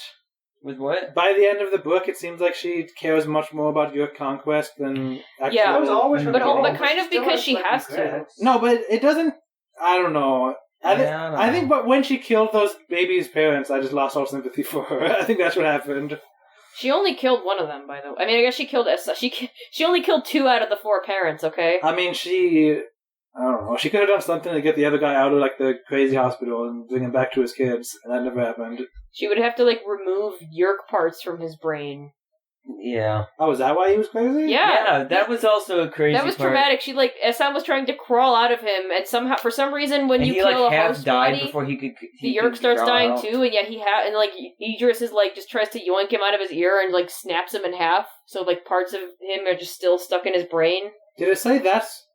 With what? By the end of the book, it seems like she cares much more about your conquest than actual... Yeah, That was always her but goal, kind of still because she like, has to. regrets. No, but it doesn't... I don't know. I think but when she killed those babies' parents, I just lost all sympathy for her. I think that's what happened. She only killed one of them, by the way. I mean, I guess she killed Essa. She only killed 2 out of the 4 parents, okay? I mean, I don't know. She could have done something to get the other guy out of, like, the crazy hospital and bring him back to his kids, and that never happened. She would have to, like, remove Yeerk parts from his brain. Yeah. Oh, is that why he was crazy? Yeah, that was also a crazy that was part. traumatic. She, like, Essam was trying to crawl out of him, and somehow, for some reason, when And you he, kill like, a half host died body, before he could... the Yeerk starts crawl dying out. too, and yet and, like, Idris is, like, just tries to yoink him out of his ear and, like, snaps him in half, so, like, parts of him are just still stuck in his brain. Did it say that's...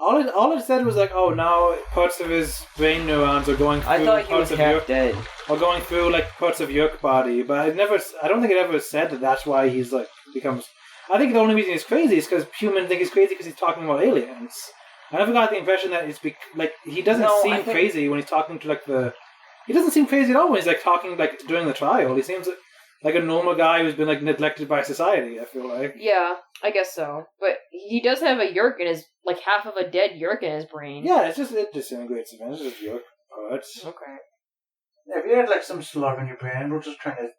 All it said was, like, oh, now parts of his brain neurons are going through I thought he was parts of half Yeerk... dead. Or going through, like, parts of Yeerk body, but I don't think it ever said that that's why he's, like, becomes... I think the only reason he's crazy is because humans think he's crazy because he's talking about aliens. I never got the impression that it's, like, he doesn't seem crazy when he's talking to, like, he doesn't seem crazy at all when he's, like, talking, like, during the trial. He seems like a normal guy who's been, like, neglected by society, I feel like. Yeah, I guess so. But he does have a Yeerk in his, like, half of a dead Yeerk in his brain. Yeah, it disintegrates eventually. It's just Yeerk parts. Okay. Yeah, if you had, like, some slug in your brain, we'll just trying to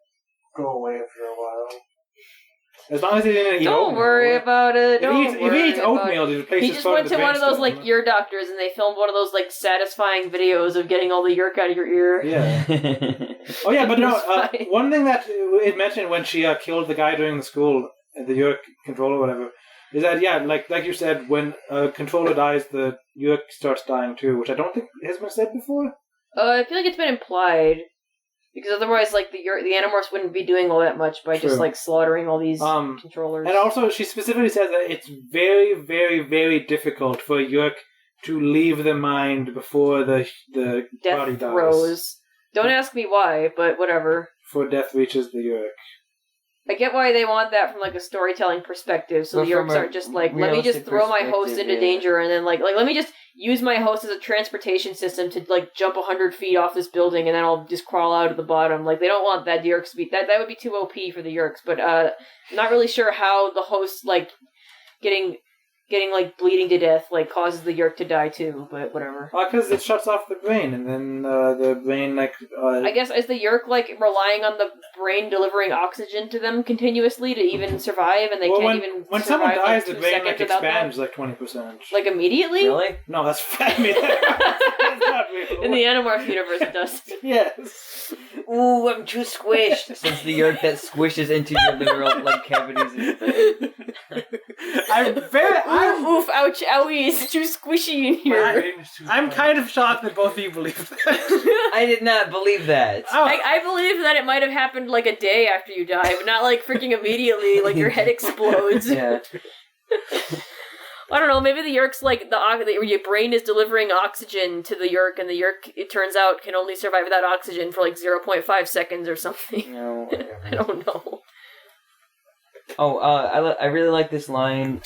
go away after a while. As long as he didn't eat Don't oatmeal. worry about it. If he eats oatmeal, he replaces He just went to one of those, like, ear doctors, and they filmed one of those, like, satisfying videos of getting all the Yeerk out of your ear. Yeah. Oh yeah, but no. It's fine. One thing that it mentioned when she killed the guy during the school, the Yeerk controller, or whatever, is that like you said, when a controller dies, the Yeerk starts dying too, which I don't think has been said before. I feel like it's been implied. Because otherwise, like, the Animorphs wouldn't be doing all that much by just, like, slaughtering all these controllers. And also, she specifically says that it's very, very, very difficult for a Yeerk to leave the mind before the Death body dies. throes. Don't ask me why, but whatever. Before death reaches the Yeerk. I get why they want that from, like, a storytelling perspective, so But the from Yeerks a aren't just like, let me just realistic throw my host perspective, into yeah. danger, and then, like, let me just use my host as a transportation system to, like, jump 100 feet off this building, and then I'll just crawl out of the bottom. Like, they don't want that Yeerks to be... That would be too OP for the Yeerks, but, I'm not really sure how the host, like, getting getting, like, bleeding to death, like, causes the Yeerk to die too, but whatever. Because it shuts off the brain, and then the brain, like... I guess, is the Yeerk, like, relying on the brain delivering oxygen to them continuously to even survive, and they can't even when survive, someone dies, like, the 2 brain, seconds like, without expands, that? like, 20%. Like, immediately? Really? No, that's... I mean, that's not real. In the Animorphs universe, it does. Yes. Ooh, I'm too squished. Since the Yeerk that squishes into your literal, like, cavities. Oof, ouch, owie, it's too squishy in here. I'm kind of shocked that both of you believe that. I did not believe that. Oh. I believe that it might have happened like a day after you die, but not like freaking immediately, like your head explodes. Yeah. I don't know, maybe the Yeerk's like, your brain is delivering oxygen to the Yeerk, and the Yeerk, it turns out, can only survive without oxygen for like 0.5 seconds or something. No. I don't know. Oh, I really like this line.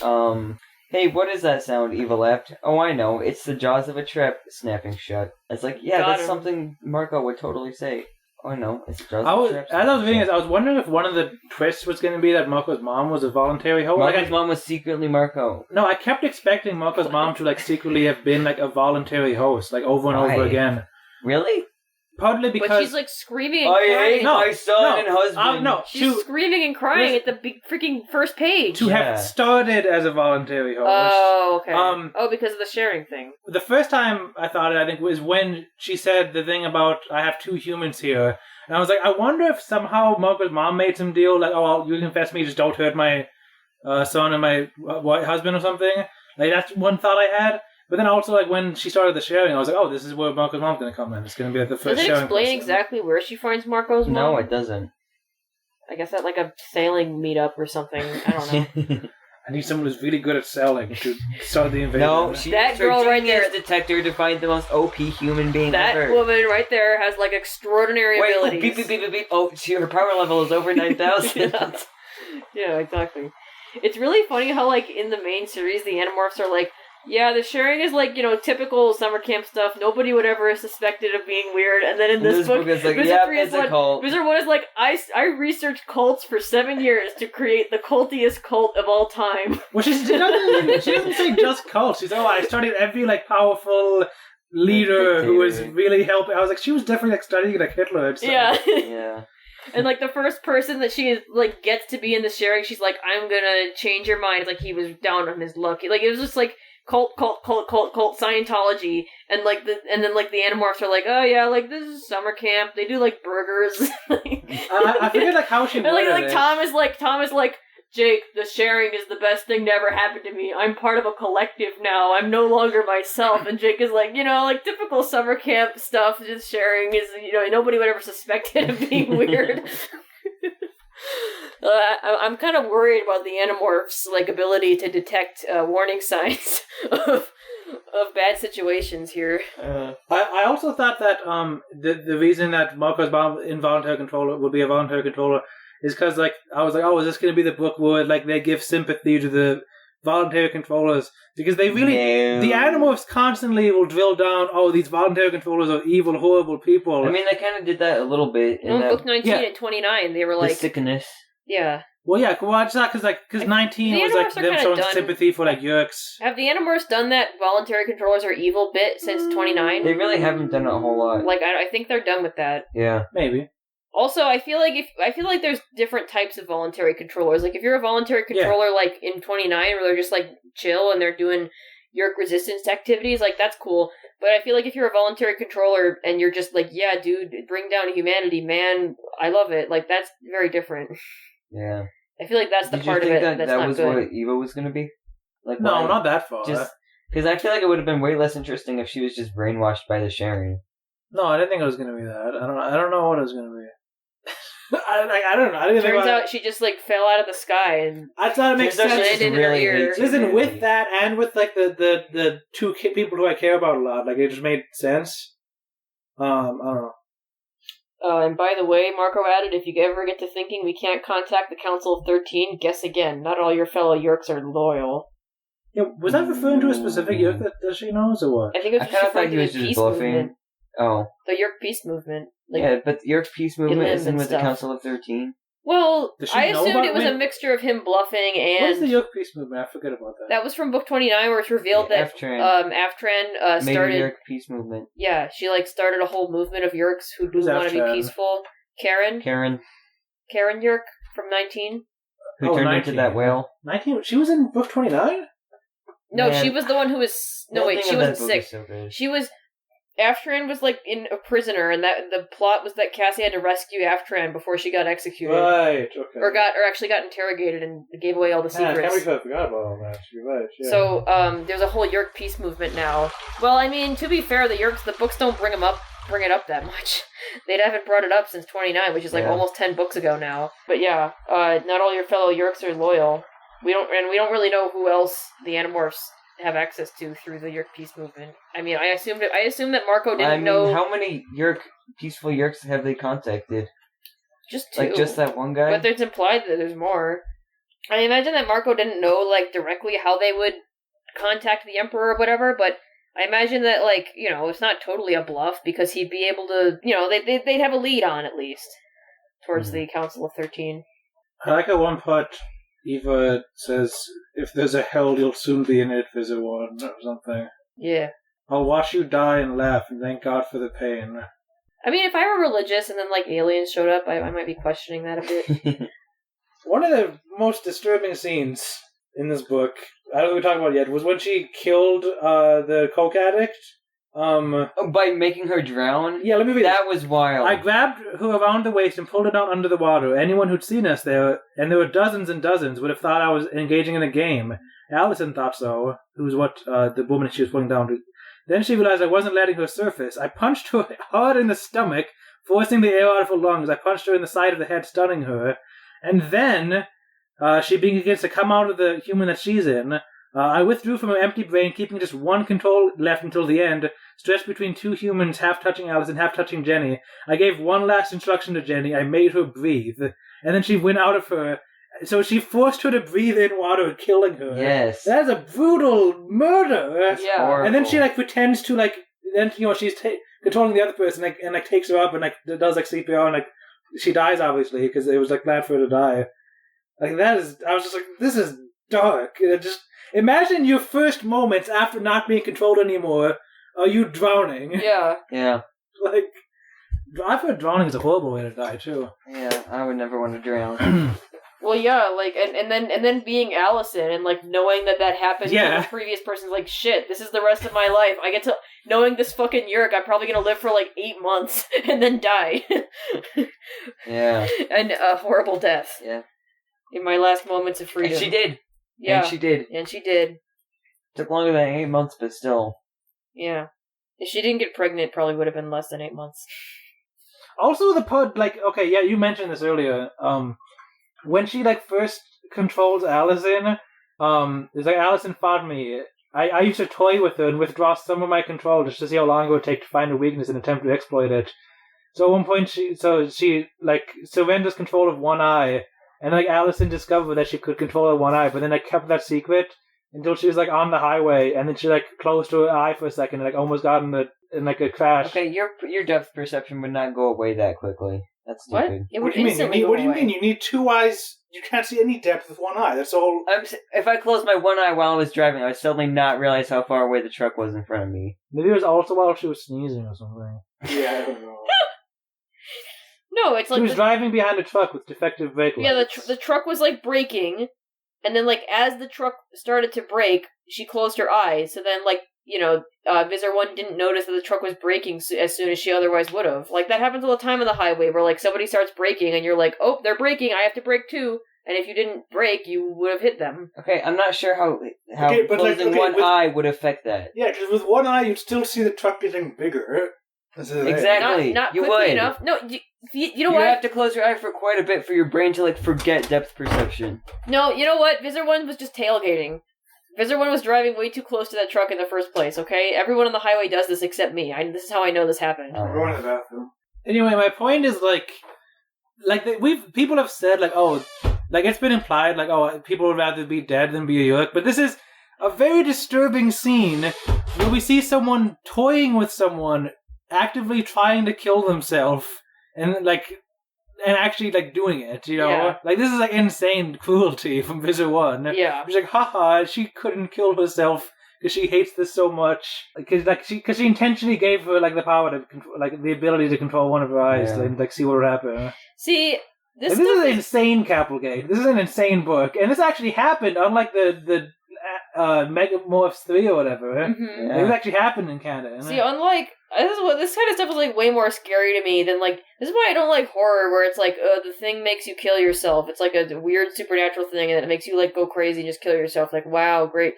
Hey, what is that sound? Eva laughed. Oh, I know. It's the jaws of a trap snapping shut. It's like, yeah, Got that's him. something Marco would totally say. Oh, I know. It's the jaws I of was, a trap. as I was reading this, I was wondering if one of the twists was going to be that Marco's mom was a voluntary host. Marco's mom was secretly Marco. No, I kept expecting Marco's mom to like secretly have been like a voluntary host, like over and over Why? again. Really? Partly because But she's like screaming and I crying. hate my son and husband. no, She's screaming and crying at the big freaking first page. to Yeah. have started as a voluntary host. Oh, okay. Um, because of the sharing thing. The first time I thought it, I think, was when she said the thing about I have two humans here, and I was like, I wonder if somehow Marco's mom made some deal, like, oh, you confess me, just don't hurt my son and my husband or something. Like that's one thought I had. But then also, like, when she started the sharing, I was like, oh, this is where Marco's mom's going to come in. It's going to be like the first Does it sharing explain person. exactly where she finds Marco's mom? No, it doesn't. I guess at like a sailing meetup or something. I don't know. I need someone who's really good at selling to start the invasion. No, she That girl right there- detector to find the most OP human being That ever. woman right there has like extraordinary Wait, oh, abilities. beep, beep, beep, beep, beep. Oh, her power level is over 9,000. Yeah, exactly. It's really funny how, like, in the main series, the Animorphs are like, yeah, the sharing is like, typical summer camp stuff. Nobody would ever have suspected of being weird. And then in this book, is like, Visser yeah, 3 it's is a cult. Visser 1 is like, I researched cults for 7 years to create the cultiest cult of all time. Well, she doesn't say just cult. She's, I studied every, like, powerful leader who was really helping. I was like, she was definitely, like, studying, like, Hitler and stuff. Yeah. Yeah. And, like, the first person that she, like, gets to be in the sharing, she's like, I'm gonna change your mind. It's like he was down on his luck. Like, it was just, like, cult, Scientology. And, like, the Animorphs are like, oh, yeah, like, this is summer camp. They do, like, burgers. I forget, like, how she And, like, worded it. Tom is like, Jake, the sharing is the best thing to ever happen to me. I'm part of a collective now. I'm no longer myself. And Jake is like, like typical summer camp stuff. Just sharing is, nobody would ever suspect it of being weird. I'm kind of worried about the Animorphs' like ability to detect warning signs of bad situations here. I also thought that the reason that Marco's involuntary controller would be a voluntary controller is because, like, I was like, oh, is this going to be the book where, like, they give sympathy to the voluntary controllers? Because they really, the Animorphs constantly will drill down, oh, these voluntary controllers are evil, horrible people. I mean, they kind of did that a little bit in Book 19 and 29, they were the like, sickness. yeah. Well, yeah, well, it's not because 19 The was, like, Animorphs are them kinda showing done. sympathy for, like, Yeerks. Have the Animorphs done that voluntary controllers are evil bit since 29? They really haven't done it a whole lot. Like, I think they're done with that. Yeah. Maybe. Also, I feel like there's different types of voluntary controllers. Like, if you're a voluntary controller, like, in 29, where they're just, like, chill and they're doing Yeerk resistance activities, like, that's cool. But I feel like if you're a voluntary controller and you're just like, yeah, dude, bring down humanity, man, I love it, like, that's very different. Yeah. I feel like that's the Did part you of think it that's that not was good. what Eva was going to be? Like, No, why- not that far. Just because I feel like it would have been way less interesting if she was just brainwashed by the sharing. No, I didn't think it was going to be that. I don't know what it was going to be. I don't know. I didn't Turns think out she just, like, fell out of the sky and I thought it makes Turns out she sense. just landed in her really ear. hates Listen, humanity. with that and with, like, the two people who I care about a lot, like, it just made sense. I don't know. and by the way, Marco added, if you ever get to thinking we can't contact the Council of 13, guess again. Not all your fellow Yeerks are loyal. Yeah, was that referring to a specific Yeerk that she knows, or what? I think it I was kind of referring thought he to was the just peace bluffing. movement. Oh. The Yeerk peace movement. Like, yeah, but your peace movement Elim isn't and with the stuff. Council of 13. Well, Does she I know assumed about it was a when- mixture of him bluffing What's the and Yeerk peace movement? I forget about that. that was from book 29 where it's revealed that Aftran. Aftran Made started. a Yeerk peace movement. Yeah, she started a whole movement of Yeerks who Who's want to be Aftran? peaceful. Karen Yeerk from 19. Who turned 19. into that whale. 19. She was in book 29? No, Man. she was the one who was. No, That wait, thing she of wasn't that book sick. is so good. She was. Aftran was in a prisoner, and that the plot was that Cassie had to rescue Aftran before she got executed, Right, okay. or actually got interrogated and gave away all the Man, I can't secrets. believe I forgot about all that. You're right, yeah. So, there's a whole Yeerk peace movement now. Well, I mean, to be fair, the Yeerks, the books don't bring it up that much. They haven't brought it up since 29, which is Yeah. almost 10 books ago now. But yeah, not all your fellow Yeerks are loyal. We don't really know who else the Animorphs have access to through the Yeerk peace movement. I mean, I assume that Marco didn't know. How many peaceful Yeerks have they contacted? Just two. Just that one guy? But it's implied that there's more. I imagine that Marco didn't know, directly how they would contact the Emperor or whatever, but I imagine that, it's not totally a bluff, because he'd be able to, they'd have a lead on, at least, towards the Council of 13. I like at one part, Eva says, if there's a hell, you'll soon be in it, Visser One, or something. Yeah. I'll watch you die and laugh, and thank God for the pain. I mean, if I were religious and then, aliens showed up, I might be questioning that a bit. One of the most disturbing scenes in this book, I don't know if we talked about it yet, was when she killed the coke addict. By making her drown? Yeah, let me read That was wild. I grabbed her around the waist and pulled her down under the water. Anyone who'd seen us there, and there were dozens and dozens, would have thought I was engaging in a game. Allison thought so, who's what the woman she was pulling down to. Then she realized I wasn't letting her surface. I punched her hard in the stomach, forcing the air out of her lungs. I punched her in the side of the head, stunning her. And then, she begins to come out of the human that she's in. I withdrew from her empty brain, keeping just one control left until the end, stretched between two humans, half touching Alice and half touching Jenny. I gave one last instruction to Jenny. I made her breathe. And then she went out of her. So she forced her to breathe in water, killing her. Yes. That's a brutal murder. Yeah. And then she pretends to then she's controlling the other person and takes her up and does CPR and she dies obviously because it was planned for her to die. That is, I was just this is dark. Just imagine your first moments after not being controlled anymore. Are you drowning? Yeah. Yeah. I've heard drowning is a horrible way to die too. Yeah, I would never want to drown. Well, yeah, and then being Allison and knowing that happened Yeah. to the previous person's shit, this is the rest of my life. I get to knowing this fucking Yeerk, I'm probably gonna live for 8 months and then die. Yeah. And a horrible death. Yeah. In my last moments of freedom. And she did. Yeah. And she did. And she did. Took longer than 8 months, but still. Yeah. If she didn't get pregnant, it probably would have been less than 8 months. Also, the pod, okay, yeah, you mentioned this earlier. When she first controls Allison, it's Allison fought me. I used to toy with her and withdraw some of my control just to see how long it would take to find a weakness and attempt to exploit it. So at one point, she surrenders control of one eye, and Allison discovered that she could control her one eye, but then I kept that secret until she was on the highway, and then she closed her eye for a second and almost got in a crash. Okay, your depth perception would not go away that quickly. That's What? stupid. It What would do you mean? instantly go What do you away. mean? You need two eyes. You can't see any depth with one eye. That's all. If I closed my one eye while I was driving, I would suddenly not realize how far away the truck was in front of me. Maybe it was also while she was sneezing or something. Yeah, I don't know. No, it's She was driving behind a truck with defective brake lights. Yeah, the truck was braking, and then as the truck started to brake, she closed her eyes. So then Visser 1 didn't notice that the truck was braking as soon as she otherwise would have. That happens all the time on the highway, where somebody starts braking and you're oh, they're braking, I have to brake too. And if you didn't brake, you would have hit them. Okay, I'm not sure how Okay, but closing one eye would affect that. Yeah, because with one eye, you'd still see the truck getting bigger. Exactly. Not You quickly would. enough. No, you know You what? have to close your eye for quite a bit for your brain to forget depth perception. No, you know what? Visser 1 was just tailgating. Visser 1 was driving way too close to that truck in the first place, okay? Everyone on the highway does this except me. This is how I know this happened. I'm going to the bathroom. Anyway, my point is people have said it's been implied people would rather be dead than be a Yeerk, but this is a very disturbing scene where we see someone toying with someone, actively trying to kill themselves, and and actually like doing it, you know? Yeah. Like this is like insane cruelty from Visser 1. Yeah. She's like, haha, she couldn't kill herself because she hates this so much. Because she intentionally gave her like the power to like the ability to control one of her eyes and like see what would happen. See, this is insane, Capplegate. This is an insane book, and this actually happened. Unlike the Megamorphs 3 or whatever, it actually happened in Canada. See, unlike this kind of stuff is like way more scary to me than like this is why I don't like horror, where it's like the thing makes you kill yourself. It's like a weird supernatural thing, and it makes you like go crazy and just kill yourself. Like, wow, great.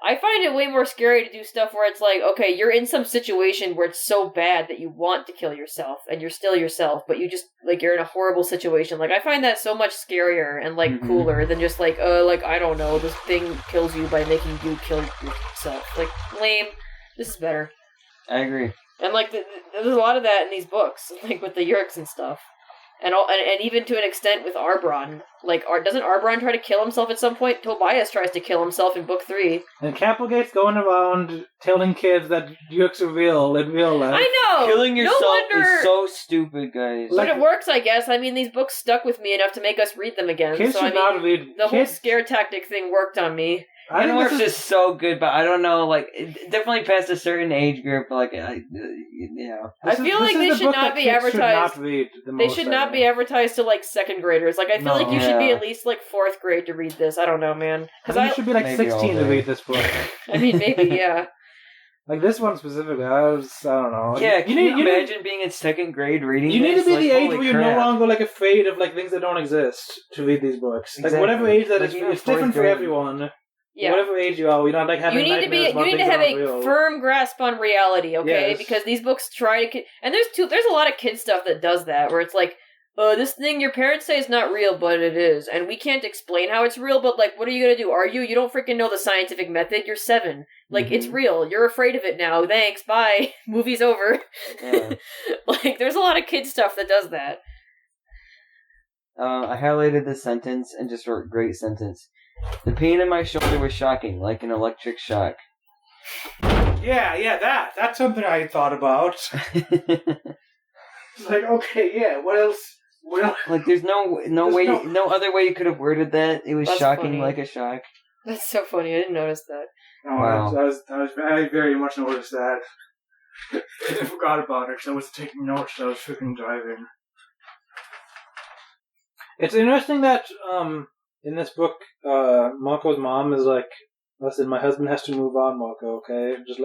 I find it way more scary to do stuff where it's like, okay, you're in some situation where it's so bad that you want to kill yourself, and you're still yourself, but you just, like, you're in a horrible situation. Like, I find that so much scarier and, like, cooler than just, like, I don't know, this thing kills you by making you kill yourself. Like, lame. This is better. I agree. And, like, there's a lot of that in these books, like, with the Yeerks and stuff. And even to an extent with Arbron. Like, doesn't Arbron try to kill himself at some point? Tobias tries to kill himself in book 3. And Capplegate's going around telling kids that Yeerks are real in real life. I know! Killing yourself is so stupid, guys. But it works, I guess. I mean, these books stuck with me enough to make us read them again. Kids should not read. The whole scare tactic thing worked on me. It works is so good, but I don't know, like, definitely past a certain age group, like, I feel like they should not be advertised. They should not be advertised to, like, second graders. Like, I feel like you should be at least, like, 4th grade to read this. I don't know, man. Because you should be, like, 16 to read this book. I mean, maybe, yeah. Like, this one specifically, I don't know. Yeah, can you imagine being in 2nd grade reading You need this? to be the age where you're no longer, like, afraid of, like, things that don't exist to read these books. Exactly. Like, whatever age that is, it's different for everyone. Yeah. Whatever age you are, you're not like having you need to have a firm grasp on reality, okay? Yes. Because these books try to and there's a lot of kid stuff that does that, where it's like, this thing your parents say is not real, but it is, and we can't explain how it's real, but like, what are you gonna do? You don't freaking know the scientific method, you're 7. Like, it's real, you're afraid of it now, thanks, bye, movie's over. Yeah. Like, there's a lot of kid stuff that does that. I highlighted this sentence and just wrote great sentence. The pain in my shoulder was shocking, like an electric shock. Yeah, that's something I thought about. It's like, okay, yeah, what else? Like, there's no other way you could have worded that. It was shocking, funny. Like a shock. That's so funny. I didn't notice that. No, wow. I very much noticed that. I forgot about it because I was taking notes. I was freaking driving. It's interesting that in this book, Marco's mom is like, listen, my husband has to move on, Marco, okay? Just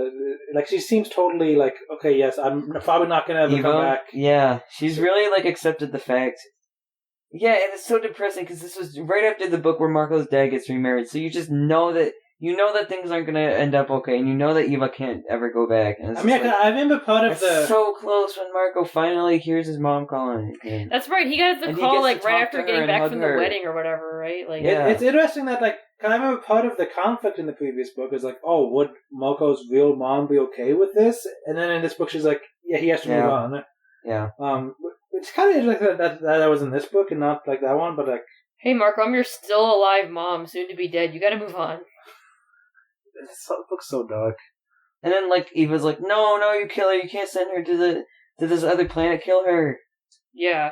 like she seems totally like, okay, yes, I'm probably not going to ever come back. Yeah, she's really like accepted the fact. Yeah, and it's so depressing because this was right after the book where Marco's dad gets remarried, so you just know that things aren't going to end up okay, and you know that Eva can't ever go back. And I remember part of so close when Marco finally hears his mom calling. And that's right, he got the call like right after getting back from the wedding or whatever, right? Like, it's interesting that like, I remember part of the conflict in the previous book is like, oh, would Marco's real mom be okay with this? And then in this book she's like, yeah, he has to move on. Yeah. It's kind of interesting that was in this book and not like that one, but like, hey Marco, I'm your still alive mom, soon to be dead. You got to move on. This book's so dark. And then, like, Eva's like, no, you kill her. You can't send her to this other planet. Kill her. Yeah.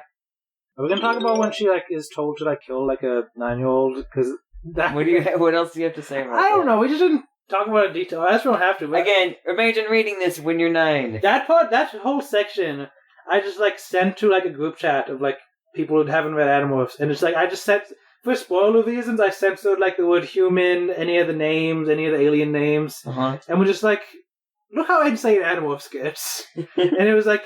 Are we gonna talk about when she, like, is told to, like, kill, like, a 9-year-old? Because that... What else do you have to say about that? I don't know. We just didn't talk about it in detail. I just don't have to. But again, imagine reading this when you're 9. That whole section, I just, like, sent to, like, a group chat of, like, people who haven't read Animorphs. And it's like, I just sent... For spoiler reasons, I censored like the word human, any of the names, any of the alien names, and we're just like, look how insane Animorphs gets. And it was like,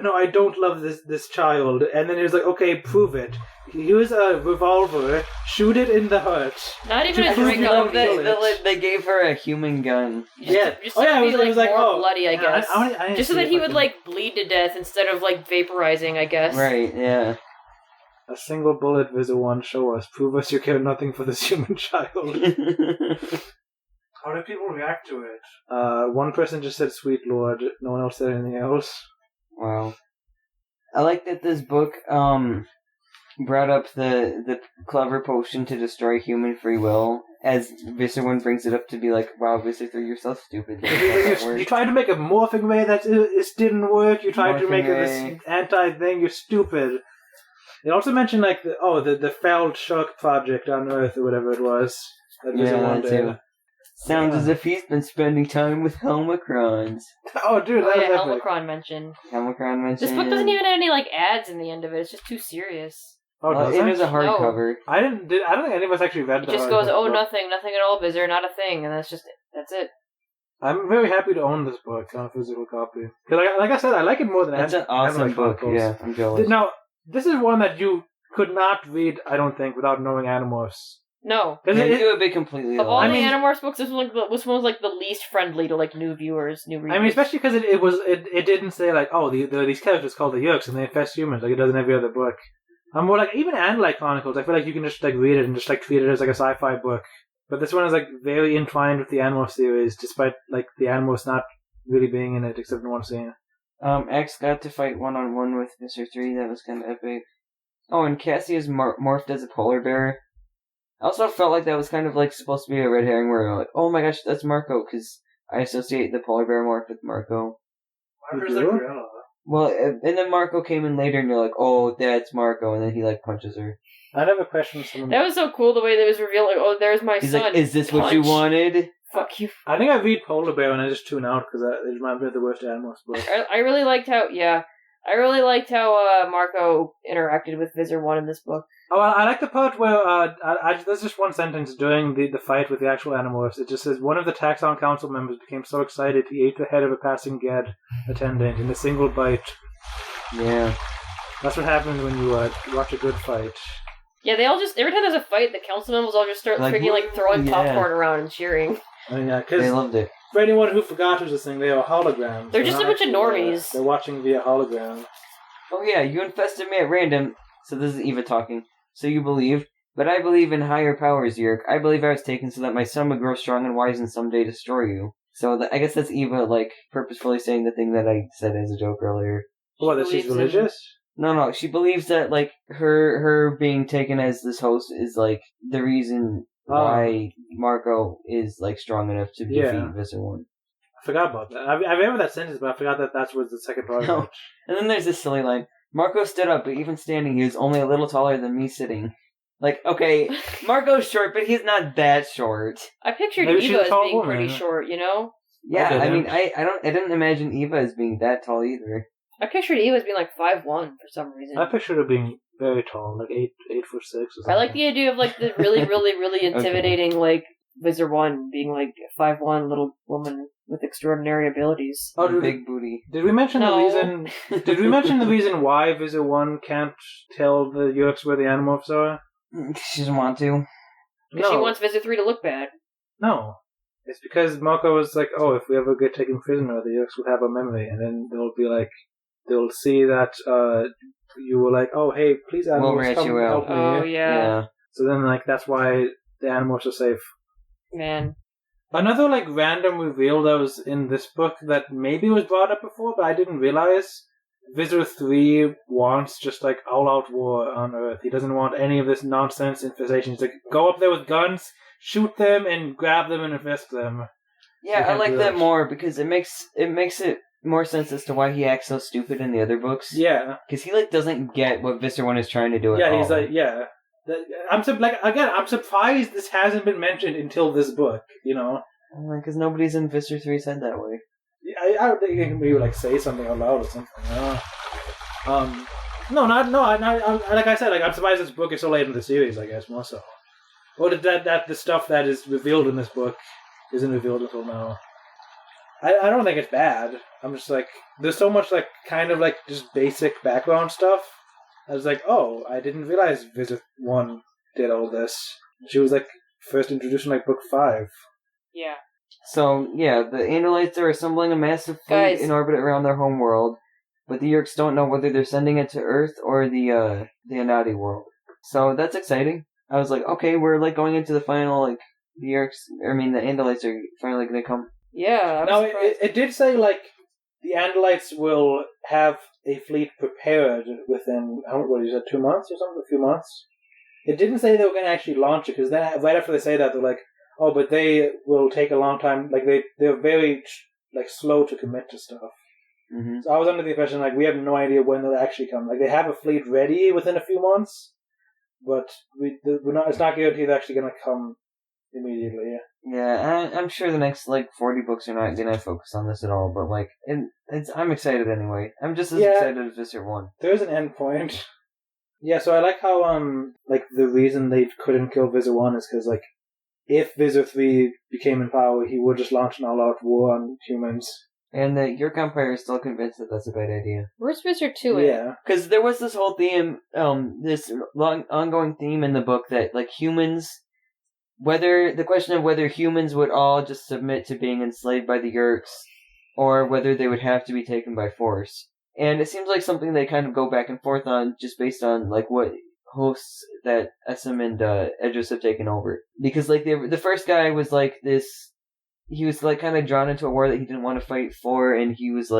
no, I don't love this child. And then it was like, okay, prove it. Use a revolver, shoot it in the heart. Not even a drink of it. They gave her a human gun. Just it was like more bloody, I guess. Just so that he would like bleed to death instead of like vaporizing, I guess. Right, yeah. A single bullet, Visser 1, show us. Prove us you care nothing for this human child. How did people react to it? One person just said, sweet lord. No one else said anything else. Wow. I like that this book brought up the clever potion to destroy human free will, as Visser 1 brings it up to be like, wow, Visser 3, you're so stupid. You tried to make a morphing ray that it didn't work. You tried to make this anti-thing. You're stupid. They also mentioned like the failed shark project on Earth or whatever it was. That Visser Yeah, One that did. too. Sounds as if he's been spending time with Helmicrons. Oh, dude, Oh that yeah, was epic. Helmicron mentioned. Helmicron mentioned. This book doesn't even have any like ads in the end of it. It's just too serious. Oh, Well, does it it? is a hardcover. I don't think any of us actually read It the just goes, hardcover oh, book. nothing at all, Visser, not a thing, and that's it. I'm very happy to own this book on a physical copy. 'Cause like I said, I like it more than That's an awesome Animal book. Chronicles. Yeah, I'm jealous. Now, this is one that you could not read, I don't think, without knowing Animorphs. No. Yeah, Because you would be completely Of all lost. the Animorphs books, this one was like the least friendly to like new viewers, new readers. I mean, especially because it didn't say like, oh, there are these characters called the Yeerks and they infest humans like it does in every other book. I'm more like even Andalite Chronicles. I feel like you can just like read it and just like treat it as like a sci-fi book. But this one is like very entwined with the Animorphs series, despite like the Animorphs not really being in it except in one scene. X got to fight 1-on-1 with Mr. 3. That was kind of epic. Oh, and Cassie is morphed as a polar bear. I also felt like that was kind of like supposed to be a red herring where you're like, oh my gosh, that's Marco, because I associate the polar bear morph with Marco. Marco's the gorilla. Well, and then Marco came in later and you're like, oh, that's Marco, and then he like punches her. I have a question for someone. That was so cool the way that was revealed. Like, oh, there's my He's son. like, is this what you Punch. wanted? Fuck you. I think I read Polar Bear and I just tune out because it reminds me of the worst Animorphs book. I really liked how Marco interacted with Visser 1 in this book. Oh, I like the part where there's just one sentence during the fight with the actual Animorphs. It just says, one of the Taxon Council members became so excited he ate the head of a passing Gad attendant in a single bite. Yeah. That's what happens when you watch a good fight. Yeah, they all just, every time there's a fight, the council members all just start Like, freaking like throwing yeah. popcorn around and cheering. I mean, yeah, They because loved it. for anyone who forgot who's this thing, they are holograms. They're just not a bunch of actually, normies. they're watching via hologram. Oh yeah, you infested me at random. So this is Eva talking. So you believe, but I believe in higher powers, Yeerk. I believe I was taken so that my son would grow strong and wise and someday destroy you. So I guess that's Eva, like, purposefully saying the thing that I said as a joke earlier. What, that she's believes in- religious? No, she believes that, like, her being taken as this host is, like, the reason why Marco is, like, strong enough to defeat Visser 1. I forgot about that. I remember that sentence, but I forgot that was the second part of No. it. And then there's this silly line. Marco stood up, but even standing, he was only a little taller than me sitting. Like, okay, Marco's short, but he's not that short. I pictured Maybe she's Eva a as tall being woman. pretty short, you know? Yeah, Okay, I then. mean, I didn't imagine Eva as being that tall either. I pictured Eva as being like 5'1" for some reason. I pictured her being very tall, like 8'6" or something. I like the idea of like the really, really, really intimidating like Visser 1 being like a 5'1" little woman with extraordinary abilities. Oh, dude, Big booty. did we mention No. the reason? Did we mention the reason why Visser 1 can't tell the Yeerks where the Animorphs are? She doesn't want to. Because she wants Visser 3 to look bad. No. It's because Marco was like, oh, if we ever get taken prisoner, the Yeerks will have a memory, and then they'll be like, they'll see that you were like, oh, hey, please, We'll Animorphs, rat come you out. help me. Oh, yeah. So then, like, that's why the Animorphs are safe. Man. Another, like, random reveal that was in this book that maybe was brought up before, but I didn't realize. Visser 3 wants just, like, all-out war on Earth. He doesn't want any of this nonsense infestation. He's like, go up there with guns, shoot them, and grab them and infest them. Yeah, You I can't like do that that. more because it makes it more sense as to why he acts so stupid in the other books. Yeah. Because he, like, doesn't get what Visser 1 is trying to do at all. Yeah, he's like, yeah. I'm surprised this hasn't been mentioned until this book, you know? Because nobody's in Visser 3 said that way. I would think he can maybe, like, say something out loud or something. Like I said, like, I'm surprised this book is so late in the series, I guess, more so. Or that the stuff that is revealed in this book isn't revealed until now. I don't think it's bad. I'm just like, there's so much, like, kind of, like, just basic background stuff. I was like, oh, I didn't realize Visser 1 did all this. She was, like, first introduced in, like, book 5. Yeah. So, yeah, the Andalites are assembling a massive fleet Guys. in orbit around their home world, but the Yeerks don't know whether they're sending it to Earth or the Anadi world. So that's exciting. I was like, okay, we're, like, going into the final, like, the Andalites are finally gonna come. Yeah, Now, I'm surprised. it did say, like, the Andalites will have a fleet prepared within, what you said, 2 months or something? A few months? It didn't say they were going to actually launch it, because then right after they say that, they're like, oh, but they will take a long time, like, they're very, like, slow to commit to stuff. Mm-hmm. So I was under the impression we have no idea when they'll actually come. They have a fleet ready within a few months, but we're not. It's not guaranteed they're actually going to come immediately. Yeah, I'm sure the next 40 books are not gonna focus on this at all. But I'm excited anyway. I'm just as excited as Visser 1. There's an end point. Yeah, so I like how the reason they couldn't kill Visser 1 is because if Visser 3 became in power, he would just launch an all-out war on humans. And the Yeerk Empire is still convinced that that's a bad idea. Where's Visser 2 Yeah. Because there was this whole theme, this long ongoing theme in the book that humans, the question of whether humans would all just submit to being enslaved by the Yeerks, or whether they would have to be taken by force. And it seems like something they kind of go back and forth on, just based on what hosts that SM and Edris have taken over. Because the first guy was this, he was kind of drawn into a war that he didn't want to fight for, and he was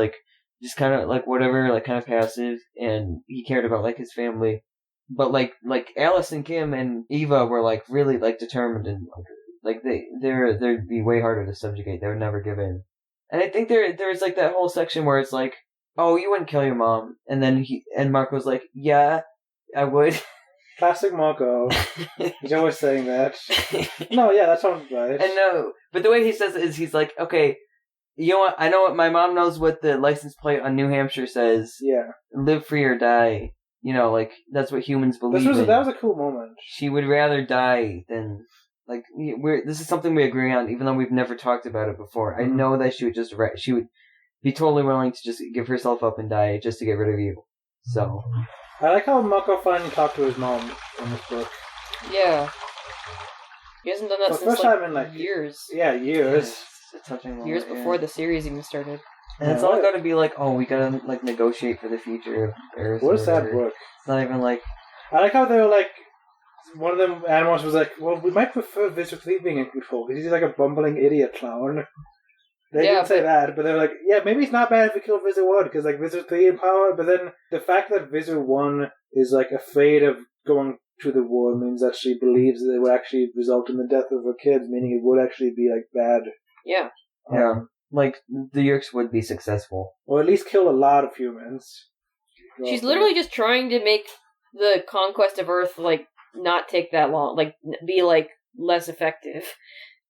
just kind of whatever, kind of passive, and he cared about his family. But Alice and Kim and Eva were really determined, and they'd be way harder to subjugate. They would never give in. And I think there's that whole section where it's oh, you wouldn't kill your mom, and then Marco's yeah, I would. Classic Marco. He's always saying that. No, yeah, that sounds right. And no, but the way he says it is he's okay, you know what? I know what my mom knows what the license plate on New Hampshire says. Yeah. Live free or die. That's what humans believe in. That was a cool moment. She would rather die than this is something we agree on, even though we've never talked about it before. Mm-hmm. I know that she would be totally willing to just give herself up and die just to get rid of you. So I like how Mako finally talked to his mom in this book. Yeah. He hasn't done that since first time in years. Yeah, years. It's a touching moment, years before the series even started. And it's all gotta be oh, we gotta negotiate for the future of Eris. What a sad book. It's not even I like how they were one of them animals was well, we might prefer Visser 3 being in control because he's a bumbling idiot clown. They didn't say that, but they were yeah, maybe it's not bad if we kill Visser 1 because Visser 3 in power, but then the fact that Visser 1 is afraid of going to the war means that she believes that it would actually result in the death of her kids, meaning it would actually be bad. Yeah. Yeah. The Yeerks would be successful. Or at least kill a lot of humans. She's literally just trying to make the conquest of Earth, not take that long. Be, less effective.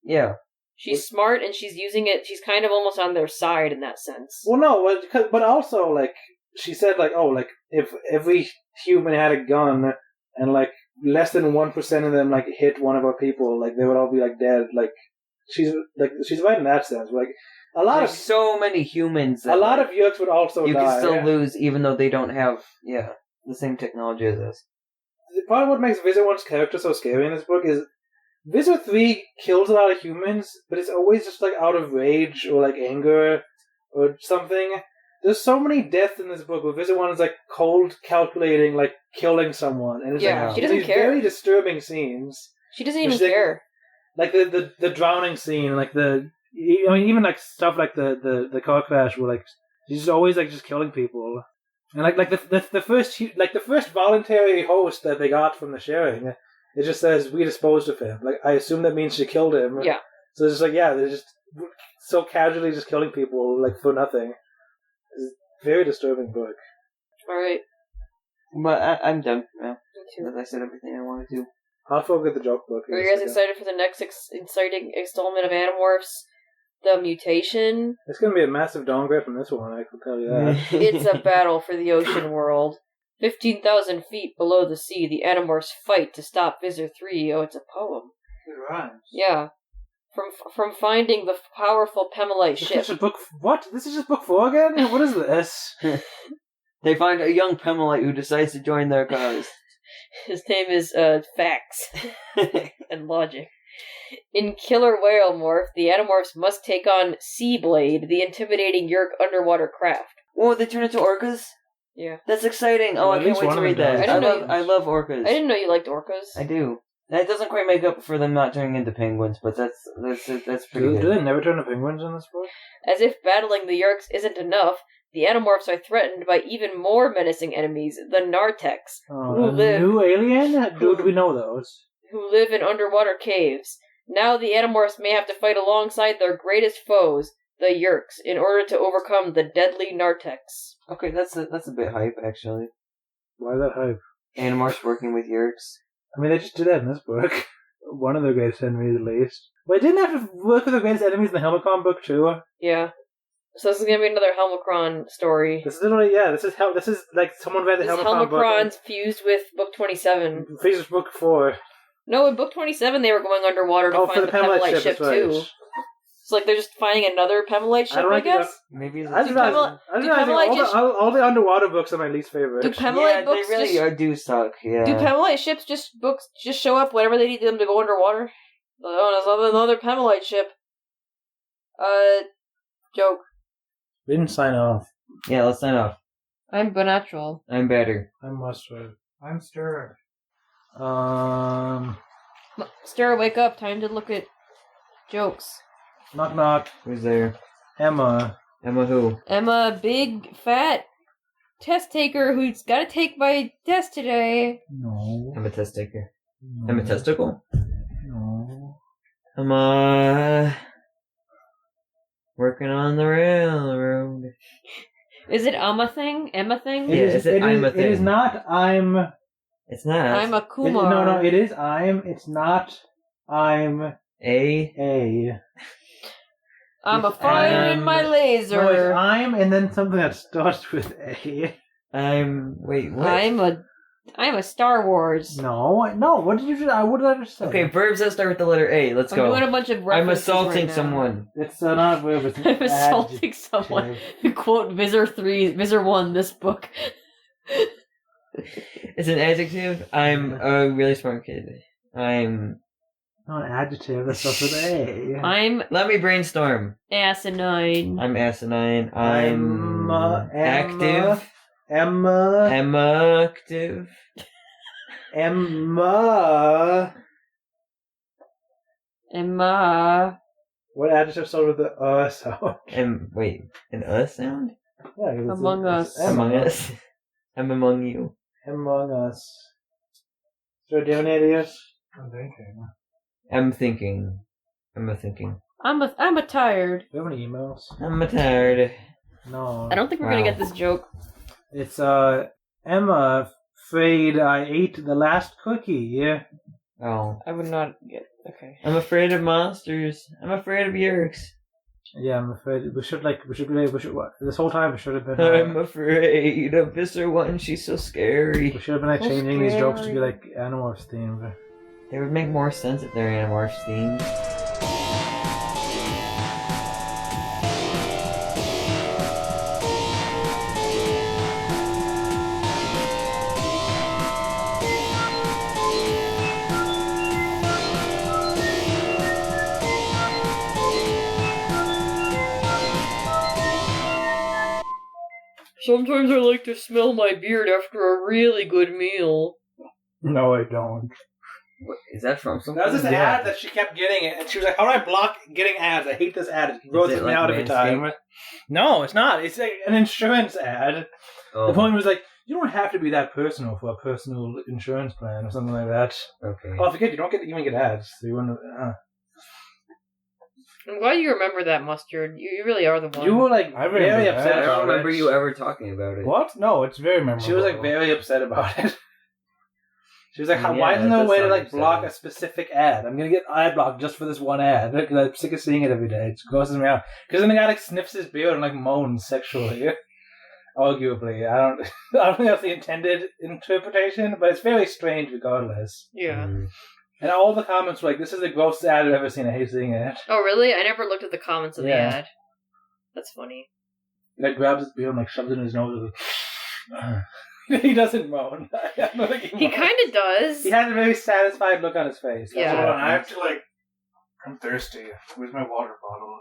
Yeah. She's smart, and she's using it. She's kind of almost on their side in that sense. Well, no, but also, she said, if every human had a gun, and, less than 1% of them, hit one of our people, they would all be, dead. She's right in that sense. A lot There's so many humans. A lot of Yeerks would also you die. can still lose, even though they don't have, the same technology as us. Part of what makes Visser 1's character so scary in this book is Visser 3 kills a lot of humans, but it's always just out of rage or anger or something. There's so many deaths in this book where Visser 1 is cold calculating, killing someone, and it's she doesn't care. Very disturbing scenes. She doesn't even care. The drowning scene, even stuff the car crash where she's always just killing people. And the first voluntary host that they got from the sharing, it just says we disposed of him. I assume that means she killed him. Yeah. So it's just they're just so casually just killing people for nothing. It's a very disturbing book. All right. But I'm done now. Me too. I said everything I wanted to. I'll forget the joke book. Are you guys excited for the next exciting installment of Animorphs? The mutation. It's going to be a massive downgrade from this one, I can tell you that. It's a battle for the ocean world. 15,000 feet below the sea, the Animorphs fight to stop Visser 3. Oh, it's a poem. It rhymes. Yeah. From finding the powerful Pemelite ship. What? This is just book 4 again? What is this? They find a young Pemelite who decides to join their cause. His name is Facts and Logic. In Killer Whale Morph, the Animorphs must take on Seablade, the intimidating Yeerk underwater craft. Whoa, they turn into orcas? Yeah. That's exciting. Oh, I can't wait to read that. I love orcas. I didn't know you liked orcas. I do. That doesn't quite make up for them not turning into penguins, but that's pretty good. Do they never turn into penguins in this book? As if battling the Yeerks isn't enough, the Animorphs are threatened by even more menacing enemies, the Nartex, new alien? Do we know those? Who live in underwater caves. Now the Animorphs may have to fight alongside their greatest foes, the Yeerks in order to overcome the deadly Nartex. Okay, that's a bit hype, actually. Why is that hype? Animorphs working with Yeerks. I mean, they just did that in this book. One of their greatest enemies, at least. Wait, didn't they have to work with their greatest enemies in the Helmicron book, too? Yeah. So this is gonna be another Helmicron story. This is literally, this is like someone read the This Helmicron book. Helmicron's fused with Book 27. Freezer's book 4. No, in Book 27 they were going underwater to find the Pemelite ship, right. too. It's like they're just finding another Pemelite ship, I guess? Maybe it's all the underwater books are my least favorite. Do Pemelite books they really do suck, yeah. Do Pemelite ships just show up whenever they need them to go underwater? Oh, there's another Pemelite ship. Joke. We didn't sign off. Yeah, let's sign off. I'm Bonatural. I'm better. I'm mustard. I'm stirred. Sarah, wake up. Time to look at jokes. Knock knock. Who's there? Emma. Emma who? Emma, big, fat test taker who's got to take my test today. No. I'm a test taker. No. I'm a testicle? No. I'm working on the railroad. Is it Emma thing? Emma thing? Yeah, is it I'm a thing? It is not I'm. It's not. I'm a Kumar. No, it is I'm. It's not I'm A. I'm a fire in my laser. No, it's I'm and then something that starts with A. Wait, what? I'm a Star Wars. No. What did you just? What did I just say? Okay, verbs that start with the letter A. Let's go. I'm doing a bunch of I'm references assaulting right now. someone. It's not a verb. It's an I'm assaulting adjective. someone. Quote Visser 1, this book. It's an adjective. I'm a really smart kid. I'm. Not an adjective. That starts with A. I'm Let me brainstorm. asinine. I'm asinine. I'm active. Emma. Active. Emma. What adjective starts with the sound? Wait, an sound? Yeah, 'cause it's Among us. Emma. Among us. I'm among you. Among us. So, do you have any ideas? I'm thinking. I'm thinking. I'm a thinking. I'm a tired. Do you have any emails? I'm a tired. No. I don't think we're gonna get this joke. It's Emma, afraid I ate the last cookie. Yeah. Oh. I would not get. Okay. I'm afraid of monsters. I'm afraid of Yeerks. Yeah, I'm afraid this whole time it should have been. I'm afraid of Visser 1. She's so scary. We should have been like So changing these jokes to scary. be like Animorphs themed. They would make more sense if they're Animorphs themed. Sometimes I like to smell my beard after a really good meal. No, I don't. What, is that from something? That was this Yeah. ad that she kept getting it, and she was like, "How do I block getting ads? I hate this ad. It grows it me like out every time." Manscaped? No, it's not. It's like an insurance ad. Oh, The point was like, you don't have to be that personal for a personal insurance plan or something like that. okay. Oh, forget you don't even get ads. So you wouldn't. I'm glad you remember that, Mustard. You really are the one. You were like I remember very that. upset I about don't remember it. you ever talking about it. What? No, it's very memorable. She was like very upset about it. She was like, Yeah, "Why isn't there a that way to sounds like block upsetting. a specific ad? I'm gonna get ad blocked just for this one ad because I'm sick of seeing it every day. It grosses me out. Because then the guy like sniffs his beard and like moans sexually. Arguably, I don't think that's the intended interpretation, but it's very strange regardless. Yeah. Mm. And all the comments were like, "This is the grossest ad I've ever seen. I hate seeing it." Oh, really? I never looked at the comments of the Yeah. ad. That's funny. He like grabs his beard and like shoves it in his nose. He doesn't moan. I don't think He moans. kind of does. He has a very satisfied look on his face. That's Yeah. what Hold on, I I have to like. I'm thirsty. Where's my water bottle?